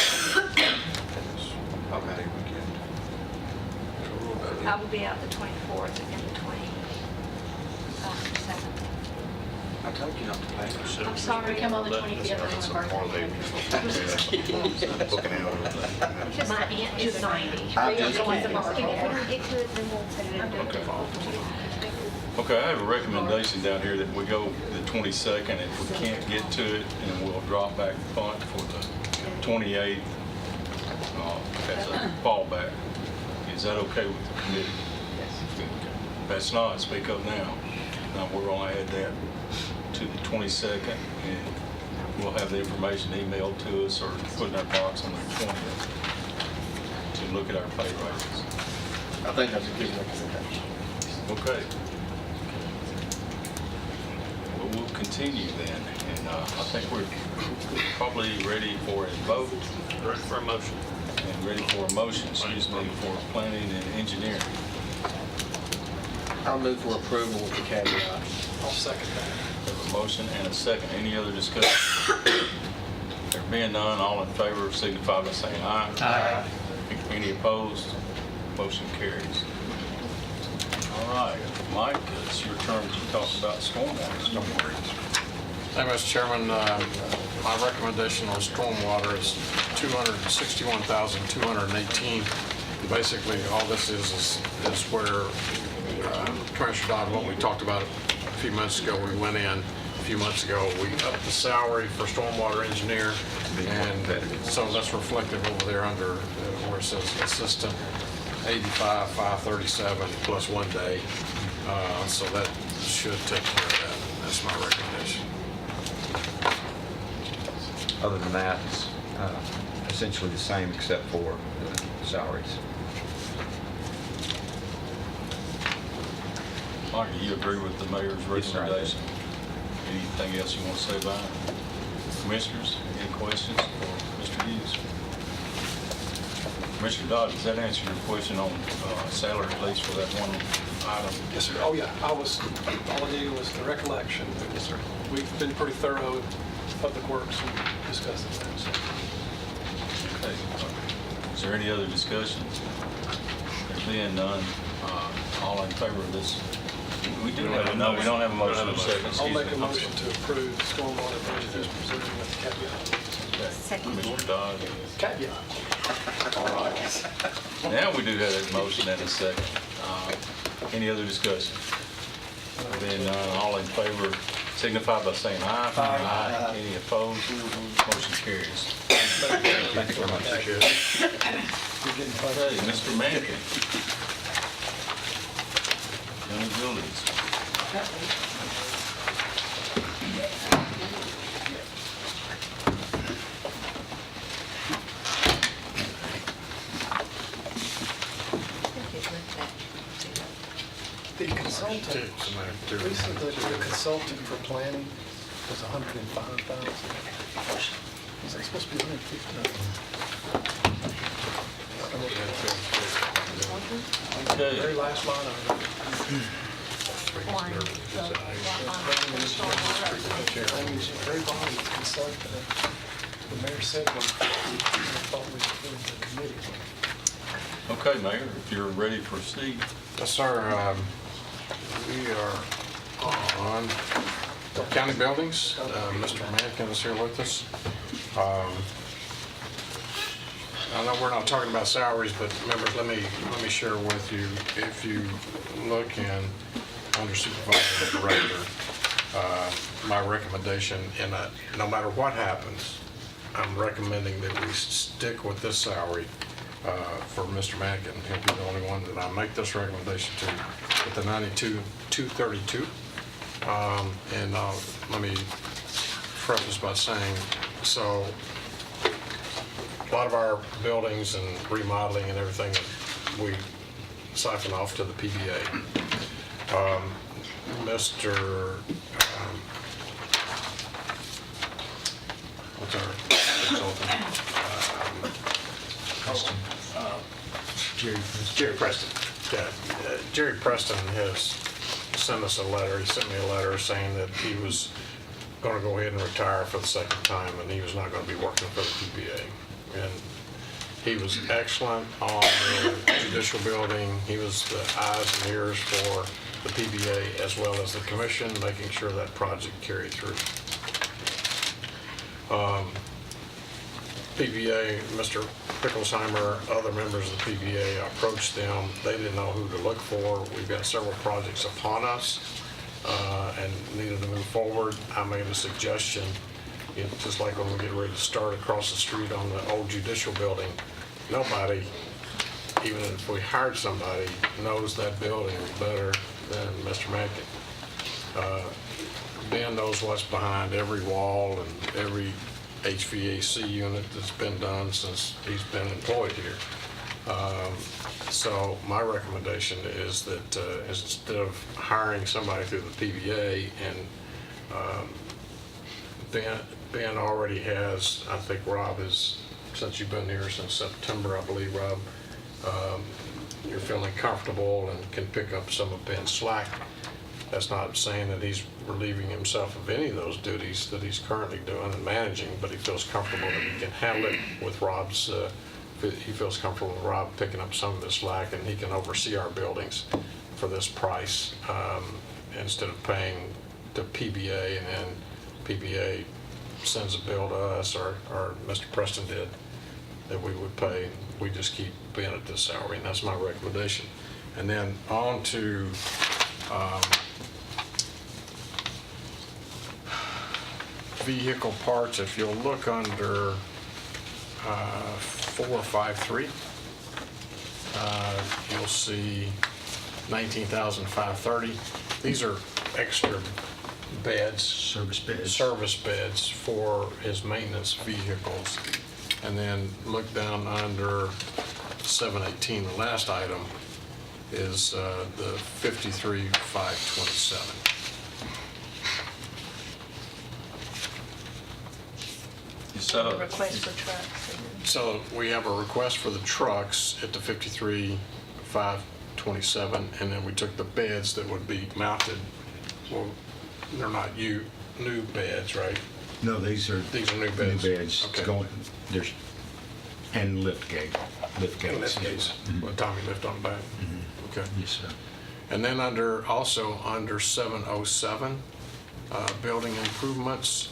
Okay. I will be out the 24th and the 27th. I told you not to pay. I'm sorry. Come on the 25th on my birthday. My aunt is 90. I We're just going can't. tomorrow. If we don't get to it, then we'll set it up. Okay, I have a recommendation down here that we go the 22nd. If we can't get to it, then we'll drop back the punt for the 28th as a fallback. Is that okay with the committee? If that's not, speak up now. Now, we're going to add that to the 22nd, and we'll have the information emailed to us or put in our box on the 20th to look at our pay raises. I think that's a good recommendation. Okay. Well, we'll continue then, and I think we're probably ready for a vote. Ready for a motion. And ready for a motion, excuse me, for planning and engineering. I'll move for approval with the caveat. I'll second that. Have a motion and a second. Any other discussion? There being none, all in favor signify by saying aye. Aye. Any opposed? Motion carries. All right, Mike, it's your turn to talk about stormwater. Hey, Mr. Chairman, my recommendation on stormwater is $261,218. Basically, all this is where Commissioner Dodd, what we talked about a few months ago, we went in a few months ago, we upped the salary for stormwater engineer, and so that's reflective over there under where it says assistant, 85,537 plus 1 day. So that should take care of that. That's my recommendation. Other than that, essentially the same except for salaries. Mark, do you agree with the mayor's recommendation? Anything else you want to say about it? Commissioners, any questions for Mr. Hughes? Commissioner Dodd, does that answer your question on salary, please, for that one item? Yes, sir. Oh, yeah. All I needed was the recollection. Yes, sir. We've been pretty thorough in Public Works and discussing that. So. Okay. Is there any other discussion? There being none, all in favor of this? We don't have a motion in a second. I'll make a motion to approve the stormwater budget as presented with the caveat. Second. Mr. Dodd. Caveat. All right. Now we do have that motion in a second. Any other discussion? Being none, all in favor signify by saying aye. Aye. Any opposed? Motion carries. Thank you very much. Appreciate it. Okay, Mr. Mankin. County Buildings. The consultant, Lisa, the consultant for planning was 105,000. Is that supposed to be 150,000? Okay. Very last line item. Very bottom, consultant. The mayor said when I thought we were doing the committee. Okay, Mayor, if you're ready to proceed. Yes, sir. We are on county buildings. Mr. Mankin is here with us. I know we're not talking about salaries, but members, let me share with you. If you look in under supervisor and director, my recommendation in that, no matter what happens, I'm recommending that we stick with this salary for Mr. Mankin. He'll be the only one that I make this recommendation to, with the 92,232. And let me preface by saying, so a lot of our buildings and remodeling and everything, we siphon off to the PBA. Mr. What's our consultant? Jerry Preston. Yeah, Jerry Preston has sent us a letter. He sent me a letter saying that he was going to go ahead and retire for the second time, and he was not going to be working for the PBA. And he was excellent on the judicial building. He was the eyes and ears for the PBA as well as the commission, making sure that project carried through. PBA, Mr. Picklesheimer, other members of the PBA, I approached them. They didn't know who to look for. We've got several projects upon us and needed to move forward. I made a suggestion, just like when we get ready to start across the street on the old judicial building, nobody, even if we hired somebody, knows that building better than Mr. Mankin. Ben knows what's behind every wall and every HVAC unit that's been done since he's been employed here. So my recommendation is that instead of hiring somebody through the PBA, and Ben already has, I think Rob is, since you've been here since September, I believe, Rob, you're feeling comfortable and can pick up some of Ben's slack. That's not saying that he's relieving himself of any of those duties that he's currently doing and managing, but he feels comfortable that he can handle it with Rob's, he feels comfortable with Rob picking up some of the slack, and he can oversee our buildings for this price instead of paying to PBA, and then PBA sends a bill to us, or Mr. Preston did, that we would pay. We just keep being at this salary, and that's my recommendation. And then on to vehicle parts. If you'll look under 453, you'll see 19,530. These are extra beds, service beds for his maintenance vehicles. And then look down under 718, the last item is the 53,527. So, Request for trucks. So we have a request for the trucks at the 53,527, and then we took the beds that would be mounted. Well, they're not new beds, right? No, these are new beds. Okay. There's, and lift gates. And lift gates, with Tommy lift on the back. Okay. Yes, sir. And then also under 707, building improvements.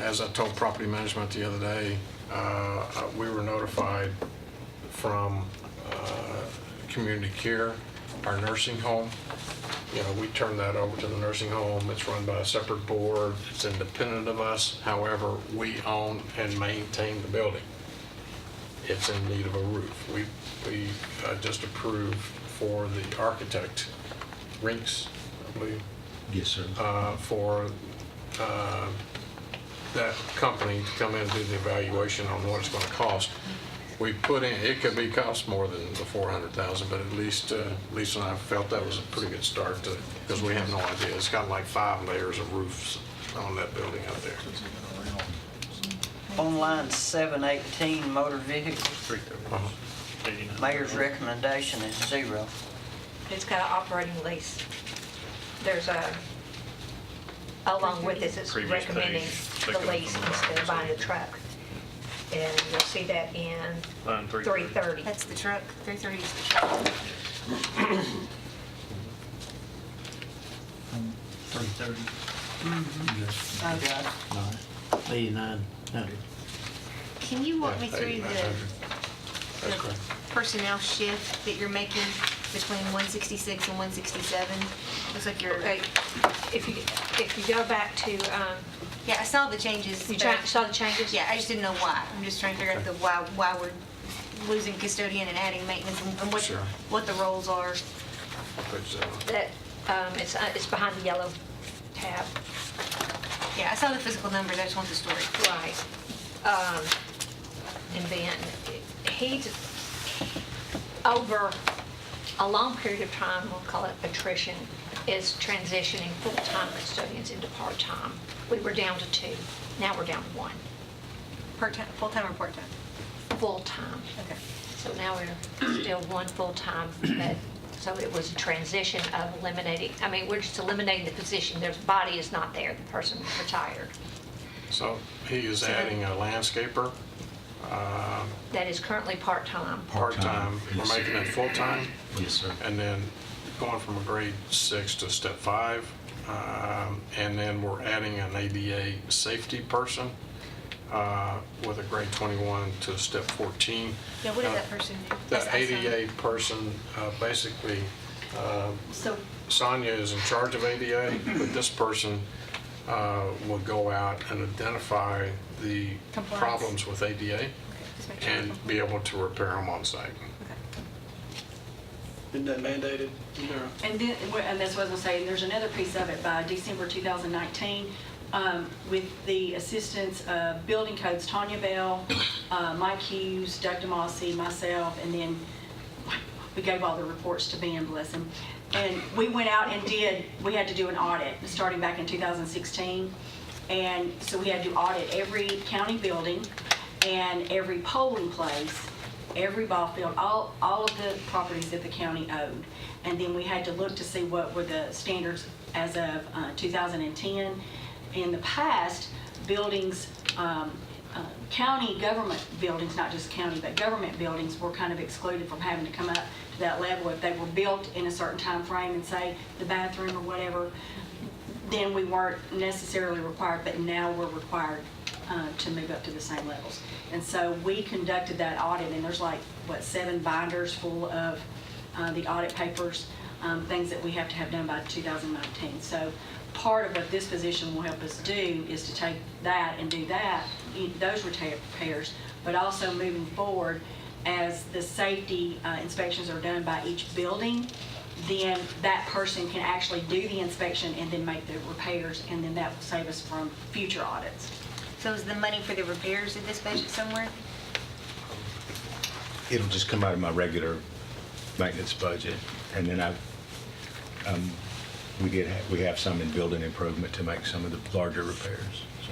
As I told property management the other day, we were notified from community care, our nursing home. You know, we turned that over to the nursing home. It's run by a separate board. It's independent of us. However, we own and maintain the building. It's in need of a roof. We just approved for the architect, Rinks, I believe. Yes, sir. For that company to come in and do the evaluation on what it's going to cost. We put in, it could be cost more than the 400,000, but at least Lisa and I felt that was a pretty good start because we have no idea. It's got like 5 layers of roofs on that building out there. On line 718, motor vehicles, mayor's recommendation is 0. It's got an operating lease. There's along with this, it's Previous recommending page, the second lease from the instead of bottom. buying the truck. And you'll see that in Line 330. That's the truck, 330 is the truck. 330. I got it. 8900. Can you walk me through That's the correct. personnel shift that you're making between 166 and 167? Looks like you're, Okay, if you go back to, yeah, I saw the changes. you but saw the changes? Yeah, I just didn't know why. I'm just trying to figure out the why we're losing custodian and adding maintenance and what, Sure. what the roles are. That, it's behind the yellow tab. Yeah, I saw the physical numbers, I just want the story. Right. And then he's, over a long period of time, we'll call it attrition, is transitioning full-time custodians into part-time. We were down to 2, now we're down to 1. Part-time, full-time or part-time? Full-time. Okay. So now we're still 1 full-time, but, so it was a transition of eliminating, I mean, we're just eliminating the position. Their body is not there, the person retired. So he is adding a landscaper, That is currently part-time. part-time. We're Yes, sir. making it full-time. Yes, sir. And then going from a grade 6 to step 5. And then we're adding an ADA safety person with a grade 21 to step 14. Yeah, what does that person do? That That's awesome. ADA person, basically, So Sonia is in charge of ADA, but this person will go out and identify the Compliance. problems with ADA Just make sure. and be able to repair them on site. Isn't that mandated? And then, and that's what I was gonna say, and there's another piece of it by December 2019, with the assistance of building codes, Tanya Bell, Mike Hughes, Doug DeMossi, myself, and then we gave all the reports to Ben, bless him. And we went out and we had to do an audit, starting back in 2016. And so we had to audit every county building and every polling place, every ball field, all of the properties that the county owned. And then we had to look to see what were the standards as of 2010. In the past, buildings, county government buildings, not just county, but government buildings were kind of excluded from having to come up to that level. If they were built in a certain time frame and say the bathroom or whatever, then we weren't necessarily required, but now we're required to move up to the same levels. And so we conducted that audit, and there's like, 7 binders full of the audit papers, things that we have to have done by 2019. So part of what this position will help us do is to take that and do that, those repairs, but also moving forward, as the safety inspections are done by each building, then that person can actually do the inspection and then make the repairs, and then that will save us from future audits. So is the money for the repairs in this budget somewhere? it'll just come out of my regular maintenance budget. And then we have some in building improvement to make some of the larger repairs. So.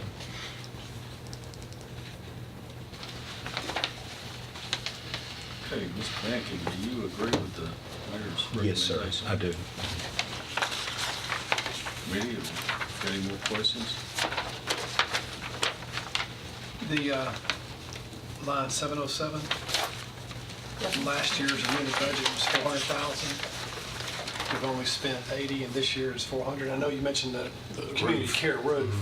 Okay, Ms. Becky, do you agree with the mayor's recommendation? Yes, sir, I do. Committee, got any more questions? The line 707, last year's amended budget was 400,000. We've only spent 80, and this year is 400. I know you mentioned the community care roof.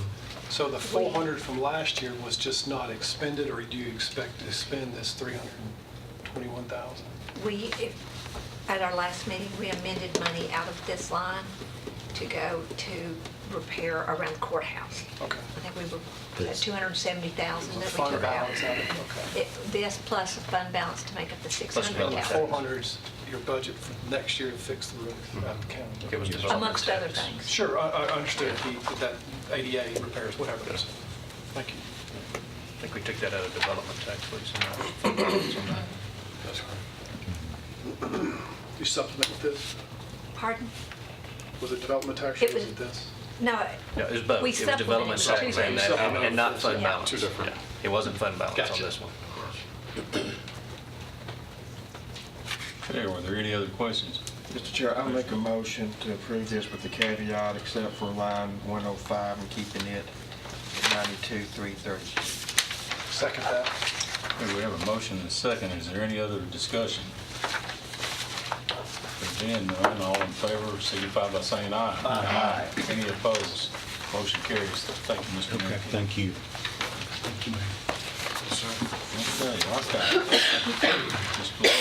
So the 400 from last year was just not expended, or do you expect to spend this 321,000? At our last meeting, we amended money out of this line to go to repair around the courthouse. Okay. I think we were at 270,000 that we Fund took out. balance out of it, okay. This plus a fund balance to make up the So 600,000. 400's your budget for next year to fix the roof out of the county. It was development Amongst other tax. things. Sure, I understood that ADA repairs, whatever it is. Thank you. I think we took that out of development tax, please. And fund balance on that. That's correct. You supplement with this? Pardon? Was it development tax or It was was- it this? No. No, it was both. We It was development supplemented tax two and things. and not fund Yeah. balance. Two different. Yeah. It wasn't fund balance on Gotcha. this one. Okay, were there any other questions? Mr. Chair, I'll make a motion to approve this with the caveat except for line 105 and keeping it at 92,330. Second that. Okay, we have a motion and a second. Is there any other discussion? There being none, all in favor signify by saying aye. Aye. Any opposed? Motion carries. Thank you, Mr. Okay, Mayor. thank you. Thank you, Mayor. Okay, Mr. Lowe.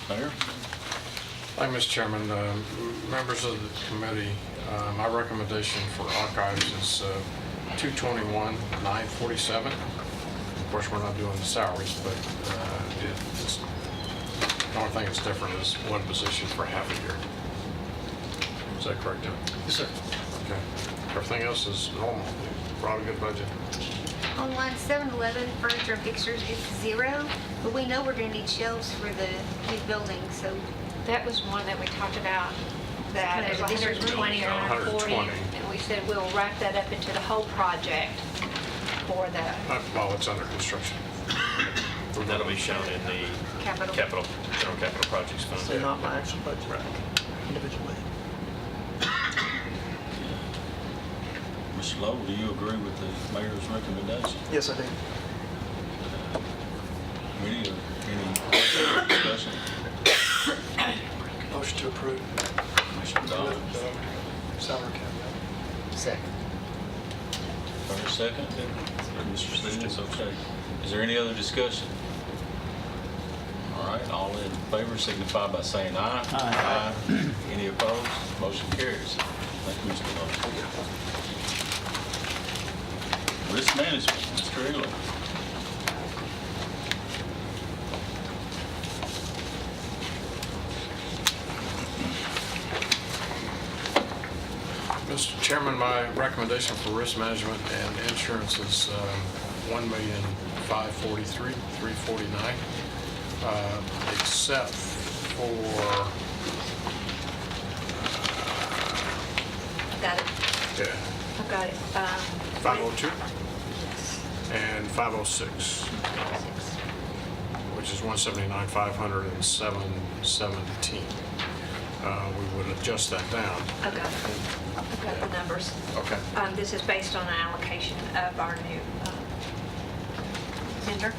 Mayor? Thank you, Mr. Chairman. Members of the committee, my recommendation for archives is 221,947. Of course, we're not doing the salaries, but it's, the only thing that's different is one position for half a year. Is that correct, Jim? Yes, sir. Okay. Everything else is normal. We brought a good budget. On line 711, furniture and fixtures, it's 0, but we know we're gonna need shelves for the new building, so That was one that we talked about, that it was 120 or 140. 120. And we said we'll wrap that up into the whole project for the While it's under construction. That'll be shown in the capital. general capital projects fund. So not my actual budget, individually. Mr. Lowe, do you agree with the mayor's recommendation? Yes, I do. Any discussion? Motion to approve. Mr. Dodd? Salary caveat. Second. First, second? Mr. Stevens, okay. Is there any other discussion? All right, all in favor signify by saying aye. Aye. Any opposed? Motion carries. Thank you, Mr. Lowe. Risk management, Mr. Elo. Mr. Chairman, my recommendation for risk management and insurance is $1,543,349, except for Got it. I've got it. 502 and 506, which is 179,507.17. We would adjust that down. I've got it. I've got the numbers. Okay. This is based on an allocation of our new vendor.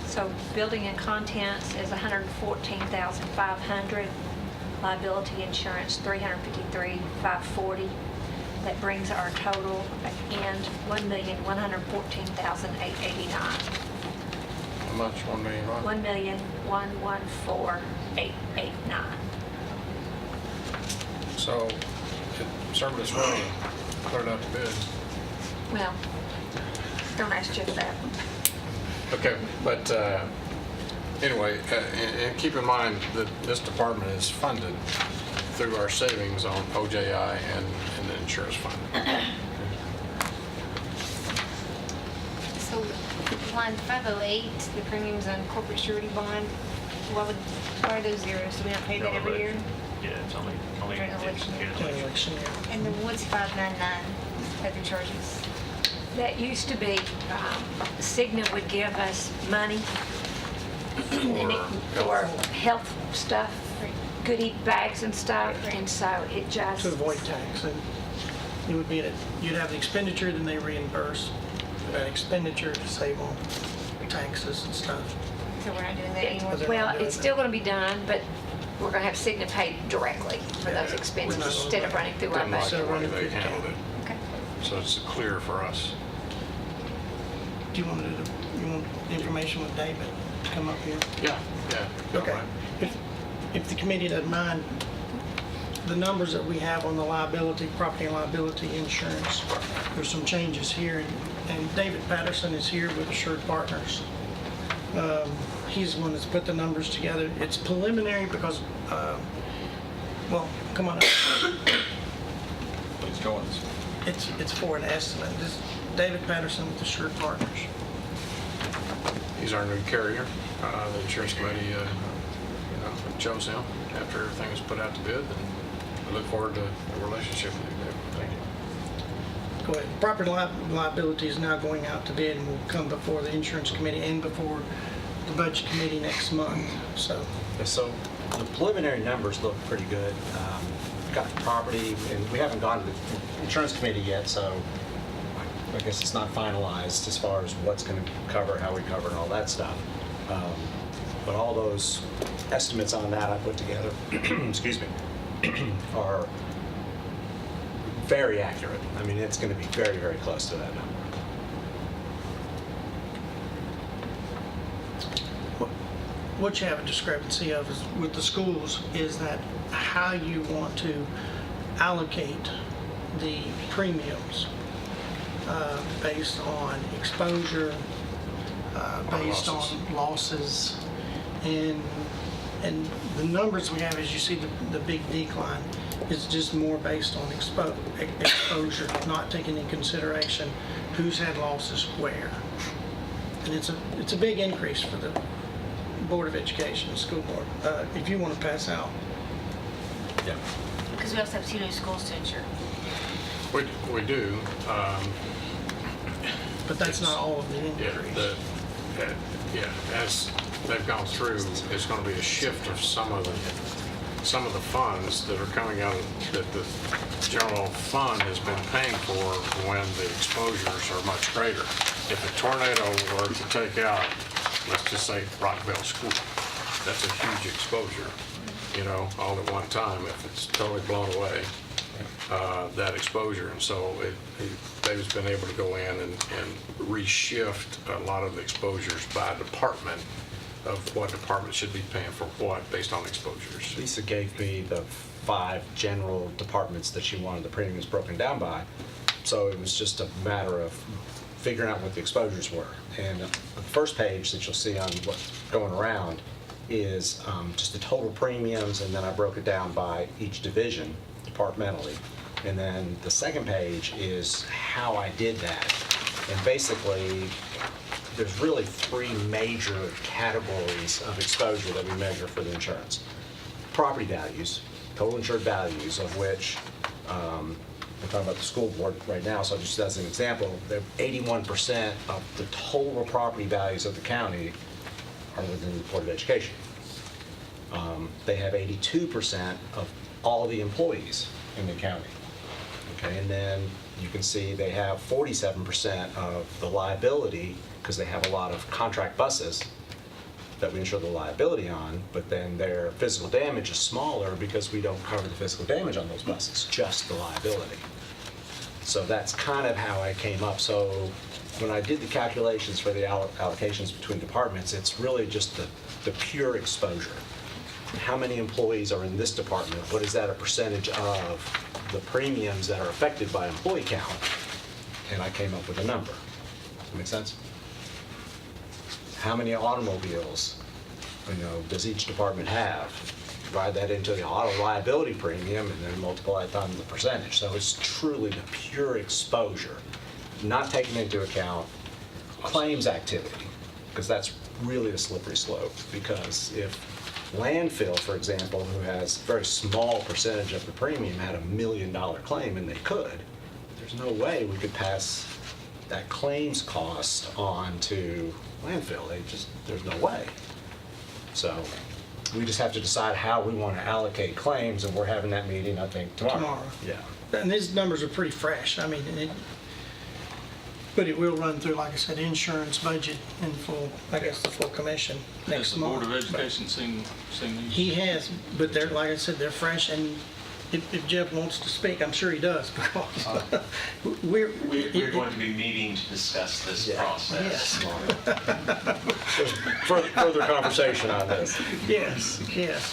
So building and contents is $114,500. Liability insurance, $353,540. That brings our total in $1,114,889. How much? 1 million what? $1,114,889. So, serve this well and put it out to bid. Well, don't ask Jeff that. Okay, but Anyway, and keep in mind that this department is funded through our savings on OJI and the insurance fund. So line 508, the premiums on corporate surety bond, why are those zeros? Do we not pay that every year? Yeah, it's only During election year. yeah, election. And then what's 599 other charges? That used to be, Cigna would give us money for health stuff, goodie bags and stuff, and so it just. To avoid tax, and it would be, you'd have the expenditure, then they reimburse that expenditure to save on taxes and stuff. So we're not doing that anymore? Well, it's still going to be done, but we're going to have Cigna pay directly for those expenses instead of running through our Didn't like budget. the way they handled it. Okay. So it's clear for us. Do you want information with David to come up here? Yeah. Go Okay. right. If the committee doesn't mind, the numbers that we have on the liability, property and liability insurance, there's some changes here, and David Patterson is here with Assured Partners. He's the one that's put the numbers together. It's preliminary because, well, come on up. Please join us. It's for an estimate. This is David Patterson with Assured Partners. He's our new carrier. The insurance committee chose him after everything was put out to bid, and we look forward to a relationship with you, David. Thank you. Go ahead. Property liability is now going out to bid and will come before the insurance committee and before the budget committee next month. So So the preliminary numbers look pretty good. Got the property, and we haven't gone to the insurance committee yet, so I guess it's not finalized as far as what's going to cover, how we cover, and all that stuff. But all those estimates on that I put together, excuse me, are very accurate. I mean, it's going to be very, very close to that number. what you have a discrepancy of is with the schools is that how you want to allocate the premiums based on exposure, based on losses, and the numbers we have, as you see the big decline, is just more based on exposure, not taking into consideration who's had losses where. And it's a big increase for the Board of Education, the school board. If you want to pass out. Yeah. Because we also have 2 new schools to insure. We do. But that's not all of the increase. As they've gone through, it's going to be a shift of some of the funds that are coming out that the general fund has been paying for when the exposures are much greater. If a tornado were to take out, let's just say Rockville School, that's a huge exposure, all at one time. If it's totally blown away, that exposure. And so they've been able to go in and reshift a lot of the exposures by department of what department should be paying for what based on exposures. Lisa gave me the 5 general departments that she wanted the premiums broken down by. So it was just a matter of figuring out what the exposures were. And the first page that you'll see on what's going around is just the total premiums, and then I broke it down by each division departmentally. And then the second page is how I did that. And basically, there's really 3 major categories of exposure that we measure for the insurance. Property values, total insured values, of which we're talking about the school board right now, so just as an example, 81% of the total property values of the county are within the Board of Education. They have 82% of all the employees in the county. Okay, and then you can see they have 47% of the liability, because they have a lot of contract buses that we insure the liability on, but then their physical damage is smaller because we don't cover the physical damage on those buses, just the liability. So that's kind of how I came up. So when I did the calculations for the allocations between departments, it's really just the pure exposure. How many employees are in this department? What is that a percentage of the premiums that are affected by employee count? And I came up with a number. Does that make sense? How many automobiles does each department have? Divide that into the auto liability premium and then multiply it times the percentage. So it's truly the pure exposure, not taking into account claims activity, because that's really a slippery slope. Because if landfill, for example, who has a very small percentage of the premium, had $1 million claim, and they could, there's no way we could pass that claims cost on to landfill. There's no way. So we just have to decide how we want to allocate claims, and we're having that meeting, I think, tomorrow. Yeah. And these numbers are pretty fresh. I mean, but it will run through, like I said, insurance budget in full, I guess, the full commission next Has the month. Board of Education seen these? He has, but they're, like I said, they're fresh, and if Jeff wants to speak, I'm sure he does, because We're going to be meeting to discuss this process. There's further conversation on this. Yes,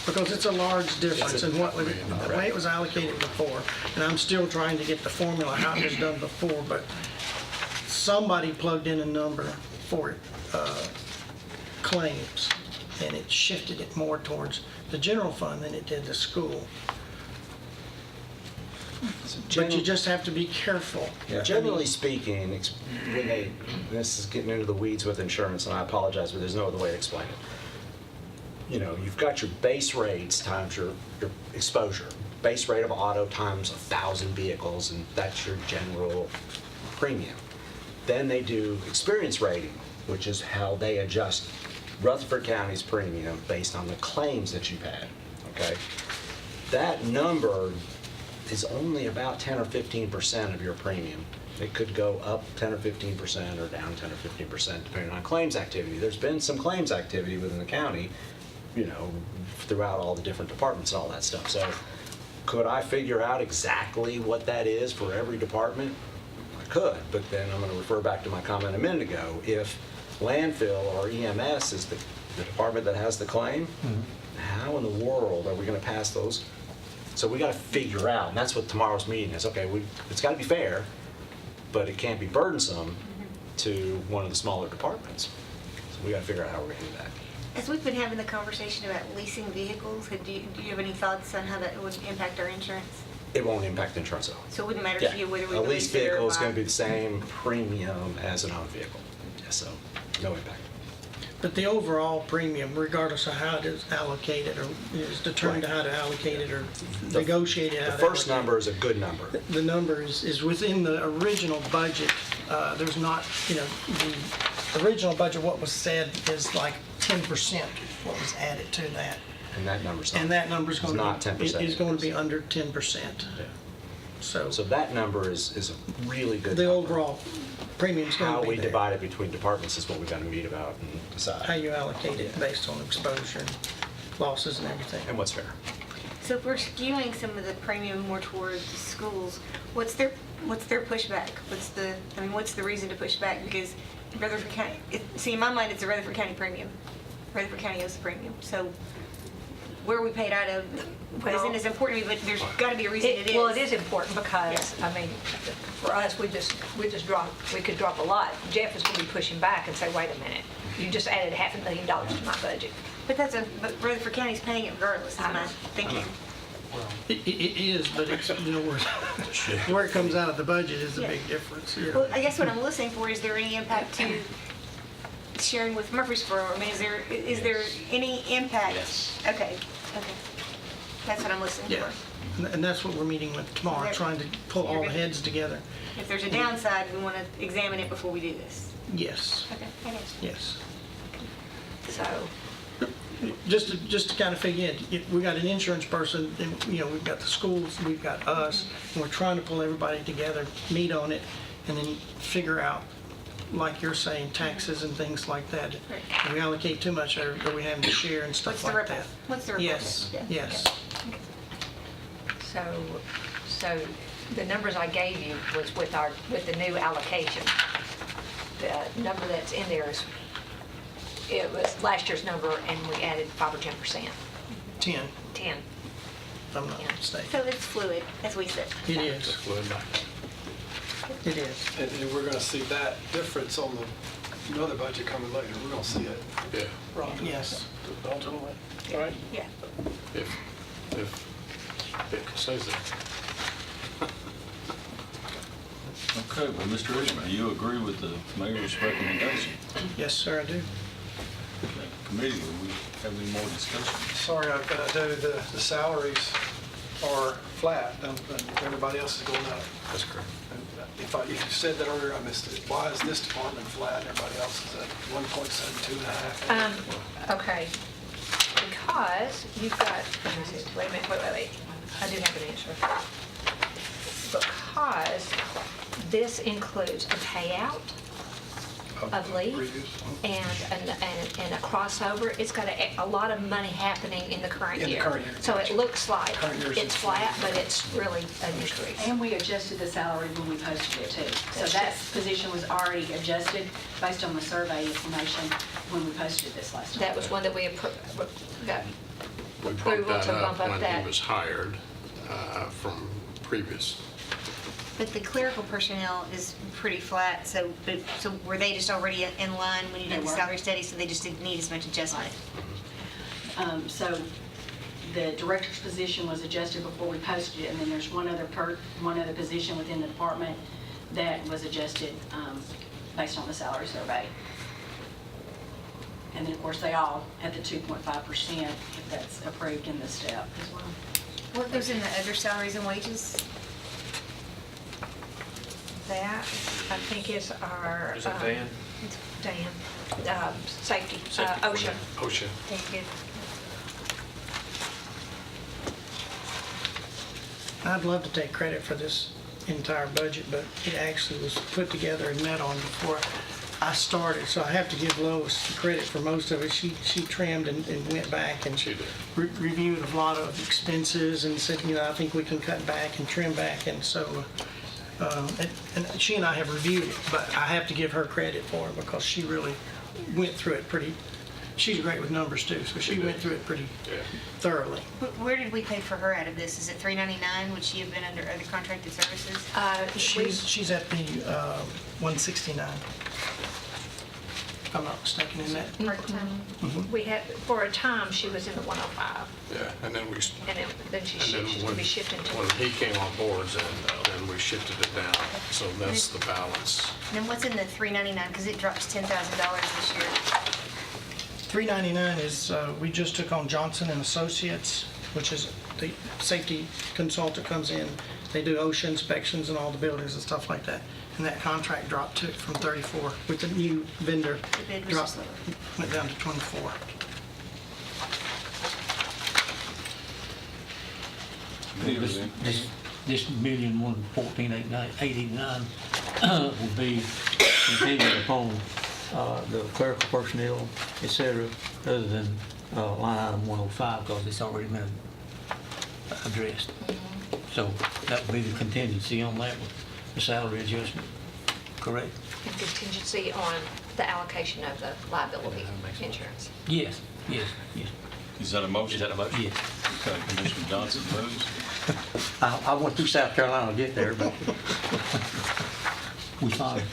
because it's a large difference in what, the way it was allocated before, and I'm still trying to get the formula, how it was done before, but somebody plugged in a number for claims, and it shifted it more towards the general fund than it did the school. But you just have to be careful. Generally speaking, this is getting into the weeds with insurance, and I apologize, but there's no other way to explain it. You've got your base rates times your exposure. Base rate of auto times 1,000 vehicles, and that's your general premium. Then they do experience rating, which is how they adjust Rutherford County's premium based on the claims that you've had, okay? That number is only about 10 or 15% of your premium. It could go up 10 or 15% or down 10 or 15% depending on claims activity. There's been some claims activity within the county, throughout all the different departments and all that stuff. So could I figure out exactly what that is for every department? I could, but then I'm going to refer back to my comment a minute ago. If landfill or EMS is the department that has the claim, how in the world are we going to pass those? So we got to figure out, and that's what tomorrow's meeting is. Okay, it's got to be fair, but it can't be burdensome to one of the smaller departments. So we got to figure out how we're going to do that. As we've been having the conversation about leasing vehicles, do you have any thoughts on how that would impact our insurance? It won't impact insurance at all. So it wouldn't matter to you whether we a leased lease it or vehicle is buy? going to be the same premium as an owned vehicle. Yeah, so no impact. But the overall premium, regardless of how it is allocated or is determined how to allocate it or negotiate it. The first number is a good number. The number is within the original budget. There's not, the original budget, what was said is like 10% what was added to that. And that number's not 10%. Is going to be under 10%. Yeah. So that number is a really good the number. overall premium's going How to be we there. divide it between departments is what we've got to meet about and decide. How you allocate it based on exposure and losses and everything. And what's fair. So if we're skewing some of the premium more towards schools, what's their pushback? What's the reason to push back? Because Rutherford County, in my mind, it's a Rutherford County premium. Rutherford County owes the premium. So where we pay it out of isn't as important to me, but there's got to be a reason it is. Well, it is important because, for us, we could drop a lot. Jeff is going to be pushing back and say, wait a minute, you just added $500,000 to my budget. But but Rutherford County's paying it regardless, is my thinking. It is, but it's, where it comes out of the budget is the big difference. Well, I guess what I'm listening for, is there any impact to sharing with Murfreesboro? Is there any impact? Yes. Okay. That's what I'm listening Yeah, for. and that's what we're meeting with tomorrow, trying to pull all the heads together. If there's a downside, we want to examine it before we do this. Yes, Okay, I guess. yes. So, Just to kind of figure in, we got an insurance person, and, we've got the schools, we've got us, and we're trying to pull everybody together, meet on it, and then figure out, like you're saying, taxes and things like that. Do we allocate too much, or are we having to share and stuff like that? What's the ripple? Yes, Yeah. yes. so the numbers I gave you was with the new allocation. The number that's in there it was last year's number, and we added 5 or 10%. 10, 10. if I'm not mistaken. So it's fluid, as we said. It is. It is. And we're going to see that difference on another budget coming later, we're gonna see it. Yeah, Right. Yes. Ultimately, right? Yeah. if it says that. Okay, well, Mr. Ishman, do you agree with the mayor's recommendation? Yes, sir, I do. Okay. Committee, do we have any more discussion? Sorry, I've got to do, the salaries are flat, and everybody else is going up. That's correct. If you said that earlier, I missed it. Why is this department flat and everybody else is at 1.7, 2.5? Okay, because you've got, let me see, wait a minute, wait. I do have an answer. Because this includes a payout of leave and a crossover. It's got a lot of money happening in the current In the year. current year. So it looks like Current year's it's flat, but it's really an increase. And we adjusted the salary when we posted it too. So that position was already adjusted based on the survey information when we posted it this last time. That was one that we got We bumped approval that to up bump up when that. he was hired from previous. But the clerical personnel is pretty flat, so were they just already in line when you They did the were. salary study, so they just didn't need as much adjustment? So the director's position was adjusted before we posted it, and then there's one other position within the department that was adjusted based on the salary survey. And then, of course, they all had the 2.5% if that's approved in the step as well. What goes in the other salaries and wages? That, I think, is our. Is it Dan? Dan, safety, Safety OSHA. OSHA. Thank you. I'd love to take credit for this entire budget, but it actually was put together and met on before I started, so I have to give Lois credit for most of it. She trimmed and went back and She did. reviewed a lot of expenses and said, I think we can cut back and trim back, and so, and she and I have reviewed it, but I have to give her credit for it because she really went through it pretty, she's great with numbers too, so she went through it pretty thoroughly. Where did we pay for her out of this? Is it $399? Would she have been under other contracted services? She's at the 169. If I'm not mistaken in that. Part-time. We had, for a time, she was in the 105, Yeah, and then we, and then she's and then going to be shifting to. when he came on board, then we shifted it down. So that's the balance. And then what's in the $399? Because it drops $10,000 this year. 399 is, we just took on Johnson and Associates, which is the safety consultant comes in. They do OSHA inspections in all the buildings and stuff like that. And that contract dropped to from 34 with the new vendor. The bid was dropped, just lower. went down to 24. This $1,114,889 will be contingent upon the clerical personnel, et cetera, other than line item 105, because it's already been addressed. So that would be the contingency on that one, the salary adjustment, correct? And contingency on the allocation of the liability insurance. Yes. Is that a motion? Yes. Okay, Commissioner Johnson moves. I went through South Carolina to get there, but we found it.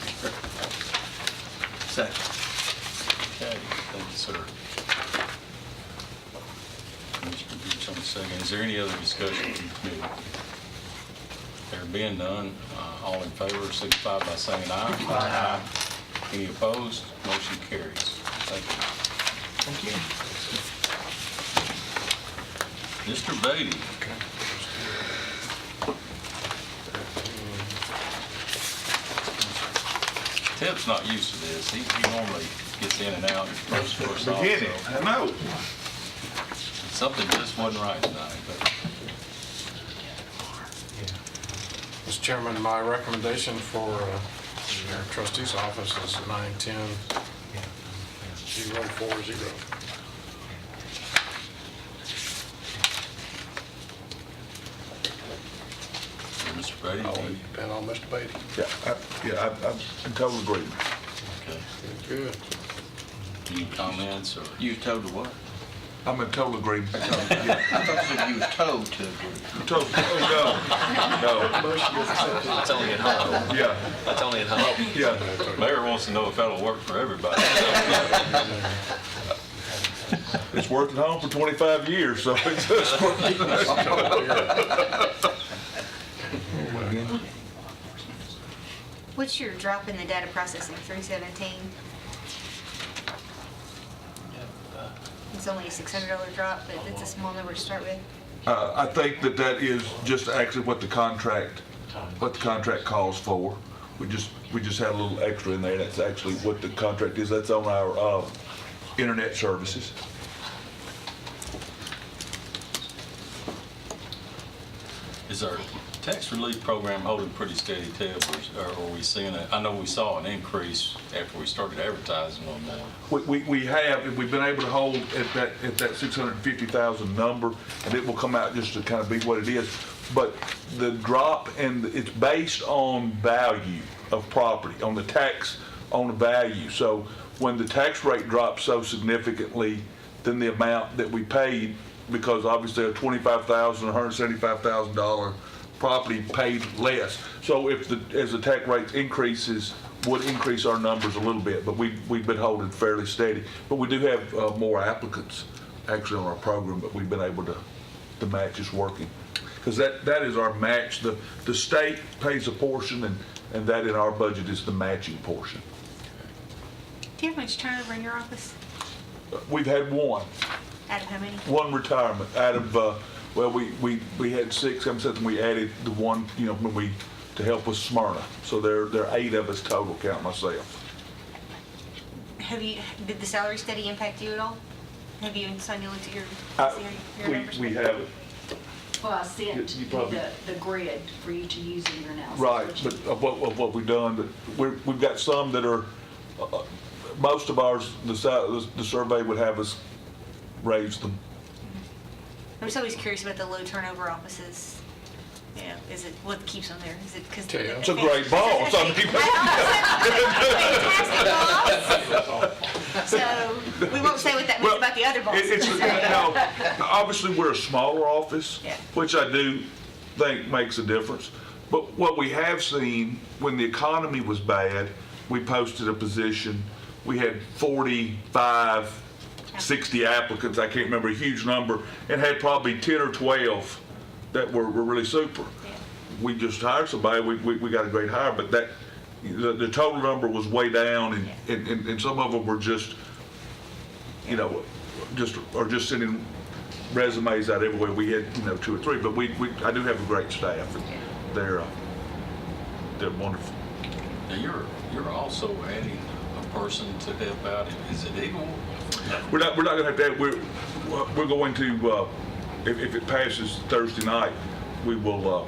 Second. Okay, thank you, sir. Commissioner Beach on the second. Is there any other discussion from the committee? There being none, all in favor signify by saying aye. Aye. Any opposed? Motion carries. Thank you. Thank you. Mr. Beatty. Tip's not used to this. He normally gets in and out first off. Forget it, I know. Something just wasn't right tonight, but Mr. Chairman, my recommendation for your trustee's office is 910-040. Mr. Beatty. I'll depend on Mr. Beatty. I'm in total agreement. Okay. Good. Any comments or? You told to what? I'm in total agreement. I thought you was told to agree. Total, no. Motion is accepted. That's only at home. Yeah, That's only at home. yeah. Mayor wants to know if that'll work for everybody. It's worked at home for 25 years, so it's just What's your drop in the data processing, 317? It's only a $600 drop, but it's a small number to start with. I think that is just actually what the contract calls for. We just had a little extra in there. That's actually what the contract is. That's on our internet services. Is our tax relief program holding pretty steady tail, or are we seeing it? I know we saw an increase after we started advertising a little more. We have, and we've been able to hold at that 650,000 number, and it will come out just to kind of be what it is. But the drop, and it's based on value of property, on the tax, on the value. So when the tax rate drops so significantly, then the amount that we paid, because obviously a $25,000, $175,000 property paid less. So as the tax rate increases, would increase our numbers a little bit, but we've been holding fairly steady. But we do have more applicants actually on our program, but we've been able to match is working. Because that is our match. The state pays a portion, and that in our budget is the matching portion. Do you have much turnover in your office? We've had one. Out of how many? One retirement out of, well, we had 6, and we added the one, to help with Smyrna. So there are 8 of us total, count myself. Did the salary study impact you at all? Have you and Sonia looked at your numbers? We have it. Well, I sent You probably- the grid for you to use in your analysis. Right, but of what we've done, but we've got some that are, most of ours, the survey would have us raise them. I'm just always curious about the low turnover offices. Yeah, is it, what keeps them there? Is it because? It's a great boss. So we won't say what that means about the other bosses. Obviously, we're a smaller office, Yeah. which I do think makes a difference. But what we have seen, when the economy was bad, we posted a position. We had 45, 60 applicants, I can't remember, a huge number, and had probably 10 or 12 that were really super. Yeah. We just hired somebody, we got a great hire, but the total number was way down, and some of them were just, just sending resumes out everywhere. We had, 2 or 3, but I do have a great staff, and they're wonderful. Now, you're also adding a person to help out. Is it Eagle? We're not going to have to add, we're going to, if it passes Thursday night, we will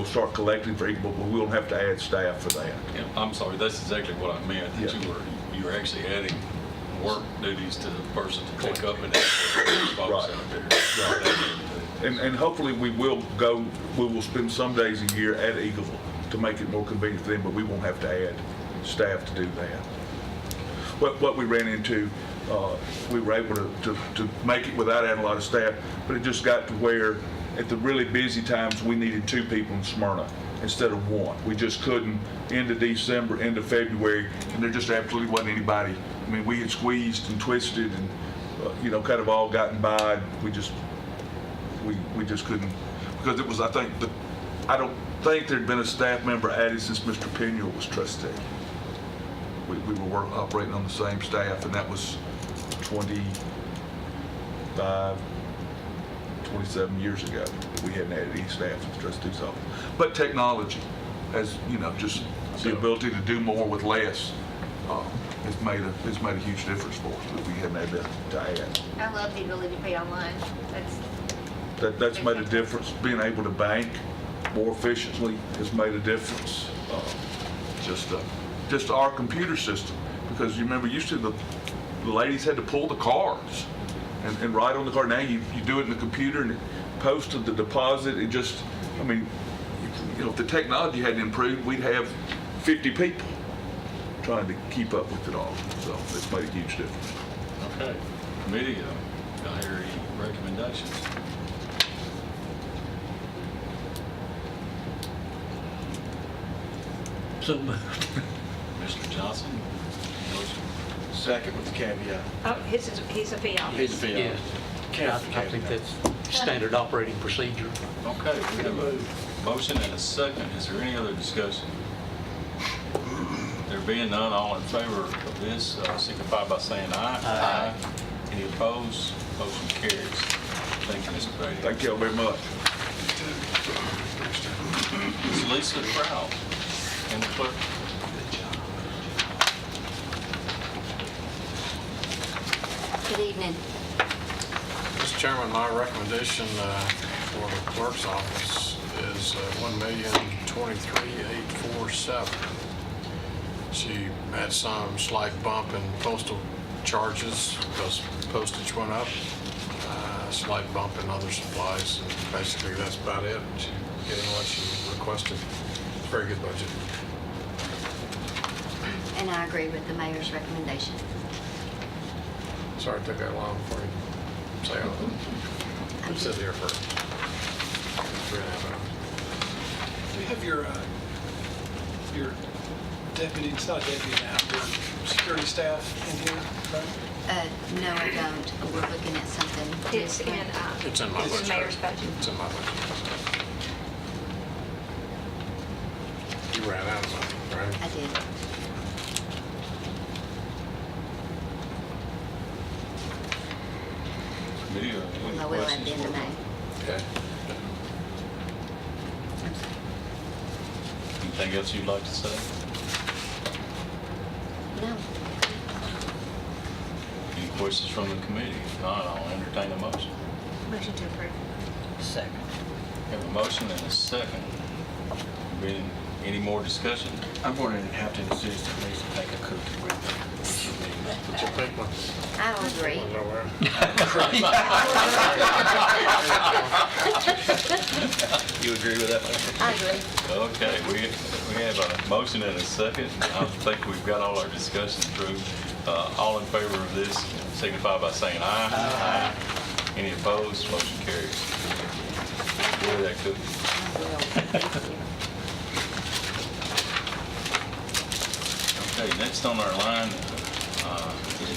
start collecting for Eagle, but we won't have to add staff for that. Yeah, I'm sorry, that's exactly what I meant, that you were actually adding work duties to the person to take up and folks out there. And hopefully we will spend some days a year at Eagleville to make it more convenient for them, but we won't have to add staff to do that. What we ran into, we were able to make it without adding a lot of staff, but it just got to where at the really busy times we needed 2 people in Smyrna instead of 1. We just couldn't, end of December, end of February, and there just absolutely wasn't anybody. I mean, we had squeezed and twisted and, kind of all gotten by. We just couldn't, because it was, I don't think there'd been a staff member added since Mr. Pena was trustee. We were operating on the same staff, and that was 27 years ago. We hadn't added any staff in the trustee's office. But technology has, just the ability to do more with less has made a huge difference for us, but we hadn't had to add. I love the ability to pay online. That's made a difference. Being able to bank more efficiently has made a difference. Just our computer system, because you remember used to the ladies had to pull the cards and write on the card. Now you do it in the computer and it posted the deposit. It just, if the technology hadn't improved, we'd have 50 people trying to keep up with it all. So it's made a huge difference. Okay. committee, do I hear any recommendations? So moved. Mr. Johnson, motion. Second with the caveat. Oh, he's a fee officer. He's a fee Yeah. officer. I think that's standard operating procedure. Okay, we have a motion and a second. Is there any other discussion? There being none, all in favor of this, signify by saying aye. Aye. Any opposed? Motion carries. Thank you, Mr. Brady. Thank you all very much. Ms. Lisa Crowell, and the clerk. Good evening. Mr. Chairman, my recommendation for the clerk's office is $1,023,847. She had some slight bump in postal charges because postage went up, slight bump in other supplies, and basically that's about it. She's getting what she requested. It's a very good budget. And I agree with the mayor's recommendation. Sorry it took that long for you to say all that. I'm sitting here for 3.5 hours. Do you have your deputy, it's not a deputy now, your security staff in here, right? No, I don't. We're looking at something. It's in, It's in my it's budget. the mayor's budget. It's in my budget. You ran out of money, right? I did. Video. I will at the end of May. Okay. Anything else you'd like to say? No. Any questions from the committee? If not, I'll entertain a motion. Motion to approve. Second. We have a motion and a second. Been any more discussion? I'm wondering if Hampton Assistant needs to take a cookie with them. What's your pink one? I don't agree. You agree with that? I agree. Okay, we have a motion and a second. I think we've got all our discussion through. All in favor of this signify by saying aye. Aye. Any opposed? Motion carries. Enjoy that cookie. Okay, next on our line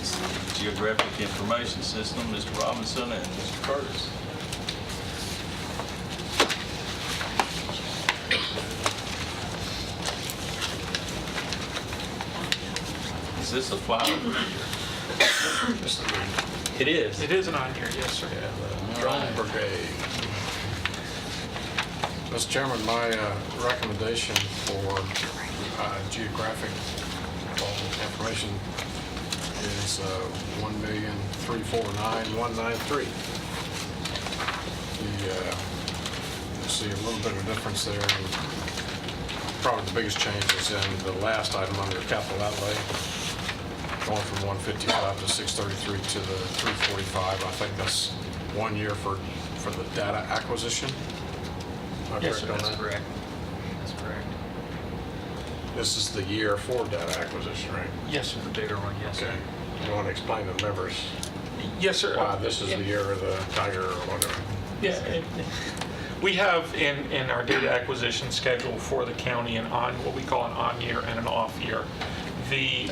is Geographic Information System, Mr. Robinson and Mr. Curtis. Is this a flyover year? It is. It is an on-year, yes, sir. Drone Brigade. Mr. Chairman, my recommendation for geographic information is $1,349,193. You see a little bit of difference there. And probably the biggest change is in the last item under capital outlay, going from 155 to 633 to the 345. I think that's 1 year for the data acquisition. Am I Yes, sir, correct on that's that? correct. That's correct. This is the year for data acquisition, right? Yes, sir, the data run, yes. Okay. You want to explain to the members Yes, sir. why this is the year of the tiger or whatever? Yeah, we have in our data acquisition schedule for the county what we call an on year and an off year. The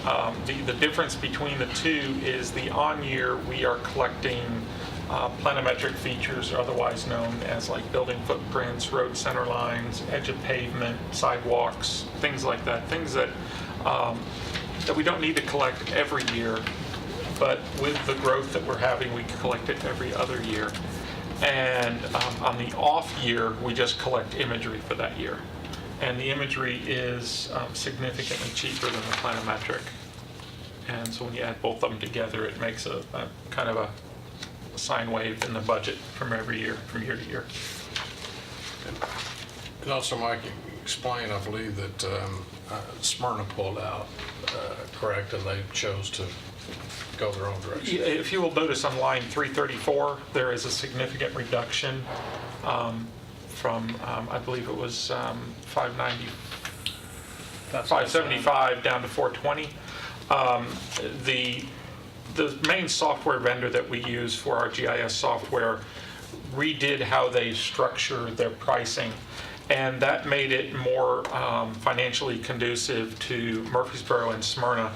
difference between the two is the on year we are collecting planimetric features, otherwise known as like building footprints, road center lines, edge of pavement, sidewalks, things like that. Things that that we don't need to collect every year, but with the growth that we're having, we collect it every other year. And on the off year, we just collect imagery for that year. And the imagery is significantly cheaper than the planimetric. And so when you add both of them together, it makes a kind of a sine wave in the budget from every year, from year to year. And also, Mike, explain, I believe that Smyrna pulled out, correct, and they chose to go their own direction. If you will notice on line 334, there is a significant reduction from, I believe it was 575 down to 420. the main software vendor that we use for our GIS software redid how they structure their pricing. And that made it more financially conducive to Murfreesboro and Smyrna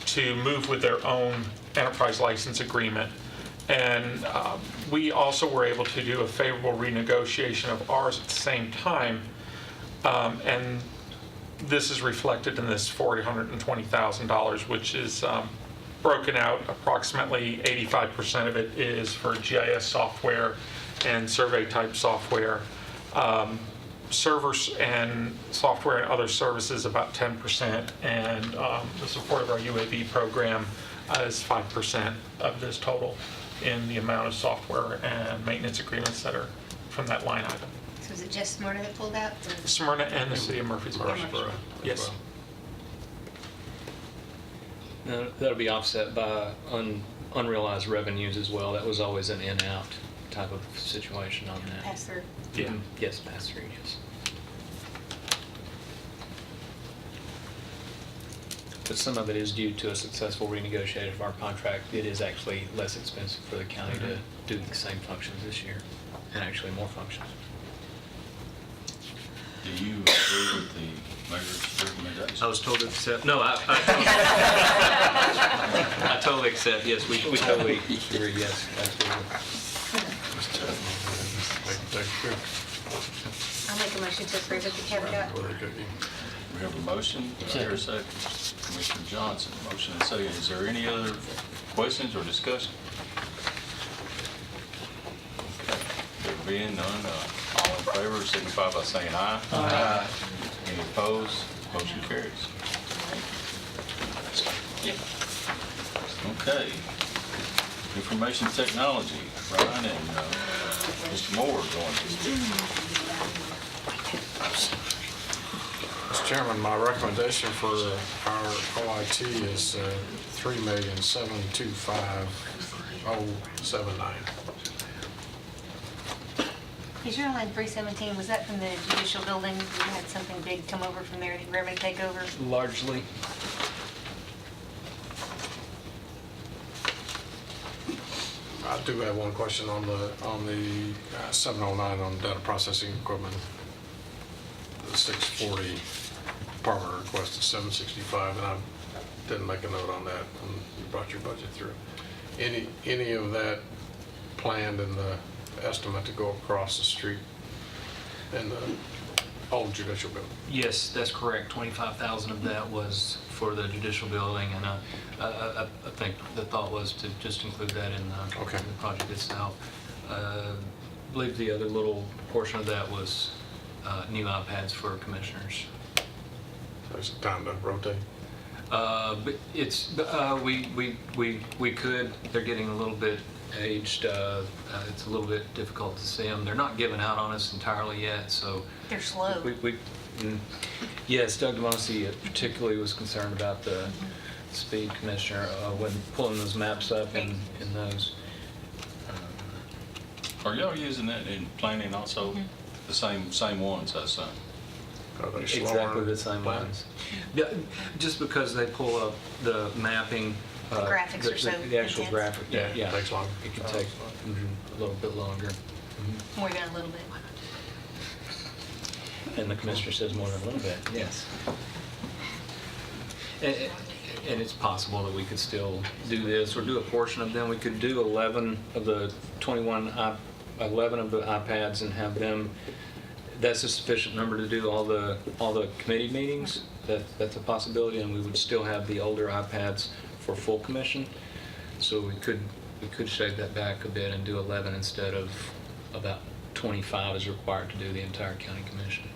to move with their own enterprise license agreement. And we also were able to do a favorable renegotiation of ours at the same time. And this is reflected in this $420,000, which is broken out. Approximately 85% of it is for GIS software and survey type software. Servers and software and other services about 10%, and the support of our UAV program is 5% of this total in the amount of software and maintenance agreements that are from that line item. So is it just Smyrna that pulled out? Smyrna and the city of Murfreesboro. Yes. No, that'll be offset by unrealized revenues as well. That was always an in-out type of situation on that. Pass through. Yeah. Yes, pass through, yes. But some of it is due to a successful renegotiation of our contract. It is actually less expensive for the county to do the same functions this year, and actually more functions. Do you agree with the mayor's recommendation? I was told to accept. No, I totally accept. Yes, we totally agree. Yes, absolutely. I'll make a motion to approve it, the caveat. We have a motion. Do I hear a second? Commissioner Johnson, motion and second. Is there any other questions or discussion? Okay. There being none, all in favor signify by saying aye. Aye. Any opposed? Motion carries. Okay. Information technology, Ryan and Mr. Moore going to speak. Mr. Chairman, my recommendation for our OIT is $3,725,079. Is your line 317, was that from the judicial building? You had something big come over from there that you were able to take over? Largely. I do have one question on the 709 on data processing equipment. The 640 department requested 765, and I didn't make a note on that when you brought your budget through. Any of that planned in the estimate to go across the street in the old judicial building? Yes, that's correct. 25,000 of that was for the judicial building, and I think the thought was to just include that in the project itself. I believe the other little portion of that was new iPads for commissioners. There's time to rotate. But it's we could. They're getting a little bit aged. It's a little bit difficult to see them. They're not giving out on us entirely yet, so they're slow. Yes, Doug DeMossi particularly was concerned about the speed, Commissioner, when pulling those maps up in those. Are y'all using that in planning also? The same ones, I assume? Exactly the same ones. Yeah, just because they pull up the mapping. The graphics are so the actual intense. graphic, yeah. It takes longer. It can take a little bit longer. More than a little bit. And the commissioner says more than a little bit, yes. And it's possible that we could still do this or do a portion of them. We could do 11 of the 11 of the iPads and have them. That's a sufficient number to do all the committee meetings. That's a possibility, and we would still have the older iPads for full commission. So we could shave that back a bit and do 11 instead of about 25 is required to do the entire county commission.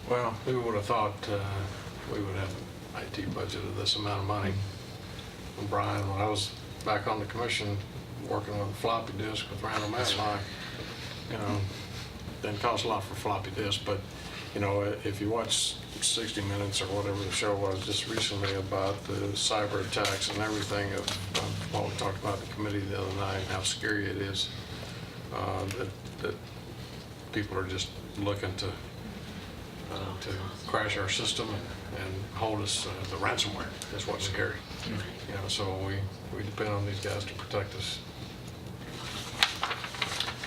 Well, we would have thought we would have an IT budget of this amount of money. And Brian, when I was back on the commission working with a floppy disk with Randall Matlock, didn't cost a lot for floppy disk, but if you watch 60 Minutes or whatever the show was just recently about the cyber attacks and everything of what we talked about at the committee the other night, how scary it is that people are just looking to to crash our system and hold us, the ransomware is what's scary. You know, so we depend on these guys to protect us.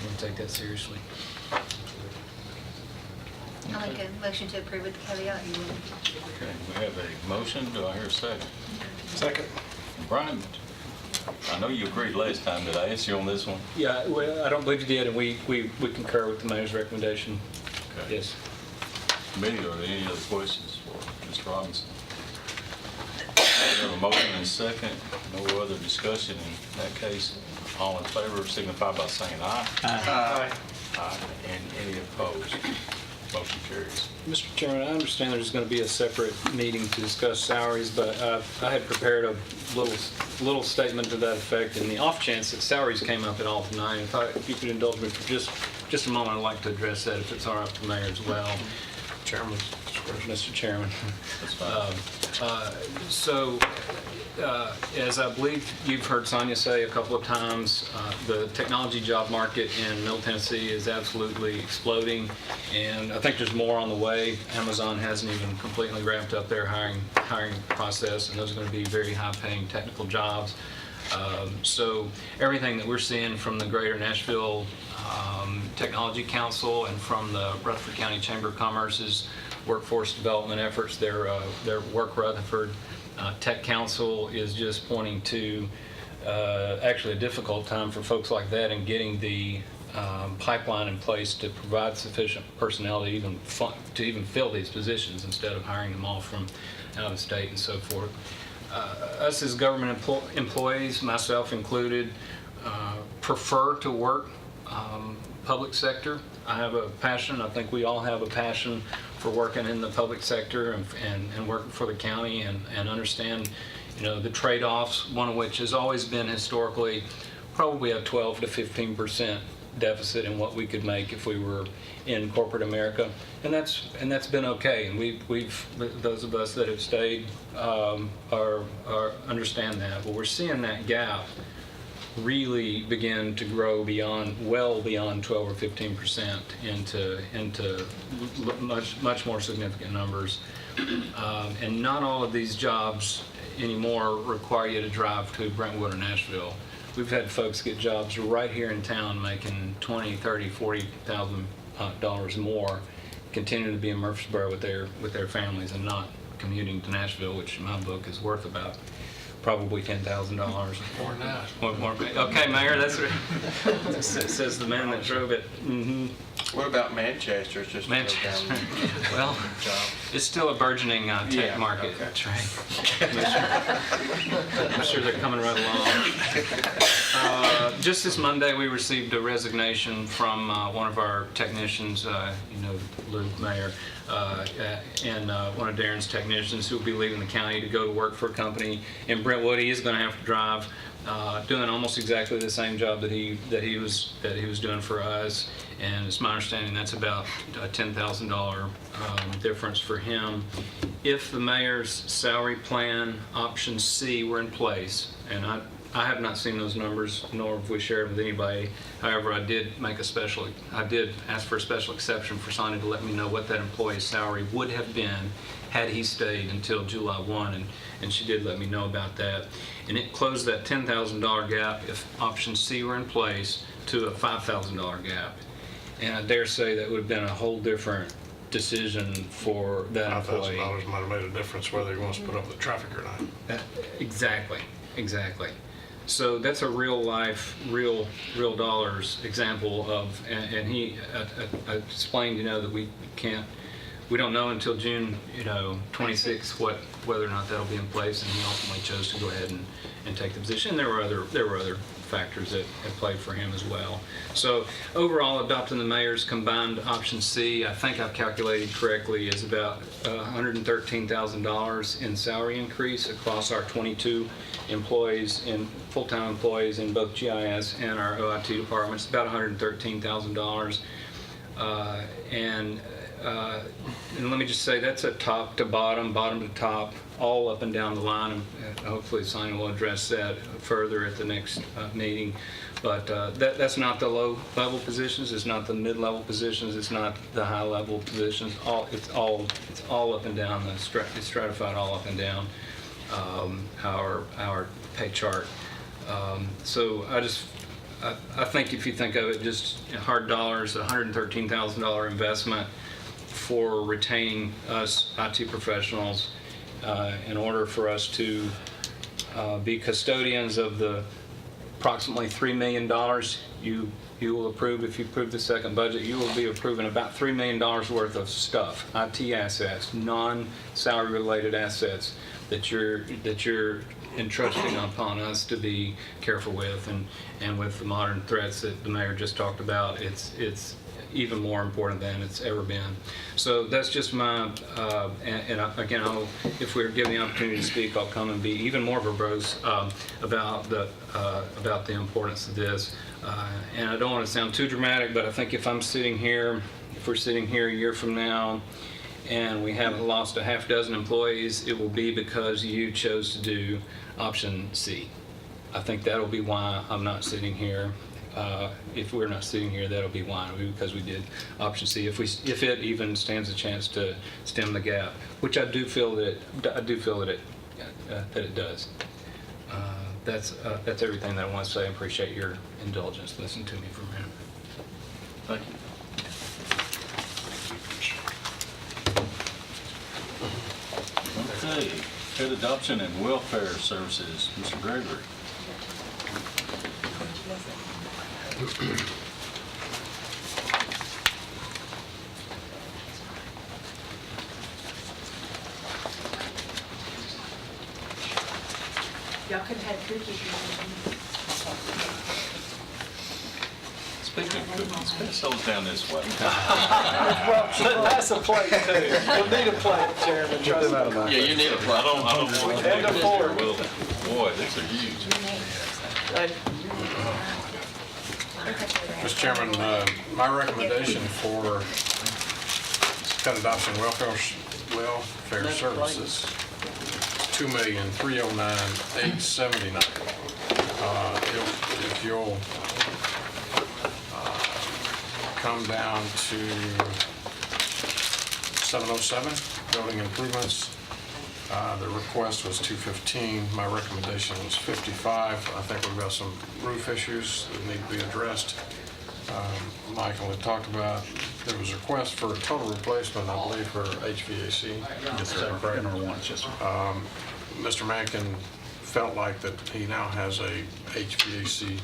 We'll take that seriously. I'll make a motion to approve with the caveat. Okay, we have a motion. Do I hear a second? Second. Brian, I know you agreed last time. Did I ask you on this one? Yeah, well, I don't believe you did, and we concur with the mayor's recommendation. Okay. Yes. Committee, are there any other questions for Mr. Robinson? We have a motion and a second. No other discussion. In that case, all in favor signify by saying aye. Aye. Aye. And any opposed? Motion carries. Mr. Chairman, I understand there's going to be a separate meeting to discuss salaries, but I had prepared a little statement to that effect in the off chance that salaries came up at all tonight. If you could indulge me for just a moment, I'd like to address that if it's all right with the mayor as well. Chairman. Mr. Chairman. That's fine. As I believe you've heard Sonia say a couple of times, the technology job market in Middle Tennessee is absolutely exploding, and I think there's more on the way. Amazon hasn't even completely wrapped up their hiring process, and those are going to be very high-paying technical jobs. So everything that we're seeing from the Greater Nashville Technology Council and from the Rutherford County Chamber of Commerce's workforce development efforts, their Work Rutherford Tech Council is just pointing to actually a difficult time for folks like that in getting the pipeline in place to provide sufficient personnel to even fill these positions instead of hiring them all from out of state and so forth. Us as government employees, myself included, prefer to work public sector. I have a passion, I think we all have a passion for working in the public sector and working for the county and understand, you know, the trade-offs, one of which has always been historically probably a 12 to 15% deficit in what we could make if we were in corporate America, and that's been okay. And we've those of us that have stayed are understand that, but we're seeing that gap really begin to grow well beyond 12 or 15% into much more significant numbers. And not all of these jobs anymore require you to drive to Brentwood or Nashville. We've had folks get jobs right here in town making $20,000, $30,000, $40,000 more, continuing to be in Murfreesboro with their families and not commuting to Nashville, which in my book is worth about probably $10,000. More than that. More. Okay, Mayor, that's what says the man that drove it. Mm-hmm. What about Manchester? It's just Manchester. Well, it's still a burgeoning tech market. Okay. That's right. I'm sure they're coming right along. Just this Monday, we received a resignation from one of our technicians, Lou Mayer, and one of Darren's technicians who will be leaving the county to go to work for a company in Brentwood. He is going to have to drive, doing almost exactly the same job that he was doing for us. And it's my understanding that's about a $10,000 difference for him. If the mayor's salary plan option C were in place, and I have not seen those numbers, nor have we shared with anybody. However, I did ask for a special exception for Sonia to let me know what that employee's salary would have been had he stayed until July 1, and she did let me know about that. And it closed that $10,000 gap if option C were in place to a $5,000 gap. And I dare say that would have been a whole different decision for that employee. $5,000 might have made a difference whether he wants to put up with traffic or not. Exactly. So that's a real life, real dollars example of, and he explained, that we don't know until June, 26th whether or not that'll be in place, and he ultimately chose to go ahead and take the position. There were other factors that had played for him as well. So overall, adopting the mayor's combined option C, I think I've calculated correctly, is about $113,000 in salary increase across our 22 employees, full-time employees in both GIS and our OIT departments, about $113,000. And let me just say that's a top to bottom to top, all up and down the line. And hopefully Sonia will address that further at the next meeting. But that's not the low-level positions, it's not the mid-level positions, it's not the high-level positions. It's all up and down, it's stratified all up and down our pay chart. So I think if you think of it just hard dollars, $113,000 investment for retaining us IT professionals in order for us to be custodians of the approximately $3 million you will approve. If you approve the second budget, you will be approving about $3 million worth of stuff, IT assets, non-salary related assets that you're entrusting upon us to be careful with, and with the modern threats that the mayor just talked about, it's even more important than it's ever been. So that's just my, again, if we're given the opportunity to speak, I'll come and be even more verbose about the importance of this. And I don't want to sound too dramatic, but I think if we're sitting here a year from now, and we haven't lost a half dozen employees, it will be because you chose to do option C. I think that'll be why I'm not sitting here. If we're not sitting here, that'll be why, because we did option C. If it even stands a chance to stem the gap, which I do feel that it does. That's everything that I want to say. I appreciate your indulgence. Listen to me for a minute. Thank you. Okay, Pet Adoption and Welfare Services, Mr. Gregory. Y'all could have had cookies. Speaking of cookies, pass those down this way. That's a plate too. You'll need a plate, Chairman. Trust me. Yeah, you need a plate. I don't want to And a fork. Boy, these are huge. Mr. Chairman, my recommendation for Pet Adoption Welfare Services, $2,309,879. If you'll come down to 707, building improvements. The request was 215. My recommendation was 55. I think we've got some roof issues that need to be addressed. Michael had talked about, there was a request for a total replacement, I believe, for HVAC. Yes, sir. In our ones, yes, sir. Mr. Mankin felt like that he now has a HVAC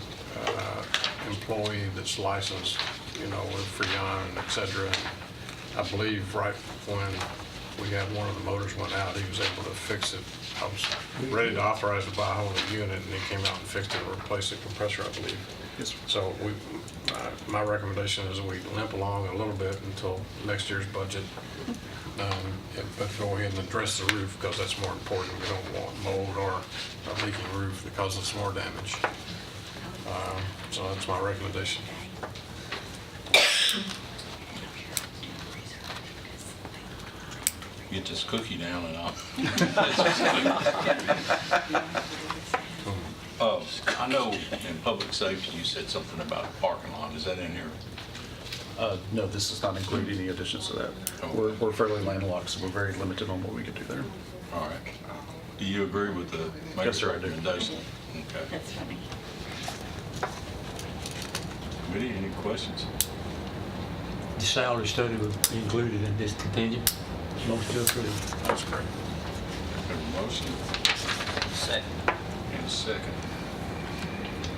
employee that's licensed, with Freon and et cetera. And I believe right when we had one of the motors went out, he was able to fix it. I was ready to authorize to buy a whole new unit, and he came out and fixed it and replaced the compressor, I believe. Yes, sir. So my recommendation is we limp along a little bit until next year's budget. But go ahead and address the roof, because that's more important. We don't want mold or a leaking roof that causes more damage. So that's my recommendation. Get this cookie down and I'll. I know in public safety you said something about a parking lot. Is that in here? No, this does not include any additions to that. We're fairly landlocked, so we're very limited on what we can do there. All right. Do you agree with the mayor's recommendation? Okay. That's funny. Committee, any questions? The salary study was included in this contingent. Motion to approve. That's great. Have a motion Second. and a second.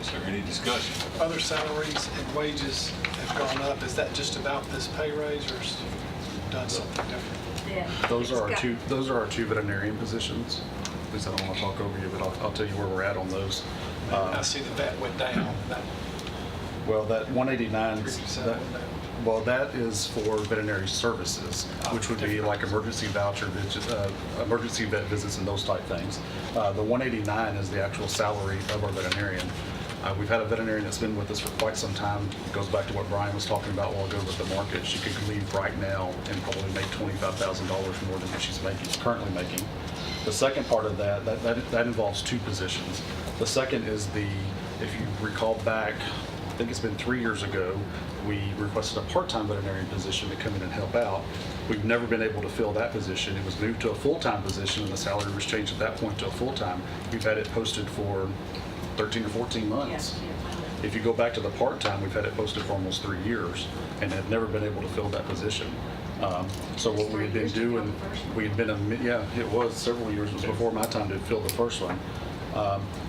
Is there any discussion? Other salaries and wages have gone up. Is that just about this pay raise, or has done something different? Those are our two veterinarian positions. At least I don't want to talk over you, but I'll tell you where we're at on those. I see the vet went down. Well, that 189, that is for veterinary services, which would be like emergency voucher, emergency vet visits and those type things. The 189 is the actual salary of our veterinarian. We've had a veterinarian that's been with us for quite some time. It goes back to what Brian was talking about a while ago with the market. She could leave right now and probably make $25,000 more than what she's currently making. The second part of that involves two positions. The second is the If you recall back, I think it's been 3 years ago, we requested a part-time veterinarian position to come in and help out. We've never been able to fill that position. It was moved to a full-time position, and the salary was changed at that point to a full-time. We've had it posted for 13 or 14 months. If you go back to the part-time, we've had it posted for almost 3 years and have never been able to fill that position. So what we had been doing, we had been, it was several years, it was before my time to fill the first one.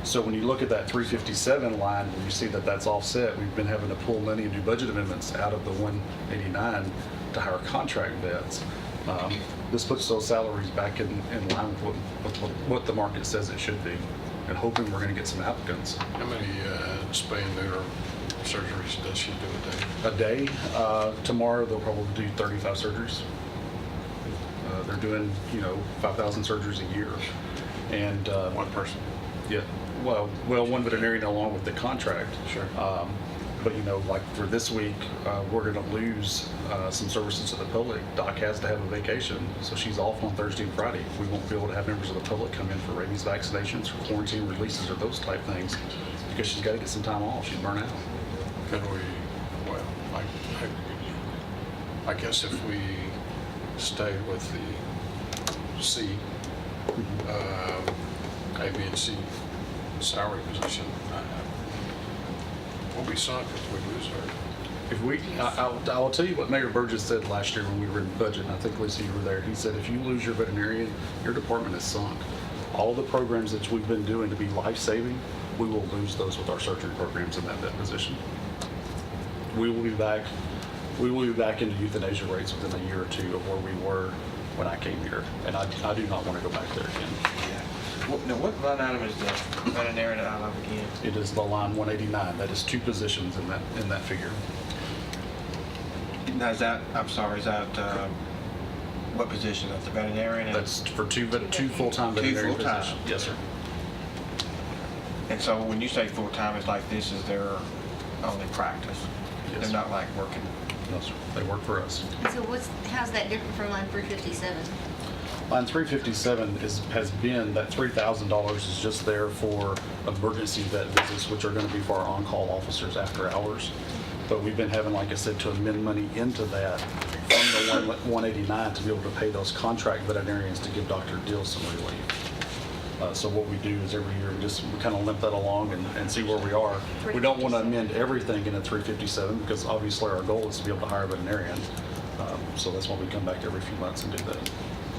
So when you look at that 357 line, where you see that that's offset, we've been having to pull money and do budget amendments out of the 189 to hire contract vets. This puts those salaries back in line with what the market says it should be, and hoping we're going to get some applicants. How many spay and neuter surgeries does she do a day? A day. Tomorrow they'll probably do 35 surgeries. They're doing, 5,000 surgeries a year. And one person? Yeah. Well, one veterinarian along with the contract. Sure. But like for this week, we're going to lose some services to the public. Doc has to have a vacation, so she's off on Thursday and Friday. We won't be able to have members of the public come in for rabies vaccinations, for quarantine releases, or those type things, because she's got to get some time off. She's burnt out. Can we, well, I guess if we stay with the C, A, B, and C salary position, we'll be sunk if we lose her. If we, I'll tell you what Mayor Burgess said last year when we were in budget, and I think, Lisa, you were there. He said, if you lose your veterinarian, your department is sunk. All the programs that we've been doing to be life-saving, we will lose those with our surgery programs in that vet position. We will be back into euthanasia rates within a year or two of where we were when I came here, and I do not want to go back there again. Now, what line item is the veterinarian out of again? It is the line 189. That is 2 positions in that figure. Now, is that what position? That's the veterinarian? That's for two full-time veterinarian positions. Yes, sir. And so when you say full-time, it's like this is their only practice? Yes. They're not like working? No, sir. They work for us. So how's that different from line 357? Line 357 has been, that $3,000 is just there for emergency vet visits, which are going to be for our on-call officers after hours. But we've been having, like I said, to amend money into that from the 189 to be able to pay those contract veterinarians to give Dr. Deal some relief. So what we do is every year we kind of limp that along and see where we are. We don't want to amend everything in a 357 because obviously our goal is to be able to hire a veterinarian. So that's why we come back every few months and do that.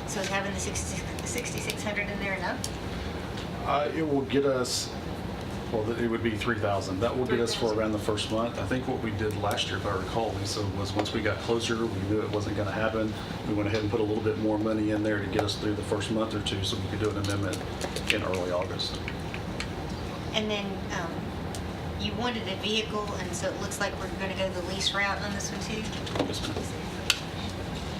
So is having the 6,600 in there enough? It will get us, well, it would be 3,000. That will get us for around the first month. I think what we did last year, if I recall, Lisa, was once we got closer, we knew it wasn't going to happen. We went ahead and put a little bit more money in there to get us through the first month or two so we could do an amendment in early August. And then you wanted a vehicle, and so it looks like we're going to go the lease route on this one too? Yes, ma'am.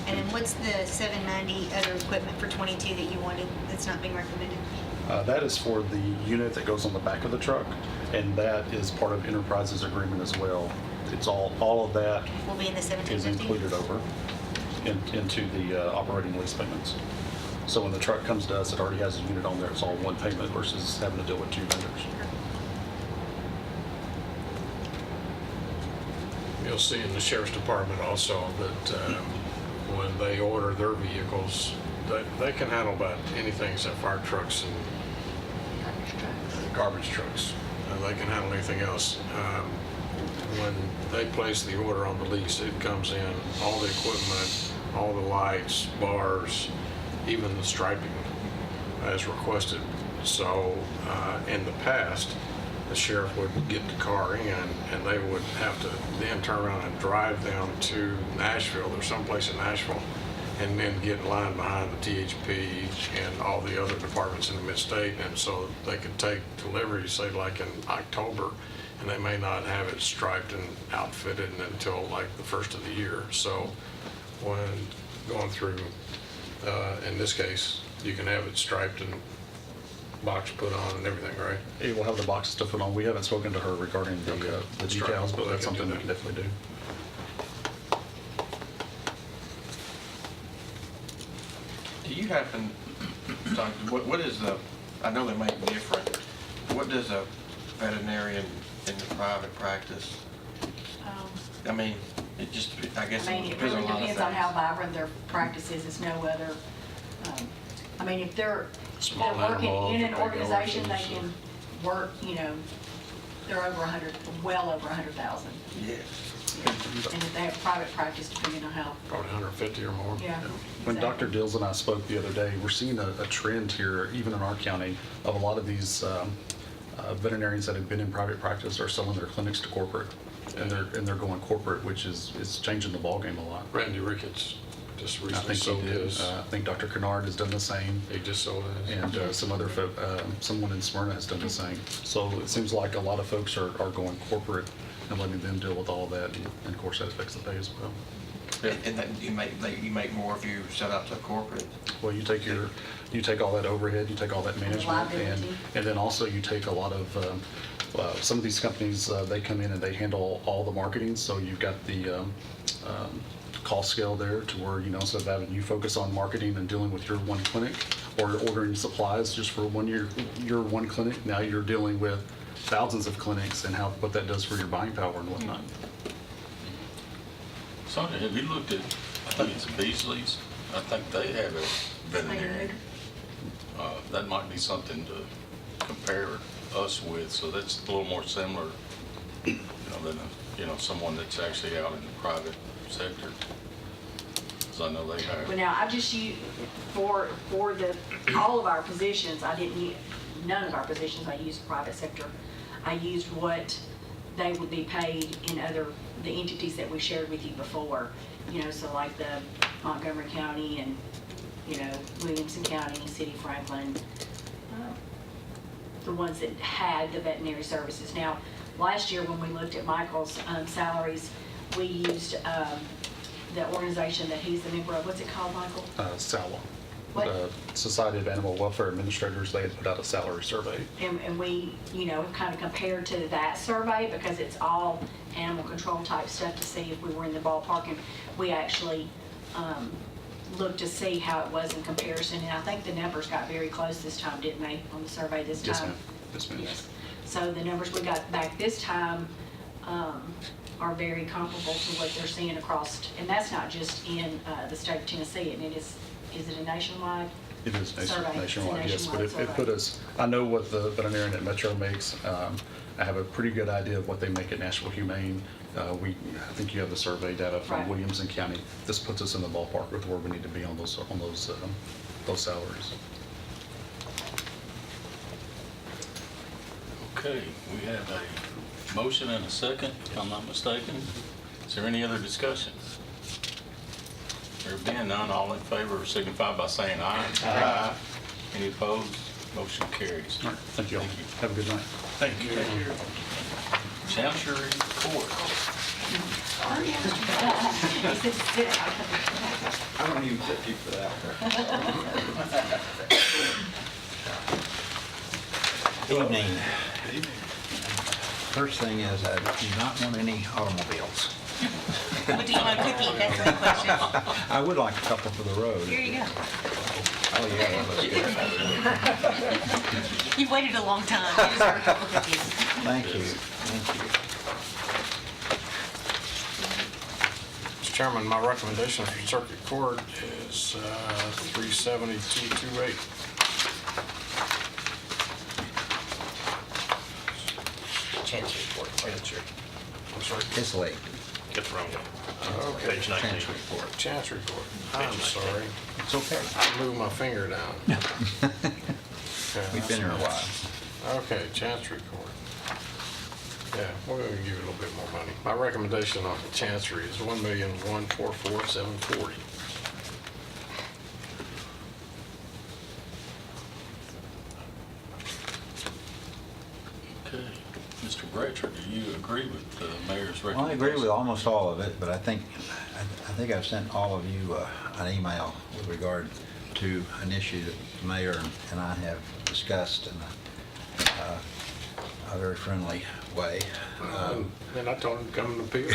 And then what's the 790 other equipment for 22 that you wanted that's not being recommended? That is for the unit that goes on the back of the truck, and that is part of Enterprise's agreement as well. It's all of that Will be in the 1750? is included over into the operating lease payments. So when the truck comes to us, it already has a unit on there. It's all one payment versus having to deal with 2 vendors. You'll see in the sheriff's department also that when they order their vehicles, they can handle about anything except fire trucks and garbage trucks. They can handle anything else. When they place the order on the lease, it comes in, all the equipment, all the lights, bars, even the striping as requested. So in the past, the sheriff would get the car in and they would have to then turn around and drive them to Nashville or someplace in Nashville and then get in line behind the THP and all the other departments in the mid-state. And so they could take delivery, say like in October, and they may not have it striped and outfitted until like the first of the year. So when going through, in this case, you can have it striped and box put on and everything, right? It will have the boxes to put on. We haven't spoken to her regarding the details, but that's something we can definitely do. Do you happen, what is the, I know they make different, what does a veterinarian in the private practice? I mean, it just, I guess I it mean, it depends on really a lot of depends on how things. vibrant their practice is. It's no other, I mean, if they're Small working animal, in an big organization, they horses, can work, they're over 100, well over 100,000. Yeah. And if they have private practice, depending on how, Probably 150 or more. yeah. When exactly. Dr. Dills and I spoke the other day, we're seeing a trend here, even in our county, of a lot of these veterinarians that have been in private practice are selling their clinics to corporate, and they're going corporate, which is changing the ballgame a lot. Randy Ricketts just I recently think sold he did. his. I think Dr. Kennard has done the same. He just sold his. And some other folk, someone in Smyrna has done the same. So it seems like a lot of folks are going corporate and letting them deal with all of that, and of course that affects the pay as well. And then you make more if you set up to corporate. Well, you take all that overhead, you take all that management, Liability. and then also you take a lot of, some of these companies, they come in and they handle all the marketing, so you've got the cost scale there to where, instead of having you focus on marketing and dealing with your one clinic or ordering supplies just for your one clinic, now you're dealing with thousands of clinics and what that does for your buying power and whatnot. Sonia, have you looked at, I think it's Beasley's, I think they have a veterinarian. That might be something to compare us with, so that's a little more similar, than someone that's actually out in the private sector. Because I know they have. But now, I just use, for all of our positions, none of our positions I used private sector. I used what they would be paid in the entities that we shared with you before. So like the Montgomery County and, Williamson County, City of Franklin, the ones that had the veterinary services. Now, last year when we looked at Michael's salaries, we used the organization that he's the member of. What's it called, Michael? SAWA. What? The Society of Animal Welfare Administrators, they had put out a salary survey. And we, kind of compared to that survey because it's all animal control type stuff to see if we were in the ballpark. And we actually looked to see how it was in comparison. And I think the numbers got very close this time, didn't they, on the survey this time? Yes, ma'am. Yes, ma'am. Yes. So the numbers we got back this time are very comparable to what they're seeing across, and that's not just in the state of Tennessee, and is it a nationwide? It is survey? nationwide, It's a yes, but nationwide it put us, I know what the veterinarian at Metro makes. I have a pretty good idea of what they make at Nashville Humane. I think you have the survey data from Right. Williamson County. This puts us in the ballpark with where we need to be on those salaries. Okay, we have a motion and a second, if I'm not mistaken. Is there any other discussion? There being none, all in favor signify by saying aye. Aye. Any opposed? Motion carries. All right, thank you all. Have a good night. Thank you. Chancery Court. I don't even tip you for that. Evening. First thing is, I do not want any automobiles. But do you want a cookie? That's the question. I would like a couple for the road. Here you go. Oh, yeah, that looks good. You've waited a long time. You deserve a couple cookies. Thank you, thank you. Mr. Chairman, my recommendation for circuit court is 37228. Chancery Court. I'm sorry. It's late. Get the wrong one. Okay. Page 19. Chancery Court. Chancery Court. I'm sorry. It's okay. I moved my finger down. We've been here a while. Okay, Chancery Court. Yeah, we're going to give you a little bit more money. My recommendation on the Chancery is $1,144,740. Okay. Mr. Bratcher, do you agree with the mayor's recommendation? Well, I agree with almost all of it, but I think I've sent all of you an email with regard to an issue that the mayor and I have discussed in a very friendly way. And I told him to come and appeal.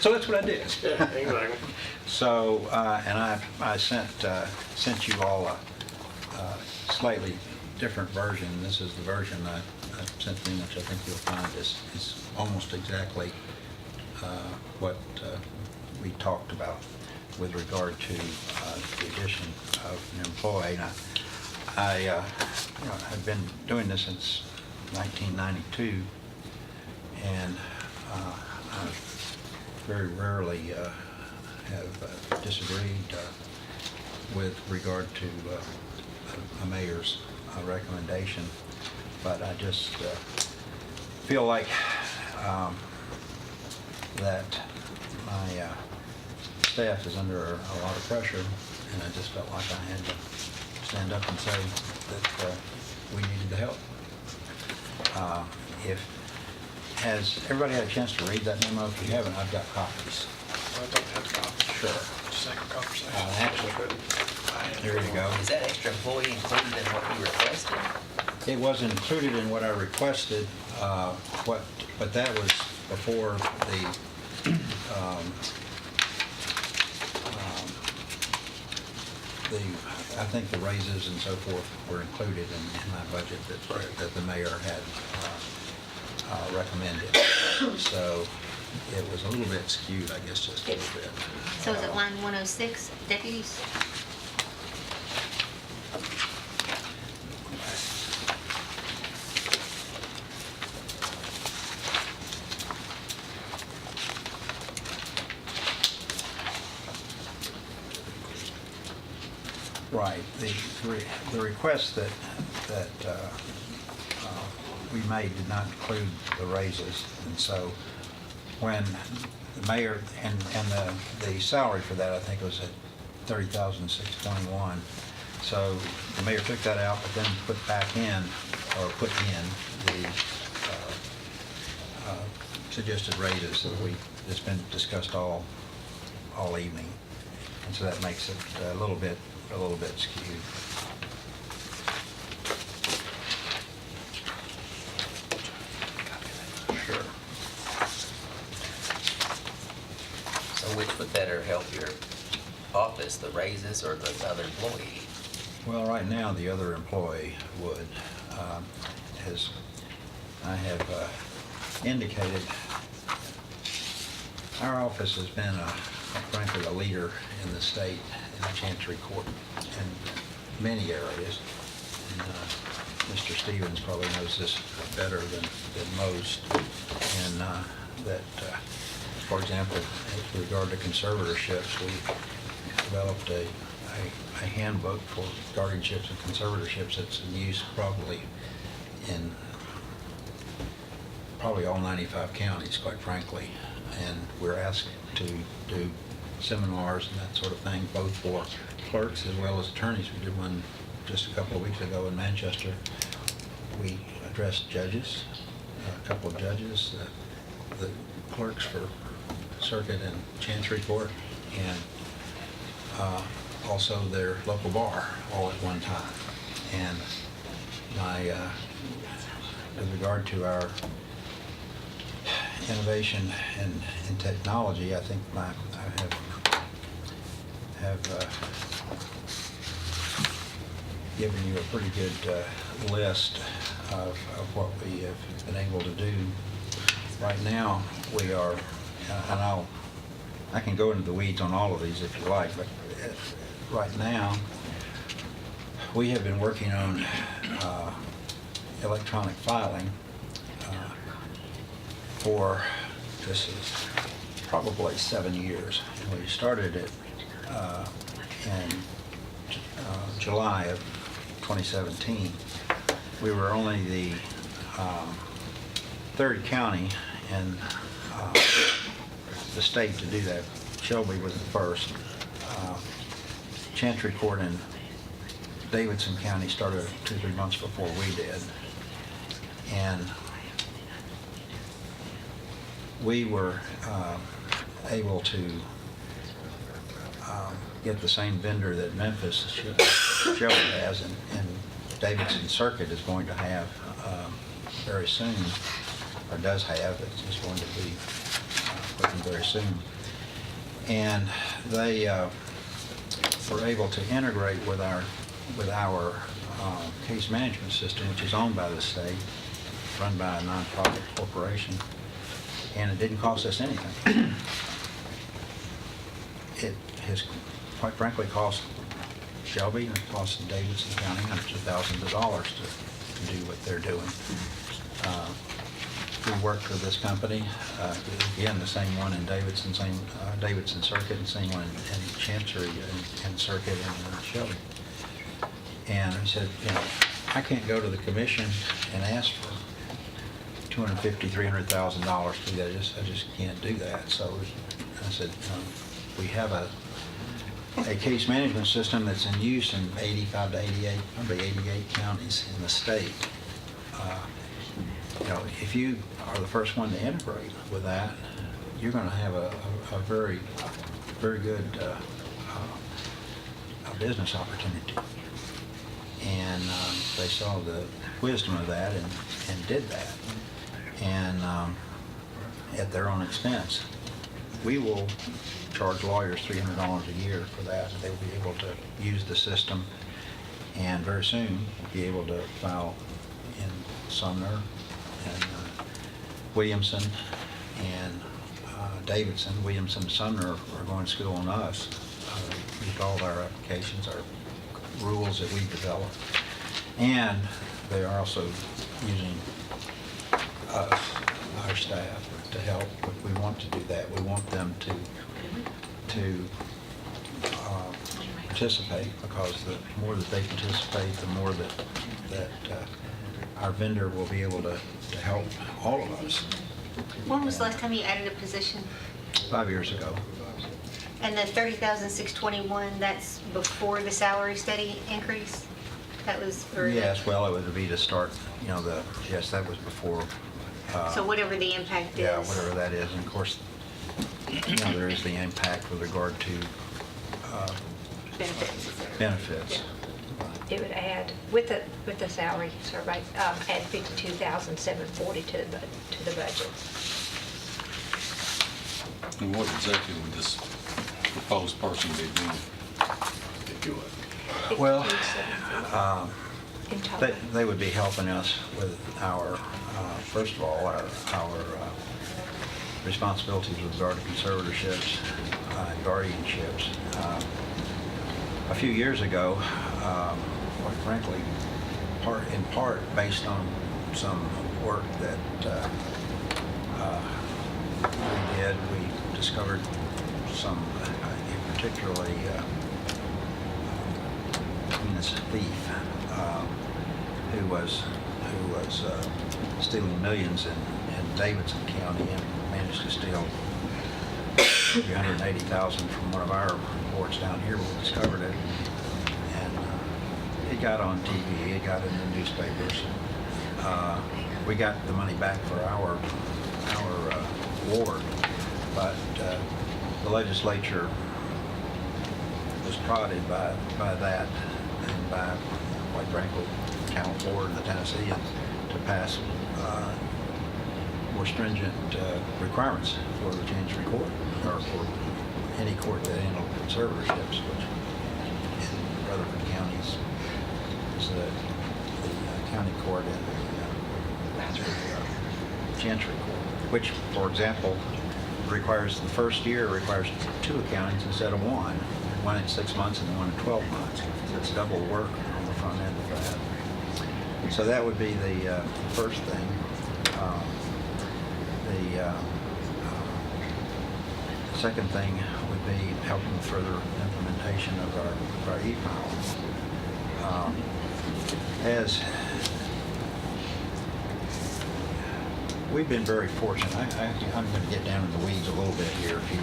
So that's what I did. Yeah, exactly. So, and I sent you all a slightly different version. This is the version I sent to me, which I think you'll find is almost exactly what we talked about with regard to the addition of an employee. And I've been doing this since 1992, and I very rarely have disagreed with regard to a mayor's recommendation, but I just feel like that my staff is under a lot of pressure, and I just felt like I had to stand up and say that we needed the help. Has everybody had a chance to read that memo? If you haven't, I've got copies. I don't have copies. Sure. Second conversation. Actually, there you go. Is that extra employee included in what you requested? It was included in what I requested, but that was before I think the raises and so forth were included in my budget that the mayor had recommended. So it was a little bit skewed, I guess, just a little bit. So is it line 106, deputies? Right. The request that we made did not include the raises, and so when the mayor and the salary for that, I think, was at $30,621. So the mayor took that out, but then put in the suggested raises that's been discussed all evening, and so that makes it a little bit skewed. Sure. So which would better help your office, the raises or the other employee? Well, right now, the other employee would. As I have indicated, our office has been, frankly, a leader in the state in the Chancery Court in many areas. And, Mr. Stevens probably knows this better than most. And that, for example, with regard to conservatorships, we developed a handbook for guardianships and conservatorships that's in use probably in all 95 counties, quite frankly. And we're asked to do seminars and that sort of thing, both for clerks as well as attorneys. We did one just a couple of weeks ago in Manchester. We addressed judges, a couple of judges, the clerks for circuit and chancery court, and also their local bar all at one time. And with regard to our innovation and technology, I think I have given you a pretty good list of what we have been able to do. Right now, we are, and I can go into the weeds on all of these if you like, but right now, we have been working on electronic filing for, this is probably 7 years. And we started it in July of 2017. We were only the third county in the state to do that. Shelby was the first. Chancery Court in Davidson County started 2-3 months before we did. And we were able to get the same vendor that Memphis Shelby has, and Davidson Circuit is going to have very soon, or does have. It's just going to be put in very soon. And they were able to integrate with our case management system, which is owned by the state, run by a nonprofit corporation, and it didn't cost us anything. It has, quite frankly, cost Shelby and it cost Davidson County hundreds of thousands of dollars to do what they're doing. We worked with this company, again, the same one in Davidson, same Davidson Circuit, and same one in Chancery and Circuit in Shelby. And I said, you know, I can't go to the commission and ask for $250,000, $300,000 to do that. I just can't do that. So I said, we have a case management system that's in use in 85 to 88, probably 88 counties in the state. You know, if you are the first one to integrate with that, you're going to have a very, very good business opportunity. And they saw the wisdom of that and did that, and at their own expense. We will charge lawyers $300 a year for that. They will be able to use the system, and very soon be able to file in Sumner and Williamson and Davidson. Williamson and Sumner are going to school on us with all of our applications, our rules that we've developed, and they are also using us, our staff, to help. We want to do that. We want them to participate, because the more that they participate, the more that our vendor will be able to help all of us. When was the last time you added a position? 5 years ago. And the 30,621, that's before the salary study increase? That was, or Yes, well, it would be to start, you know, yes, that was before. so whatever the impact is. Yeah, whatever that is. And of course, you know, there is the impact with regard to benefits. It would add, with the salary survey, add $52,740 to the budget. And what exactly would this proposed person be doing? Well, In total. they would be helping us with our, first of all, our responsibilities with regard to conservatorships and guardianships. A few years ago, quite frankly, in part based on some work that we did, we discovered some, particularly heinous thief who was stealing millions in Davidson County, and managed to steal $380,000 from one of our reports down here. We discovered it, and it got on TV, it got in the newspapers. We got the money back for our ward, but the legislature was prodded by that and by, quite frankly, the town board and the Tennesseans to pass more stringent requirements for the Chancery Court, or for any court that handled conservatorships, which in Rutherford counties is the county court and the Chancery Court, which, for example, requires, the first year requires 2 accountants instead of one at 6 months and one at 12 months. So it's double work on the front end of that. So that would be the first thing. The second thing would be helping with further implementation of our e-file. As we've been very fortunate. I'm going to get down in the weeds a little bit here. If you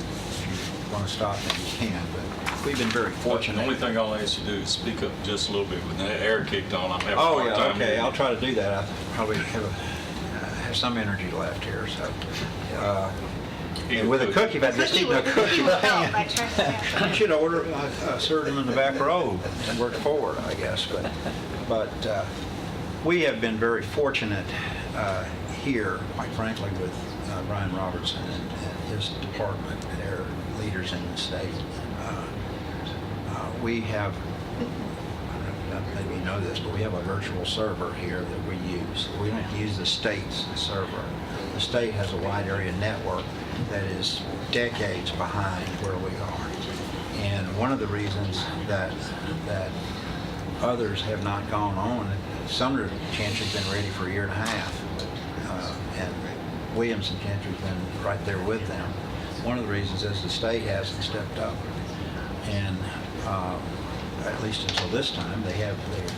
want to stop me, you can. But we've been very fortunate. The only thing I'll ask you to do is speak up just a little bit. When the air kicked on, I'm having a Oh hard yeah, time. okay. I'll try to do that. I probably have some energy left here. So, and with a cookie, if I just eat a cookie, you should order serve them in the back row and work forward, I guess. But we have been very fortunate here, quite frankly, with Brian Robertson and his department. They're leaders in the state. We have maybe you know this, but we have a virtual server here that we use. We don't use the state's server. The state has a wide area network that is decades behind where we are. And one of the reasons that others have not gone on, Sumner Chantry's been ready for a year and a half, and Williamson Chantry's been right there with them. One of the reasons is the state hasn't stepped up, and at least until this time, they're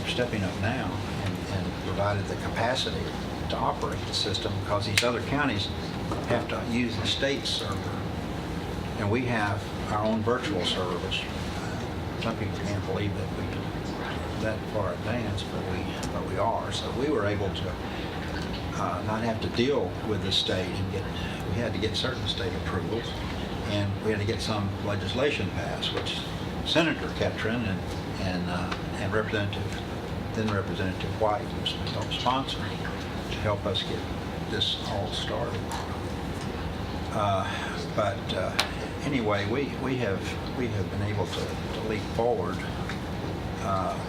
stepping up now and provided the capacity to operate the system, because these other counties have to use the state server, and we have our own virtual server, which some people can't believe that we that far advanced, but we are. So we were able to not have to deal with the state and we had to get certain state approvals, and we had to get some legislation passed, which Senator Ketron and Representative White was helped sponsor to help us get this all started. Anyway, we have been able to leap forward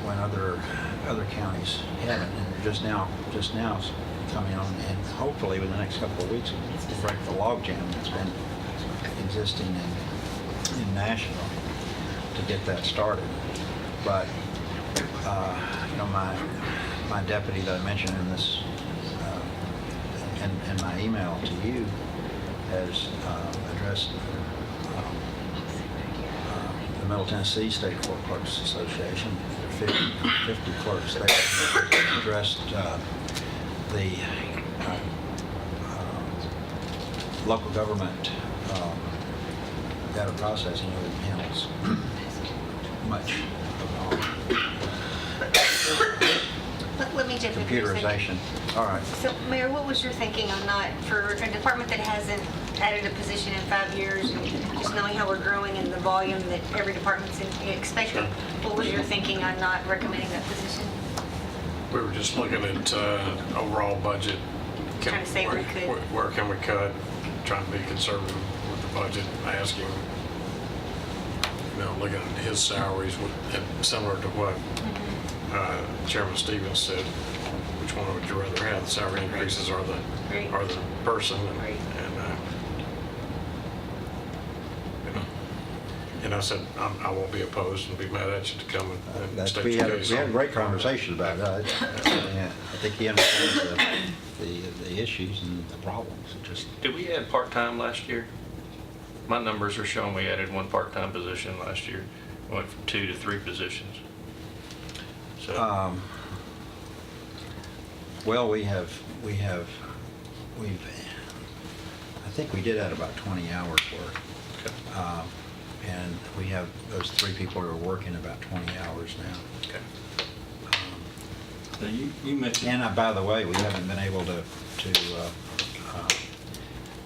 when other counties haven't, and they're just now coming on, and hopefully within the next couple of weeks we'll break the logjam that's been existing in Nashville to get that started. But my deputy that I mentioned in this in my email to you has addressed the Middle Tennessee State Court Clerks Association. There are 50 clerks there. Addressed the local government data processing unit handles much of Let me jump in for a second. computerization. All right. So, Mayor, what was your thinking on not, for a department that hasn't added a position in 5 years, and just knowing how we're growing and the volume that every department's expecting, what was your thinking on not recommending that position? We were just looking at overall budget. Trying to say we could. Where can we cut? Trying to be conservative with the budget, asking, looking at his salaries, and similar to what Chairman Stevens said, which one would you rather have, the salary increases or the person? And I said, I won't be opposed and be mad at you to come and state We your had case. a great conversation about that. I think he understands the issues and the problems. Did we add part-time last year? My numbers are showing we added one part-time position last year. We went from 2 to 3 positions. So. Well, we've I think we did add about 20 hours worth. Okay. And we have those 3 people who are working about 20 hours now. Now, you mentioned... And by the way, we haven't been able to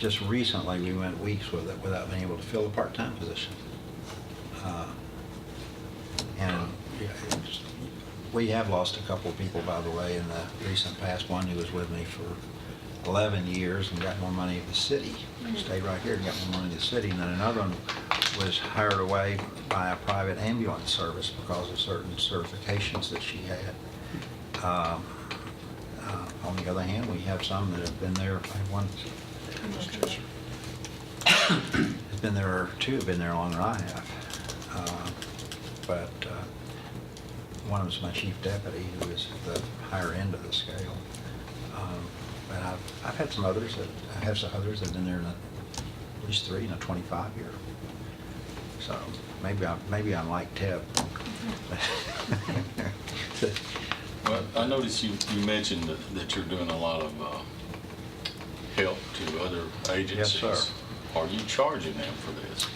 just recently we went weeks with it without being able to fill a part-time position. And we have lost a couple of people, by the way, in the recent past. One who was with me for 11 years and got more money at the city. Stayed right here and got more money at the city. And then another one was hired away by a private ambulance service because of certain certifications that she had. On the other hand, we have some that have been there. One has been there, or 2 have been there longer than I have. But one of them is my chief deputy, who is at the higher end of the scale. But I've had some others that have been there at least 3 in a 25-year. So maybe I'm like Teb. Well, I noticed you mentioned that you're doing a lot of help to other agencies. Yes, sir. Are you charging them for this?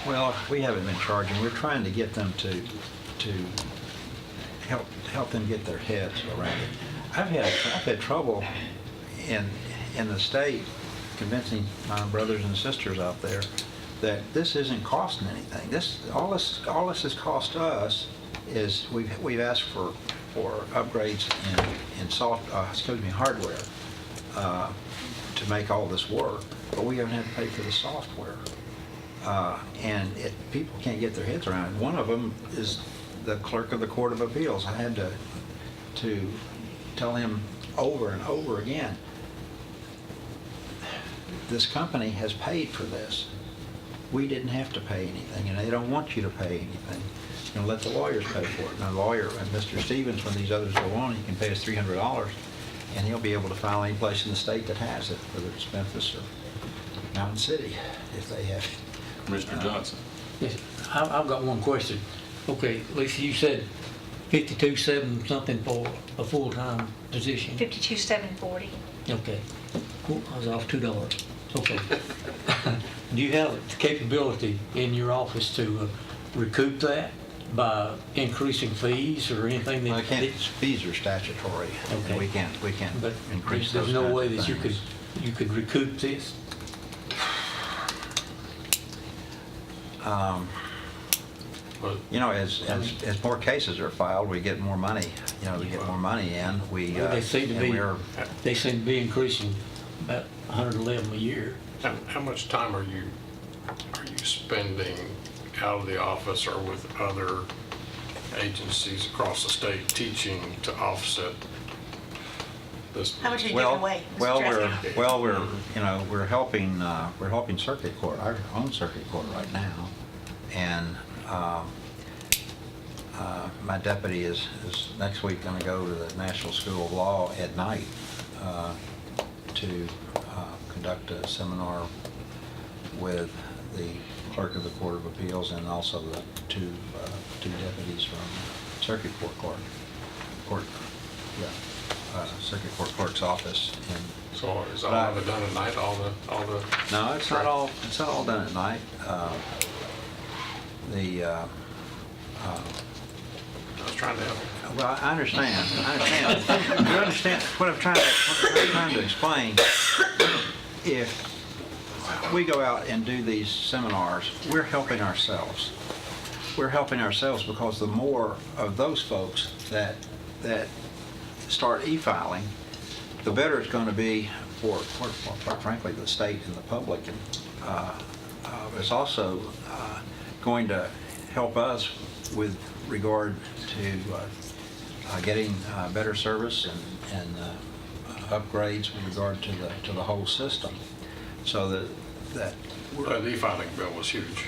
Well, we haven't been charging. We're trying to get them to help them get their heads around it. I've had trouble in the state convincing my brothers and sisters out there that this isn't costing anything. All this has cost us is we've asked for upgrades in hardware to make all this work, but we haven't had to pay for the software. And people can't get their heads around it. One of them is the clerk of the Court of Appeals. I had to tell him over and over again, this company has paid for this. We didn't have to pay anything, and they don't want you to pay anything. You know, let the lawyers pay for it. And the lawyer, and Mr. Stevens, when these others go on, he can pay us $300, and he'll be able to file any place in the state that has it, whether it's Memphis or Mountain City, if they have it. Mr. Johnson. Yes, I've got one question. Okay, Lisa, you said 52.7 something for a full-time position. 52,740. Okay. Cool. I was off $2. Okay. Do you have the capability in your office to recoup that by increasing fees or anything? I can't. Fees are statutory. Okay. We can't But increase there's those no kinds way of that things. you could recoup this? You know, as more cases are filed, we get more money. You know, we get more money in. They seem to be increasing about 111 a year. How much time are you spending out of the office or with other agencies across the state teaching to offset this? How much are you giving away? We're helping circuit court, our own circuit court right now, and my deputy is next week going to go to the National School of Law at night to conduct a seminar with the clerk of the Court of Appeals and also the two deputies from circuit circuit court clerk's office. So is all of it done at night? All the No, it's not all. It's not all done at night. I was trying to help. Well, I understand. You understand what I'm trying to explain. If we go out and do these seminars, we're helping ourselves. We're helping ourselves because the more of those folks that start e-filing, the better it's going to be for quite frankly, the state and the public. And it's also going to help us with regard to getting better service and upgrades with regard to the whole system. So that the e-filing bill was huge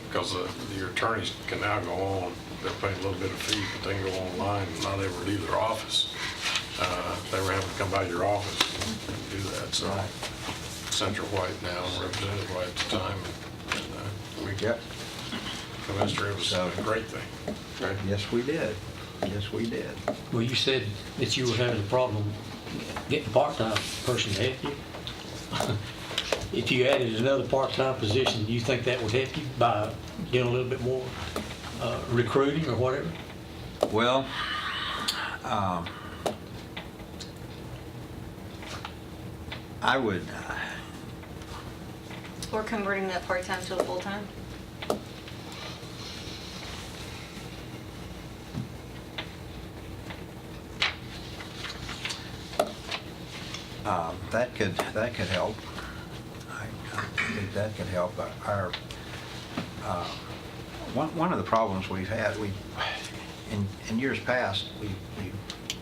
because your attorneys can now go on. They're paying a little bit of fee, but they can go online and not ever leave their office. They were having to come by your office and do that. So Senator White now, Representative White at the time, and we get Commissioner, it was a great thing. Right? Yes, we did. Yes, we did. Well, you said that you were having a problem getting a part-time person to help you. If you added another part-time position, do you think that would help you by doing a little bit more recruiting or whatever? Well, I would. Or converting that part-time to a full-time? That could help. I think that could help. Our one of the problems we've had, in years past, we've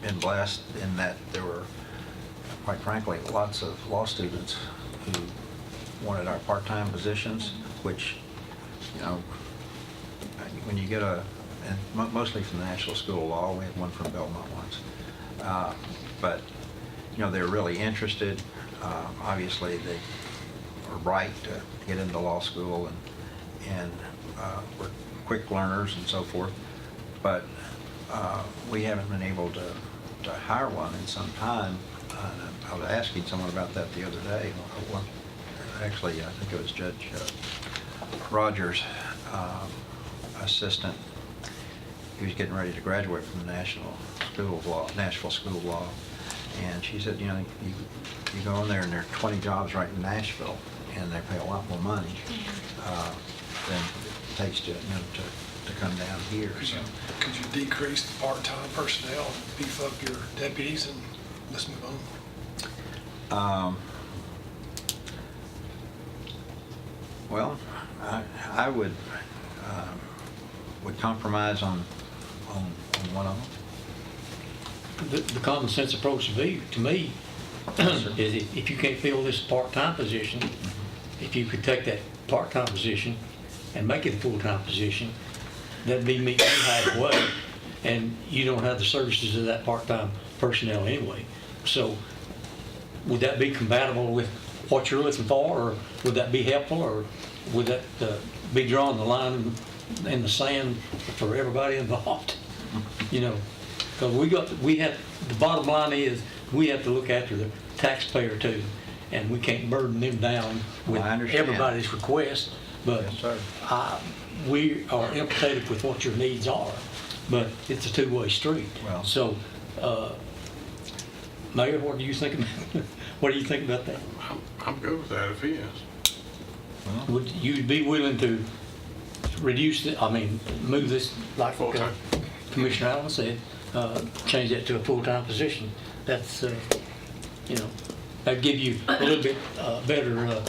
been blessed in that there were, quite frankly, lots of law students who wanted our part-time positions, which, you know, when you get and mostly from the National School of Law, we had one from Belmont once, but you know, they're really interested. Obviously, they are bright to get into law school and we're quick learners and so forth. But we haven't been able to hire one in some time. I was asking someone about that the other day. Actually, I think it was Judge Rogers' assistant. He was getting ready to graduate from the Nashville School of Law. And she said, you know, you go in there and there are 20 jobs right in Nashville, and they pay a lot more money than it takes to come down here. So. Could you decrease the part-time personnel, beef up your deputies, and let's move on? Well, I would we compromise on one of them? The common sense approach to me is if you can't fill this part-time position, if you could take that part-time position and make it a full-time position, that'd be meeting you halfway, and you don't have the services of that part-time personnel anyway. So would that be compatible with what you're looking for, or would that be helpful, or would that be drawing the line in the sand for everybody involved? You know, because the bottom line is we have to look after the taxpayer too, and we can't burden them down with everybody's request. But we are empathetic with what your needs are, but it's a two-way street. Well, so, Mayor, what do you think about that? I'm good with that if he is. Would you be willing to reduce move this, like Commissioner Allen said, change that to a full-time position? That's, that'd give you a little bit better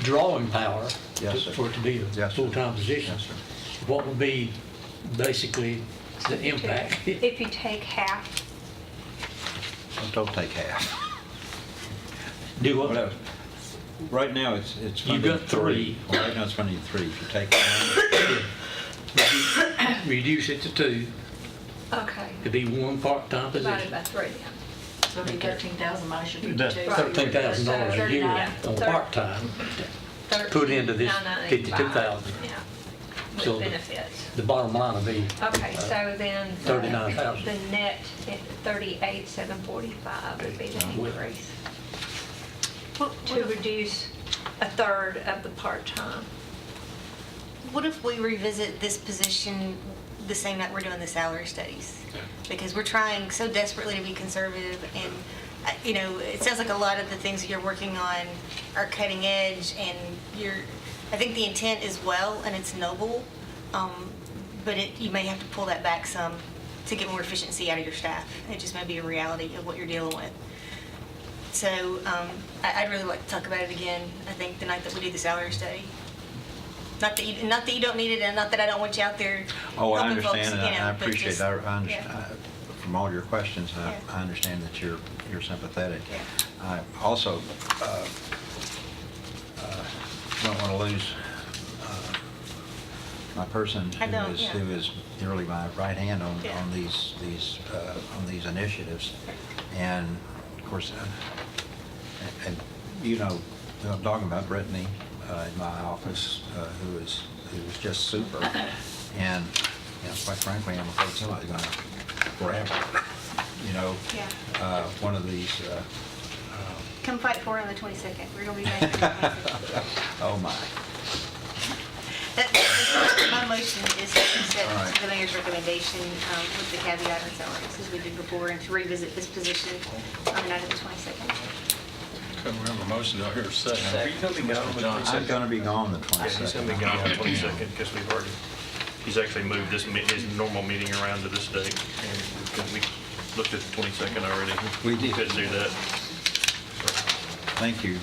drawing power for it to be a full-time position. What would be basically the impact? If you take half. Don't take half. Do what? Well, right now, it's funded You've got three. Well, right now, it's funded 3. If you take one, reduce it to 2. Okay. To be one part-time Divided position. by 3 then. So it'd be 13,000 minus your 52. That's $13,000 a year on part-time, put into this 52,000. Yeah. So With benefits. the bottom line would be Okay, so then the 39,000. the net, 38,745 would be the increase. To reduce a third of the part-time. What if we revisit this position the same night we're doing the salary studies? Because we're trying so desperately to be conservative, and it sounds like a lot of the things that you're working on are cutting edge, and I think the intent is well and it's noble, but you may have to pull that back some to get more efficiency out of your staff. It just may be a reality of what you're dealing with. So I'd really like to talk about it again, I think, the night that we do the salary study. Not that you don't need it, and not that I don't want you out there Oh, I helping folks, understand, and I appreciate just, that. yeah. From all your questions, I understand that you're sympathetic. I also don't want to lose my person who is nearly my right hand on these initiatives, and of course, and who I'm talking about, Brittany in my office, who is just super, and quite frankly, I'm afraid somebody's going to grab her. One of these. Come fight for it on the 22nd. We're going to be back on the 22nd. Oh my. My motion is to accept the mayor's recommendation with the caveat on salaries, as we did before, and to revisit this position on the night of the 22nd. Okay, we have a motion out here, second. Are you going to be gone? I'm going to be gone the 22nd. Yeah, he's going to be gone on the 22nd because he's actually moved his normal meeting around to this date. And we looked at the 22nd already. We did. Couldn't do that. Thank you.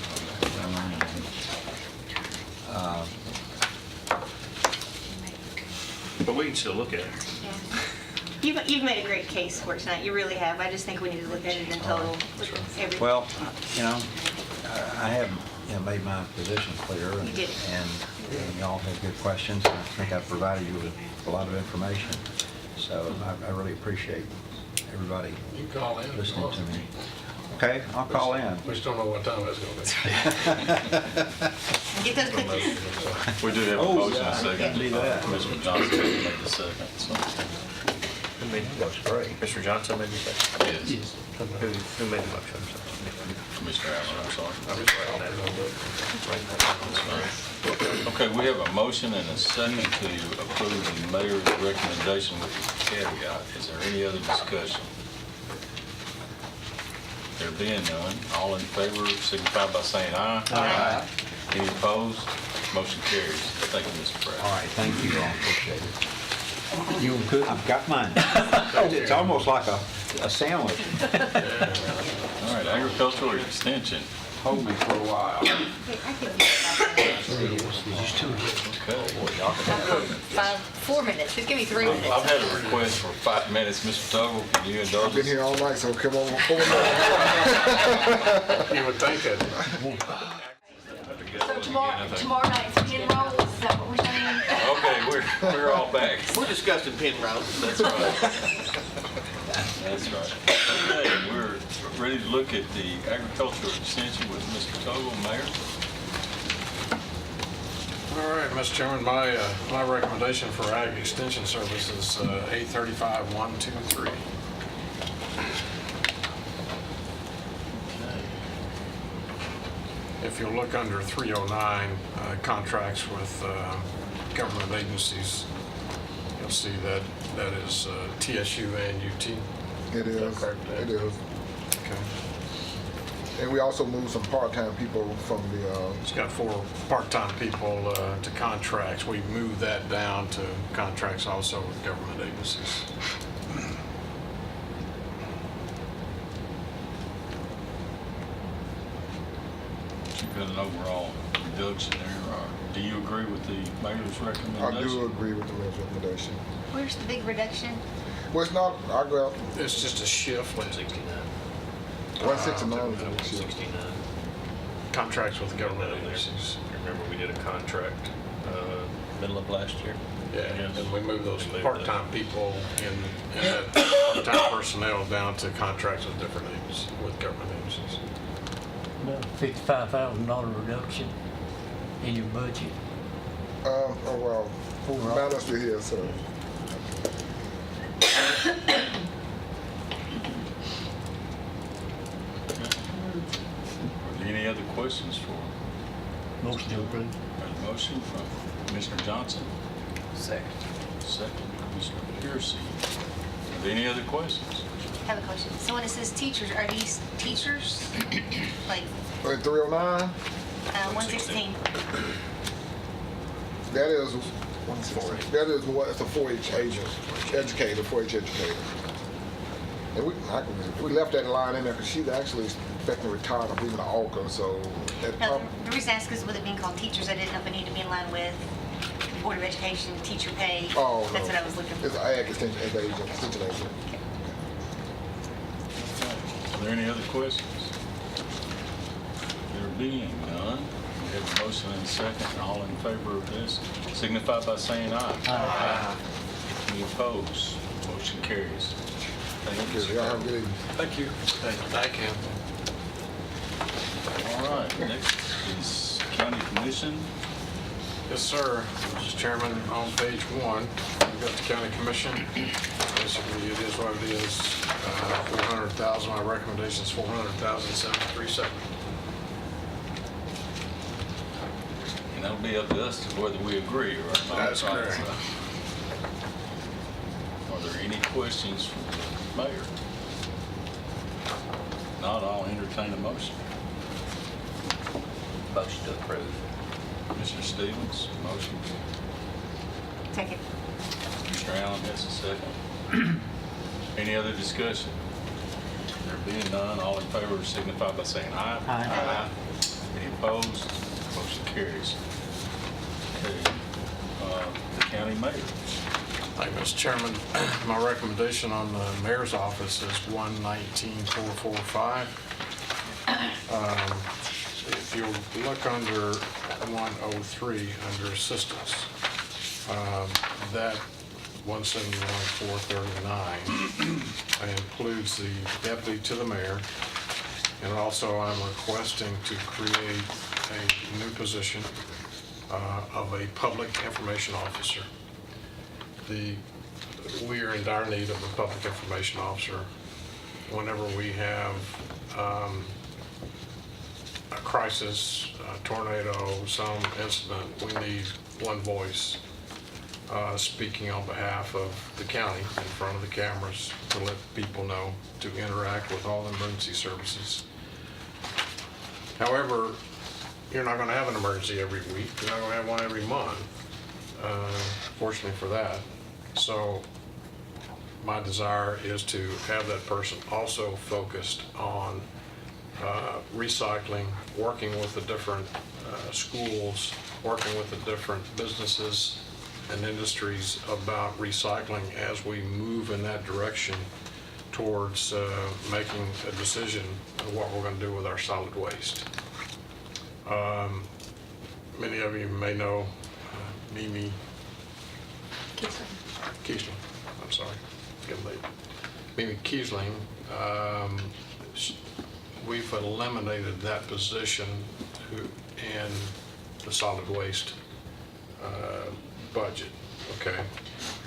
But we can still look at it. You've made a great case for it tonight. You really have. I just think we need to look at it in total. Look at everything. Well, I have made my position clear, and y'all had good questions. And I think I've provided you with a lot of information. So I really appreciate everybody listening to me. Okay, I'll call in. We just don't know what time it's going to be. Get those cookies. We do have a motion, a second. do that. Commissioner Johnson made the second, so. That's great. Mr. Johnson made the second? Yes. Who made the motion? Commissioner Allen, I'm sorry. I was writing that. Okay, we have a motion and a second to approve the mayor's recommendation with the caveat. Is there any other discussion? There being none, all in favor signify by saying aye. Aye. Any opposed? Motion carries. Thank you, Mr. Pratt. All right, thank you all. Appreciate it. You want cookie? I've got mine. It's almost like a sandwich. All right, agricultural extension. hold me for a while. Okay. 4 minutes. Just give me 3 minutes. I've had a request for 5 minutes. Mr. Tuggle, can you indulge us? I've been here all night, so come on, 4 minutes. You would think it. So tomorrow night's pin roll, is that what we're saying? Okay, we're all back. We're discussing pin routes. That's right. That's right. Okay, we're ready to look at the agricultural extension with Mr. Tuggle, Mayor. All right, Mr. Chairman, my recommendation for Ag Extension Service is 835-123. If you look under 309, contracts with government agencies, you'll see that is TSU and UT. It is, it is. Okay. And we also moved some part-time people from the, It's got 4 part-time people to contracts. We moved that down to contracts also with government agencies. You've got an overall reduction there. Do you agree with the mayor's I recommendation? do agree with the mayor's recommendation. Where's the big reduction? Well, it's not, I go out, It's just a shift. 169. 169 is a big shift. 69. Contracts with government agencies. Remember, we did a contract middle of last year? Yeah, and we moved those We moved part-time people and that part-time personnel down to contracts with different agencies, with government agencies. About $55,000 reduction in your budget. Oh, well, Overall. balance it here, so. Are there any other questions for? Motion to approve. Got a motion from Commissioner Johnson, Second. second Commissioner Piercy. Are there any other questions? I have a question. So when it says teachers, are these teachers? Like In 309, 116? that is, 116, that is what, it's a 4-H agent, educator, 4-H educator. And we left that line in there because she's actually expecting to retire, I believe, in August, so. that No, prob- the reason I ask is with it being called teachers, I didn't know if it needed to be in line with Board of Education, teacher pay. Oh, That's no. what I was looking for. It's an ag extension agent, extension agent. Are there any other questions? There being none, we have a motion and a second. All in favor of this signify by saying aye. Aye. Any opposed? Motion carries. Thank you. Y'all have a good evening. Thank you. Thank you. All right, next is County Commission. Yes, sir. Mr. Chairman, on page 1, we've got the county commission. Basically, it is what it is. 400,000. My recommendation is 400,737. And that'll be up to us to whether we agree or not. That's correct. Are there any questions from the mayor? Not, I'll entertain a motion. Motion to approve. Mr. Stevens, motion. Second. Mr. Allen has a second. Any other discussion? There being none, all in favor signify by saying aye. Aye. Any opposed? Motion carries. Okay, the county mayor. Thank you, Mr. Chairman. My recommendation on the mayor's office is 119,445. If you look under 103, under assistance, that 171,439 includes the deputy to the mayor, and also I'm requesting to create a new position of a public information officer. We are in dire need of a public information officer. Whenever we have a crisis, a tornado, some incident, we need one voice speaking on behalf of the county in front of the cameras to let people know, to interact with all emergency services. However, you're not going to have an emergency every week. You're not going to have one every month, fortunately for that. So my desire is to have that person also focused on recycling, working with the different schools, working with the different businesses and industries about recycling as we move in that direction towards making a decision on what we're going to do with our solid waste. Many of you may know Mimi Kiesling. I'm sorry, getting late. Mimi Kiesling. We've eliminated that position in the solid waste budget. Okay,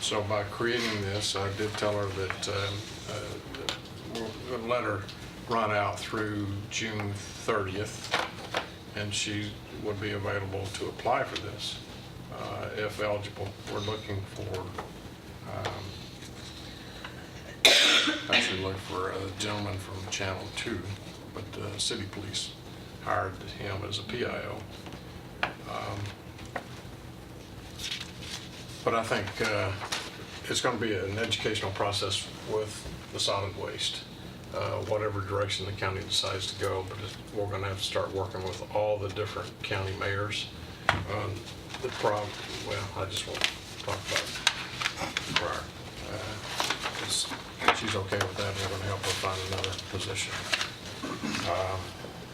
so by creating this, I did tell her that we'll let her run out through June 30th, and she would be available to apply for this if eligible. We're looking for actually look for a gentleman from Channel 2, but City Police hired him as a PIO. But I think it's going to be an educational process with the solid waste, whatever direction the county decides to go, but we're going to have to start working with all the different county mayors. The problem, well, I just won't talk about it prior. She's okay with that, and we're going to help her find another position.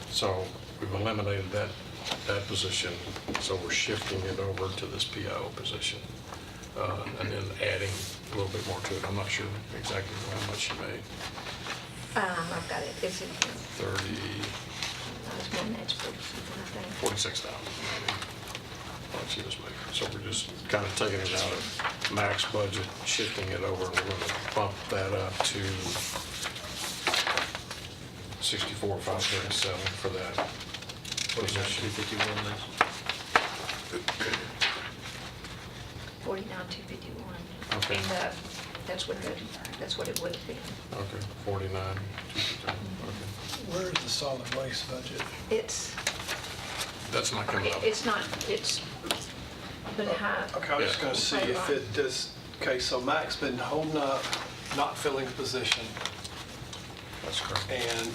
So we've eliminated that position, so we're shifting it over to this PIO position, and then adding a little bit more to it. I'm not sure exactly how much she made. I've got it. It's in here. 46,000 maybe. What she was making. So we're just kind of taking it out of max budget, shifting it over, and we're going to bump that up to 64,537 for that position. 49,251. Okay. And that's what it would have been. Okay, 49. Okay. Where is the solid waste budget? That's not coming up. It's not, it's been high. Okay, I was just going to see if it does, okay, so Mac's been holding up, not filling the position. That's correct. And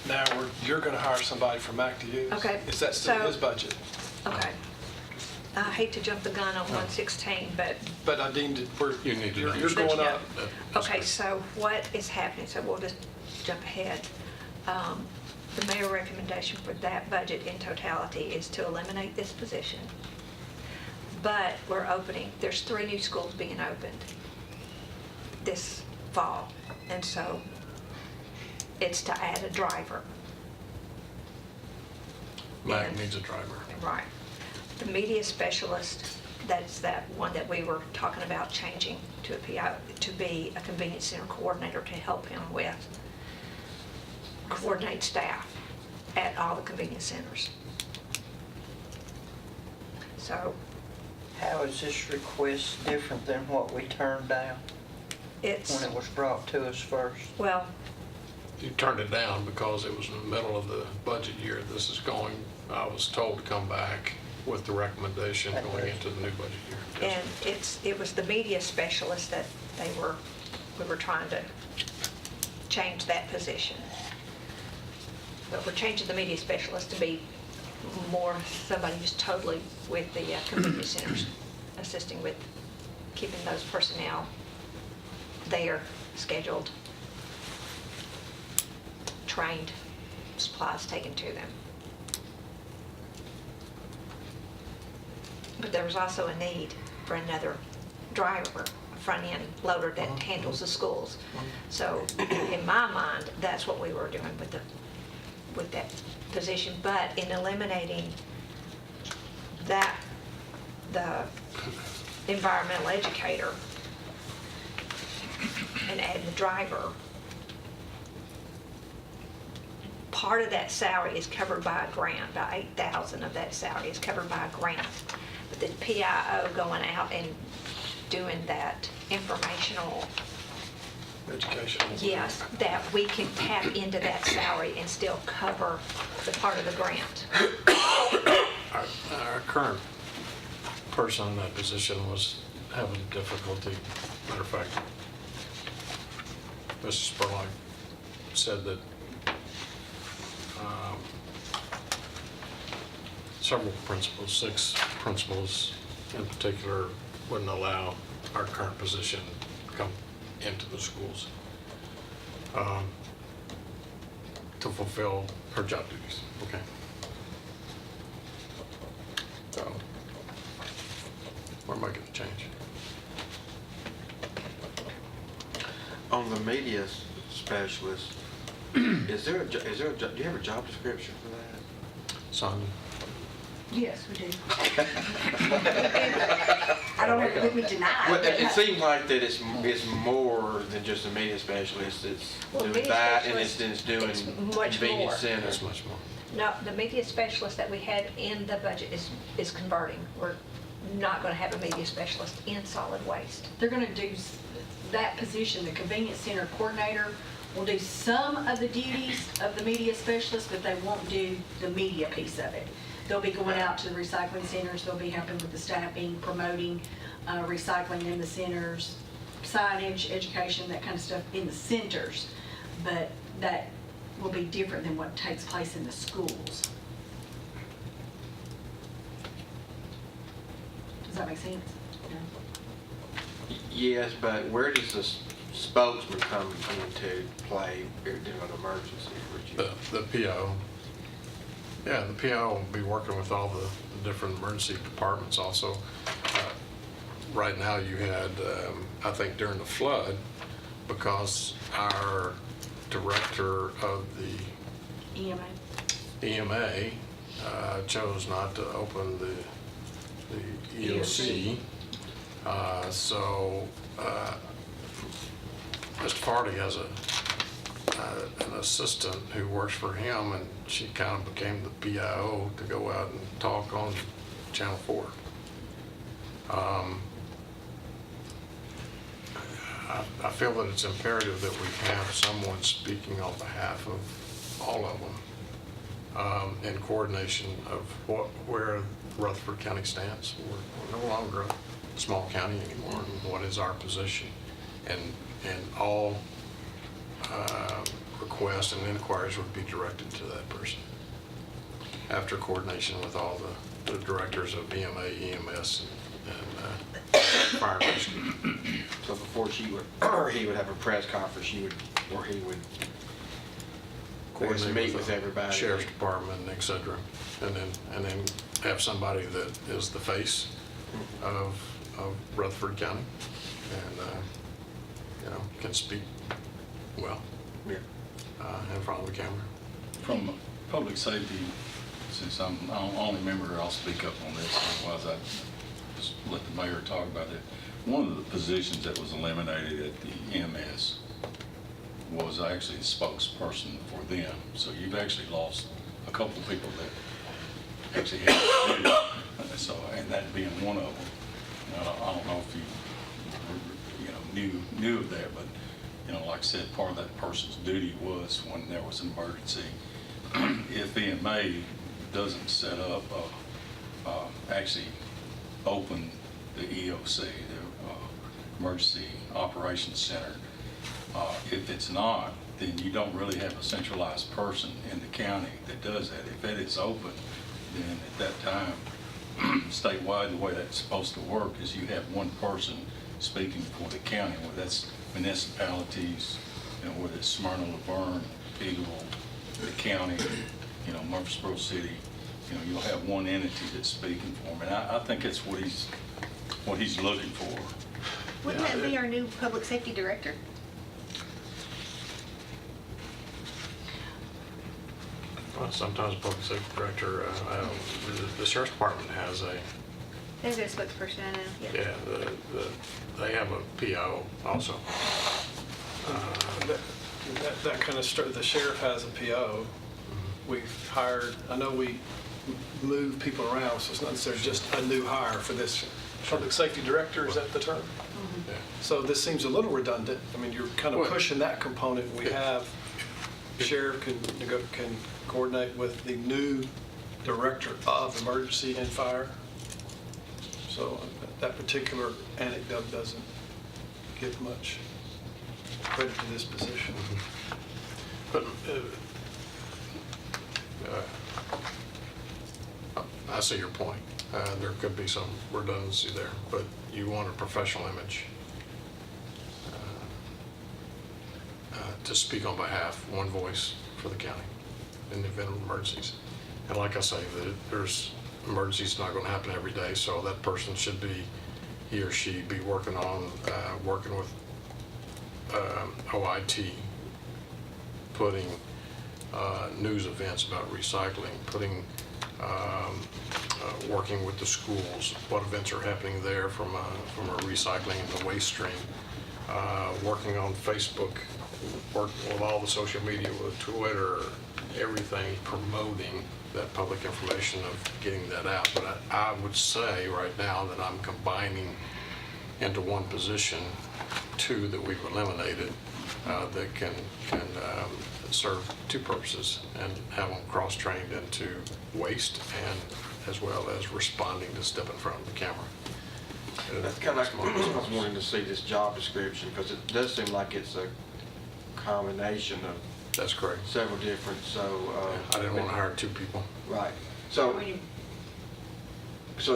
now you're going to hire somebody from Mac to use? Okay, Is that still so- his budget? Okay. I hate to jump the gun on 116, but But I deemed it, You need to know. you're going yeah. up. Okay, so what is happening, so we'll just jump ahead. The mayor recommendation for that budget in totality is to eliminate this position. But we're opening, there's 3 new schools being opened this fall. And so it's to add a driver. Mac needs a driver. Right. The media specialist, that's that one that we were talking about changing to a PI, to be a convenience center coordinator to help him with, coordinate staff at all the convenience centers. So How is this request different than what we turned down it's, when it was brought to us first? well, You turned it down because it was in the middle of the budget year. This is going, I was told to come back with the recommendation going into the new budget year. Yes, and it was the media specialist that we were trying to change that position. But we're changing the media specialist to be more somebody who's totally with the convenience centers, assisting with keeping those personnel there, scheduled, trained, supplies taken to them. But there was also a need for another driver, a front-end loader that handles the schools. So in my mind, that's what we were doing with that position. But in eliminating that, the environmental educator, and adding the driver, part of that salary is covered by a grant. About 8,000 of that salary is covered by a grant. But the PIO going out and doing that informational, Education. yes, that we can tap into that salary and still cover the part of the grant. Our current person in that position was having difficulty. Matter of fact, Mrs. Spurlock said that several principals, 6 principals in particular, wouldn't allow our current position to come into the schools to fulfill her job duties. Okay. So we're making a change. On the media specialist, is there a, do you have a job description for that? Sonia? Yes, we do. I don't have it with me tonight. Well, it seems like that it's more than just a media specialist. It's Well, doing media that, and specialist, it's doing it's much convenience more. centers. That's much more. No, the media specialist that we had in the budget is converting. We're not going to have a media specialist in solid waste. They're going to do that position, the convenience center coordinator will do some of the duties of the media specialist, but they won't do the media piece of it. They'll be going out to the recycling centers, they'll be helping with the staffing, promoting recycling in the centers, signage, education, that kind of stuff in the centers. But that will be different than what takes place in the schools. Does that make sense? Yes, but where does the spokesman come into play during an emergency? The PO. Yeah, the PO will be working with all the different emergency departments also. Right now you had, I think during the flood, because our director of the EMA chose not to open the EOC. So Mr. Farty has an assistant who works for him, and she kind of became the PIO to go out and talk on Channel 4. I feel that it's imperative that we have someone speaking on behalf of all of them in coordination of where Rutherford County stands. We're no longer a small county anymore, and what is our position? And all requests and inquiries would be directed to that person after coordination with all the directors of EMA, EMS, and fire and rescue. So before she would, or he would have a press conference, he would Coordinate meet with everybody. Sheriff's Department, et cetera, and then have somebody that is the face of Rutherford County and can speak well in front of the camera. From public safety, since I'm the only member, I'll speak up on this, otherwise I just let the mayor talk about it. One of the positions that was eliminated at the EMS was actually a spokesperson for them. So you've actually lost a couple of people that actually had to do it. So, and that being one of them. I don't know if you knew of that, but like I said, part of that person's duty was when there was an emergency. If EMA doesn't set up, actually open the EOC, the Emergency Operations Center, if it's not, then you don't really have a centralized person in the county that does that. If it is open, then at that time, statewide, the way that's supposed to work is you have one person speaking for the county, whether that's municipalities, whether it's Smyrna, Laverne, Eagle, the county, Murfreesboro City, you'll have one entity that's speaking for them. And I think that's what he's looking for. Wouldn't that be our new public safety director? Well, sometimes public safety director, the sheriff's department has a, There's a spokesperson, I know. yeah, they have a PO also. That kind of the sheriff has a PO. We've hired, I know we move people around, so it's not necessarily just a new hire for this public safety director, is that the term? Yeah. So this seems a little redundant. I mean, you're kind of pushing that component. We have, sheriff can coordinate with the new director of emergency and fire. So that particular anecdote doesn't give much credit to this position. But I see your point. There could be some redundancy there, but you want a professional image to speak on behalf, one voice for the county in the event of emergencies. And like I say, there's emergencies not going to happen every day, so that person should be, he or she be working with OIT, putting news events about recycling, working with the schools, what events are happening there from a recycling and the waste stream, working on Facebook, working with all the social media, with Twitter, everything, promoting that public information of getting that out. But I would say right now that I'm combining into one position two that we've eliminated that can serve two purposes and have them cross-trained into waste and as well as responding to step in front of the camera. That's kind of like I was wanting to see this job description, because it does seem like it's a combination of. That's correct. Several different, so. I didn't want to hire two people. Right. So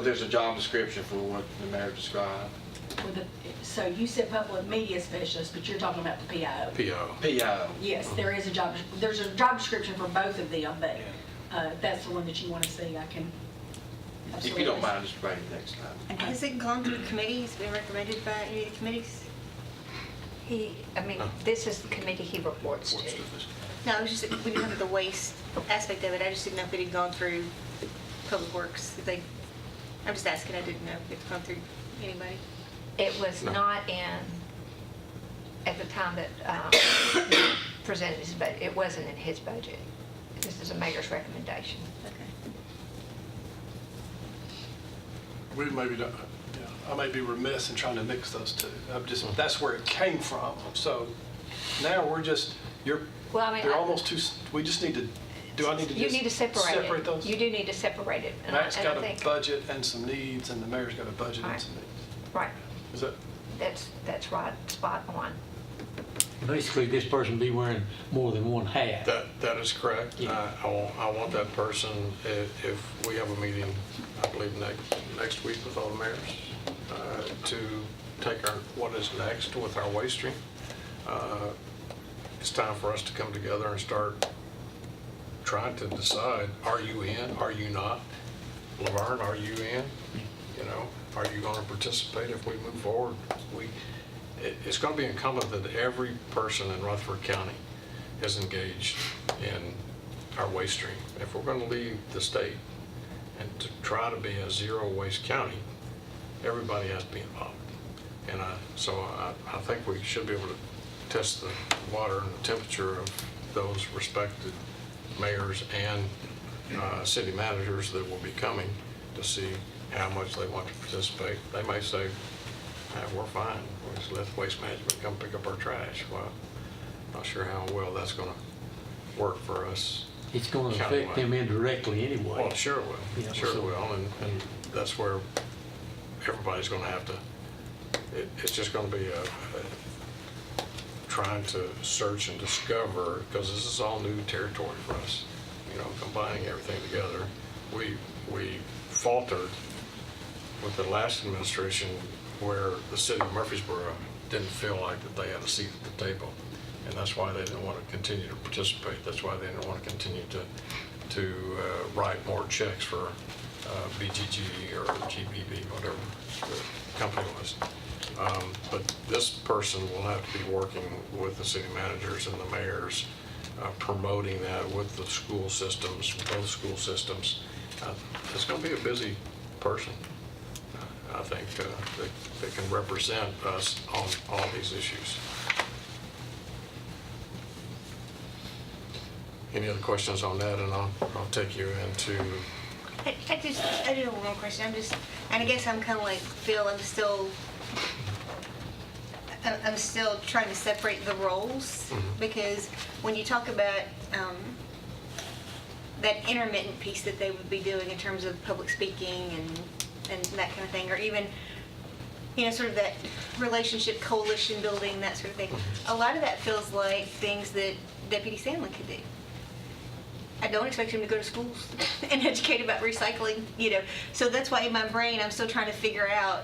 there's a job description for what the mayor described. So you said public media specialist, but you're talking about the PIO. PIO. Yes, there's a job description for both of them, but if that's the one that you want to see, I can. If you don't mind, just bring it next time. Has it gone through committees, been recommended by any of the committees? This is the committee he reports to. No, it was just, when you look at the waste aspect of it, I just didn't know if it had gone through Public Works. I'm just asking, I didn't know if it's gone through anybody. It was not in, at the time that presented his budget, it wasn't in his budget. This is a mayor's recommendation. We maybe don't, I may be remiss in trying to mix those two. That's where it came from. So now we're just, they're almost too, we just need to, do I need to just You need to separate those? You do need to separate it. Matt's got a budget and some needs, and the mayor's got a budget and some needs. Right. Is that? That's right, spot on. Basically, this person be wearing more than one hat. That is correct. Yeah. I want that person, if we have a meeting, I believe next week with all the mayors, to take what is next with our waste stream. It's time for us to come together and start trying to decide, are you in, are you not? Laverne, are you in? Are you going to participate if we move forward? It's going to be incumbent that every person in Rutherford County is engaged in our waste stream. If we're going to leave the state and to try to be a zero waste county, everybody has to be involved. And so I think we should be able to test the water and the temperature of those respected mayors and city managers that will be coming to see how much they want to participate. They may say, we're fine, we'll just let waste management come pick up our trash. Well, not sure how well that's going to work for us. It's going to affect them indirectly anyway. Well, sure it will. Yeah, Sure it will. And that's where everybody's going to have to, it's just going to be trying to search and discover, because this is all new territory for us, combining everything together. We faltered with the last administration where the city of Murfreesboro didn't feel like that they had a seat at the table. And that's why they didn't want to continue to participate. That's why they didn't want to continue to write more checks for BGG or GBB, whatever the company was. But this person will have to be working with the city managers and the mayors, promoting that with the school systems, both school systems. It's going to be a busy person, I think, that can represent us on all these issues. Any other questions on that, and I'll take you into. I do have one more question. And I guess I'm kind of like Phil. I'm still trying to separate the roles, because when you talk about that intermittent piece that they would be doing in terms of public speaking and that kind of thing, or even sort of that relationship, coalition building, that sort of thing. A lot of that feels like things that Deputy Sandlin could do. I don't expect him to go to schools and educate about recycling, So that's why in my brain I'm still trying to figure out,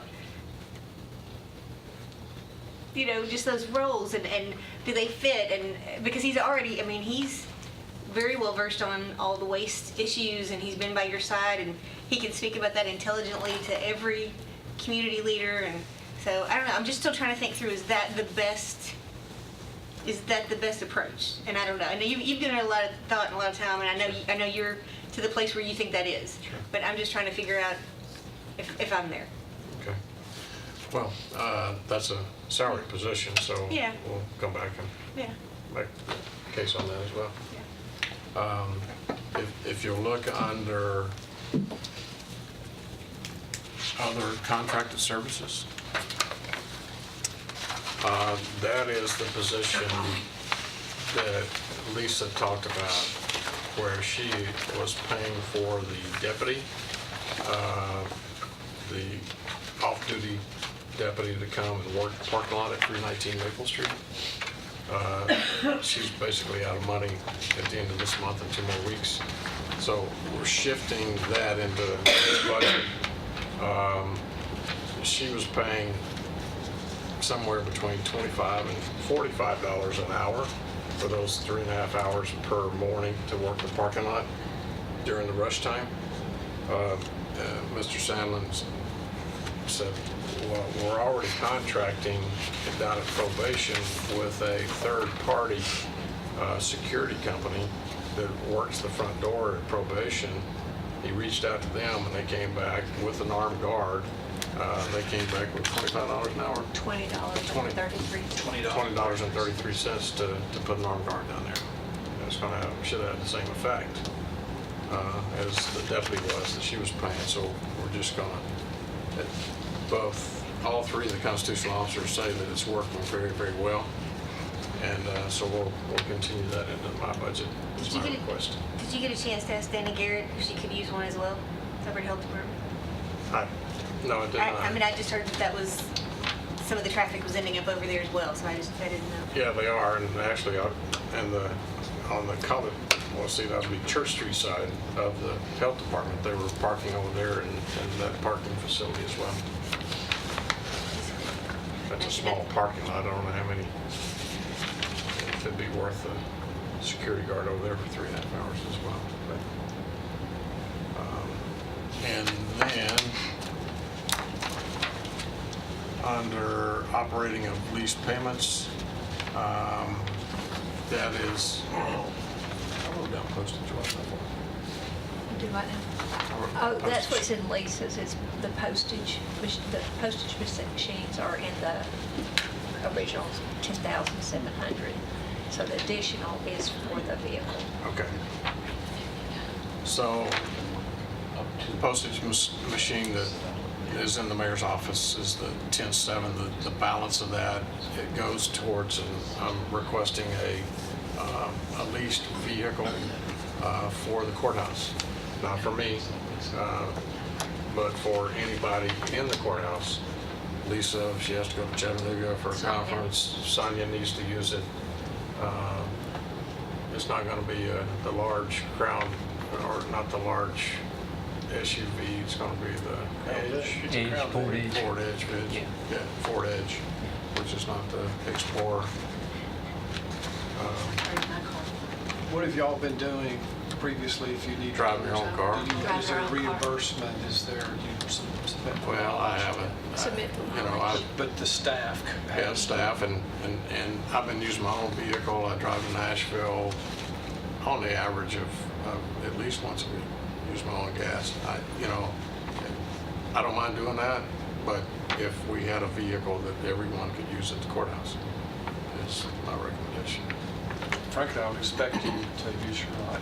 just those roles and do they fit? And because he's already, he's very well versed on all the waste issues, and he's been by your side, and he can speak about that intelligently to every community leader. And so I don't know. I'm just still trying to think through: is that the best approach? And I don't know. I know you've given it a lot of thought and a lot of time, and I know you're to the place where you think that is. Sure. But I'm just trying to figure out if I'm there. Okay. Well, that's a salary position, so Yeah. we'll come back and Yeah. make a case on that as well. If you look under other contracted services, that is the position that Lisa talked about, where she was paying for the deputy, the off-duty deputy to come and work the parking lot at 319 Maple Street. She's basically out of money at the end of this month in 2 more weeks. So we're shifting that into this budget. She was paying somewhere between $25 and $45 an hour for those 3.5 hours per morning to work the parking lot during the rush time. Mr. Sandlin said, well, we're already contracting down at probation with a third-party security company that works the front door at probation. He reached out to them, and they came back with an armed guard. They came back with $25 an hour. $20.33 to put an armed guard down there. It's going to should have the same effect as the deputy was that she was paying. So we're just going to all three of the constitutional officers say that it's working very, very well, and so we'll continue that into my budget. Is my request. Did you get a chance to ask Danny Garrett if she could use one as well? Separate health department. No, I did not. I just heard that was some of the traffic was ending up over there as well, so I didn't know. Yeah, they are, and actually, on the college, well, see, that would be Church Street side of the health department. They were parking over there in that parking facility as well. That's a small parking lot. I don't know how many. It'd be worth a security guard over there for 3.5 hours as well. But, and then under operating of lease payments, that is, I wrote down postage. Do what now? Oh, that's what's in leases, is the postage. The postage machines are in the original 10,700. So the additional is for the vehicle. Okay. So the postage machine that is in the mayor's office is the 10.7. The balance of that, it goes towards, and I'm requesting a leased vehicle for the courthouse. Not for me, but for anybody in the courthouse. Lisa, if she has to go to Chattanooga for a conference, Sonia needs to use it. It's not going to be the large Crown, or not the large SUV. It's going to be the Edge. Ford Edge. Ford Edge. Yeah, Ford Edge, which is not the Explorer. What have y'all been doing previously if you need? Driving your own car. Is there reimbursement? Is there, some? Well, I haven't. But the staff. Yeah, staff, and I've been using my own vehicle. I drive to Nashville on the average of at least once a week. Use my own gas. I don't mind doing that, but if we had a vehicle that everyone could use at the courthouse, is my recommendation. Frankly, I would expect you to use your own.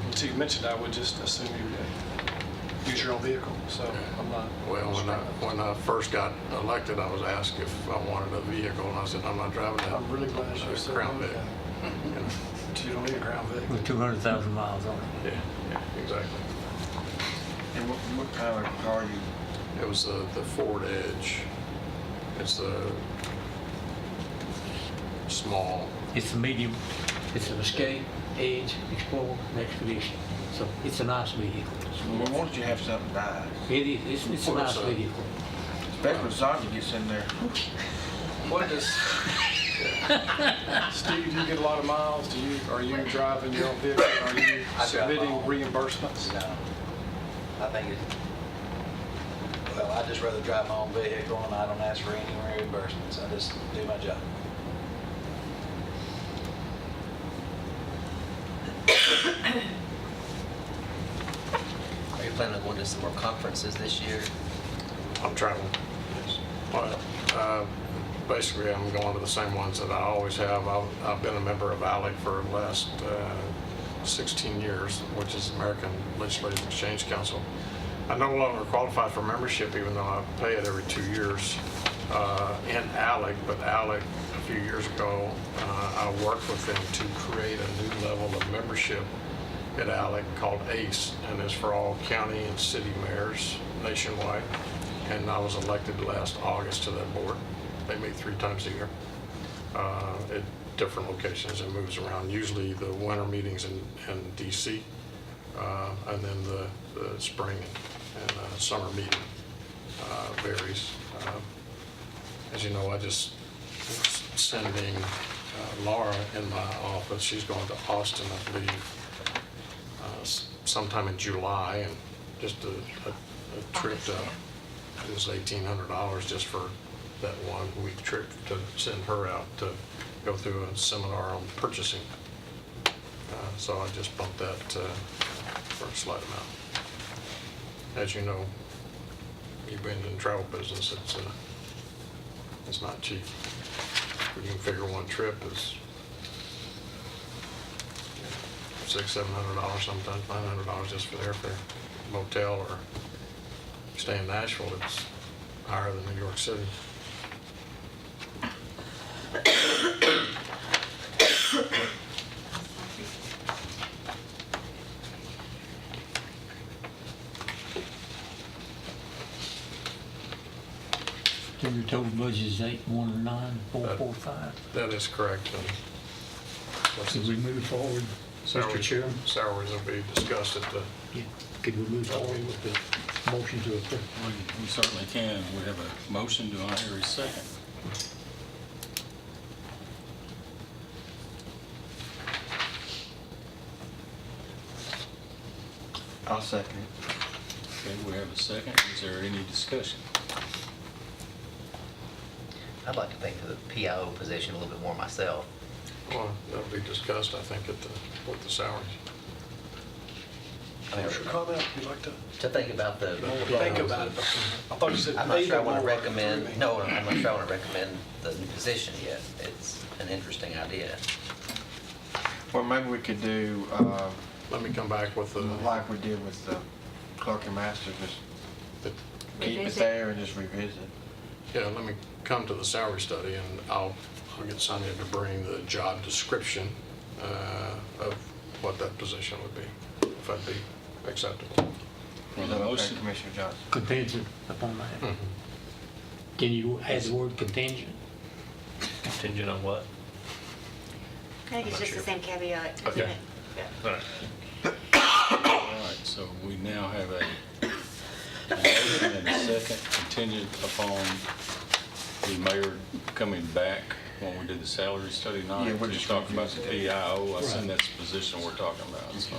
Until you mentioned, I would just assume you would use your own vehicle. So I'm not. Well, when I first got elected, I was asked if I wanted a vehicle, and I said, I'm not driving that. I'm really glad you said Crown Vic. You don't need a Crown Vic. With 200,000 miles on it. Yeah, exactly. And what kind of car you? It was the Ford Edge. It's the small, It's a medium, it's an Escape, Edge, Explorer, and Expedition. So it's a nice vehicle. Well, why don't you have something nice? It is, it's a nice vehicle. Especially when Sandra gets in there. What does, Steve, do you get a lot of miles? Are you driving your own vehicle? Are you I drive my submitting own. reimbursements? No. I think well, I just rather drive my own vehicle and I don't ask for any reimbursements. I just do my job. Are you planning on going to some more conferences this year? I'm traveling. Yes. Well, basically, I'm going to the same ones that I always have. I've been a member of ALEC for the last 16 years, which is American Legislative Exchange Council. I no longer qualify for membership, even though I pay it every 2 years in ALEC. But ALEC, a few years ago, I worked with them to create a new level of membership at ALEC called ACE, and it's for all county and city mayors nationwide. And I was elected last August to that board. They meet 3 times a year at different locations. It moves around. Usually the winter meetings in DC, and then the spring and summer meeting varies. As you know, I just was sending Laura in my office. She's going to Austin, I believe, sometime in July, and just a trip to, it was $1,800 just for that 1 week trip to send her out to go through a seminar on purchasing. So I just bumped that for a slight amount. As you know, you've been in the travel business, it's not cheap. You can figure one trip is $600-700, sometimes $900 just for the airfare. Motel or stay in Nashville, it's higher than New York City. So your total budget is 819,445. That is correct. Could we move forward, Mr. Chairman? Salaries will be discussed at the... Yeah. Could we move forward with the motion to approve? We certainly can. We have a motion. Do I hear a second? I'll second it. Okay, we have a second. Is there any discussion? I'd like to think of the PIO position a little bit more myself. Well, that'll be discussed, I think, with the salaries. I mean, What's your comment? You'd like to to think about the. think about it? I thought you said I'm not sure I either want to or. recommend, no, I'm not sure I want to recommend the new position yet. It's an interesting idea. Well, maybe we could do, Let me come back with the... like we did with the clerk and master, just keep it Revisit. there and just revisit. Yeah, let me come to the salary study, and I'll get Sonia to bring the job description of what that position would be, if that'd be acceptable. Well, the motion, Commissioner Johnson. Contingent upon that. Can you add the word contingent? Contingent on what? I think it's just the same caveat, isn't Okay. it? All right. all right, so we now have a motion and a second contingent upon the mayor coming back when we did the salary study tonight. Yeah, we're to just talk about the confused. PIO. I assume that's the position we're talking about. So.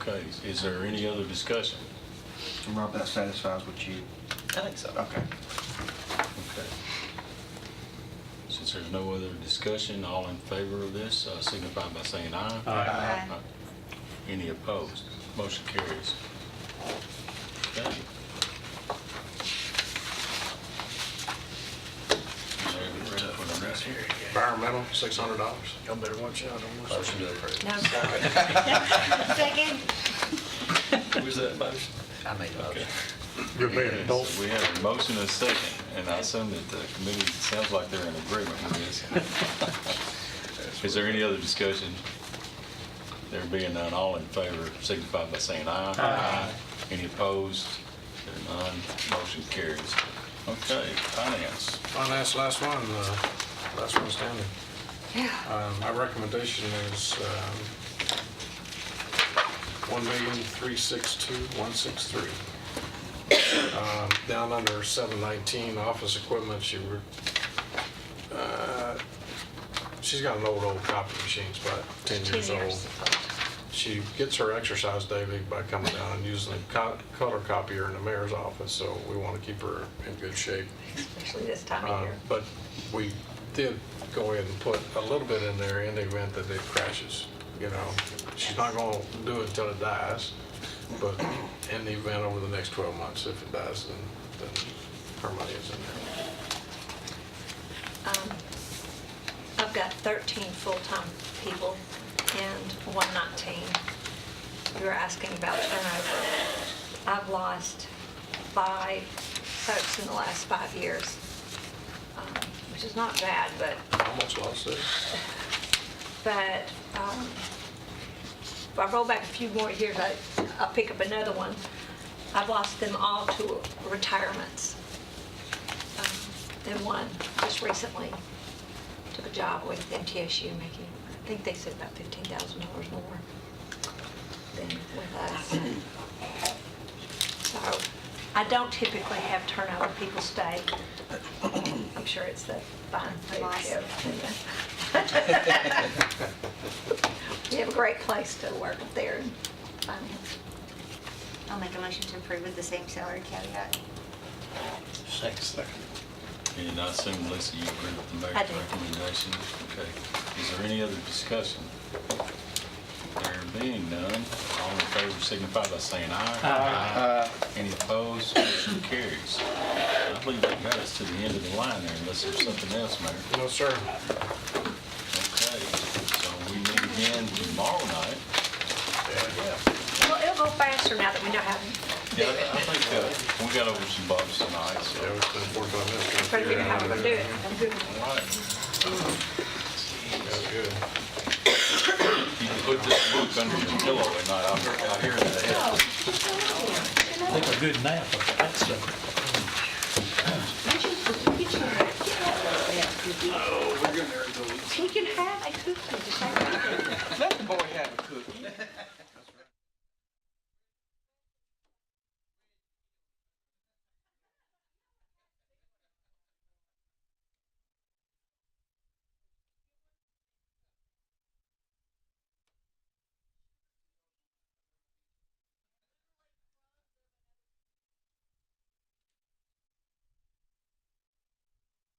Okay, is there any other discussion? Rob, that satisfies with you? I think so. Okay. Okay. Since there's no other discussion, all in favor of this, signify by saying aye. Aye. Any opposed? Motion carries. Okay. Ready for the next one? Environmental, $600. Y'all better watch out. Motion to approve. No. Second? Who's that motion? I made a motion. You're being Okay, adult. so we have a motion and a second, and I assume that the committee sounds like they're in agreement with this. Is there any other discussion? There being none, all in favor signify by saying aye. Aye. Any opposed? There are none. Motion carries. Okay, finance. Finance, last one standing. Yeah. My recommendation is 1,362,163. Down under 719, office equipment, she's got an old copy machine, it's about 10 years old. She gets her exercise daily by coming down and using the color copier in the mayor's office, so we want to keep her in good shape. Especially this time of year. But we did go ahead and put a little bit in there in the event that it crashes. You know, she's not going to do it until it dies, but in the event over the next 12 months, if it dies, then her money is in there. I've got 13 full-time people and 119. You were asking about turnover. I've lost 5 folks in the last 5 years, which is not bad, but Almost lost it. but if I roll back a few more years, I'll pick up another one. I've lost them all to retirements. And one just recently took a job with MTSU, making, I think they said about $15,000 more than with us. So I don't typically have turnover. People stay. I'm sure it's the fine leadership. We have a great place to work up there in finance. I'll make a motion to approve with the same salary caveat. Second. And I assume, Lisa, you agree with the I mayor's do. recommendation? Okay. Is there any other discussion? There being none, all in favor signify by saying aye. Aye. Any opposed? Motion carries. I believe that got us to the end of the line there, unless there's something else, Mayor. No, sir. Okay, so we meet again tomorrow night. Yeah. Well, it'll go faster now that we know how to do Yeah, it. I think we got over some bumps tonight, so. Yeah, it's been 45 minutes. Try to figure out how we're gonna do it. All right. That's good. You can put this book under your pillow at night. I'll hear that. Take a good nap. That's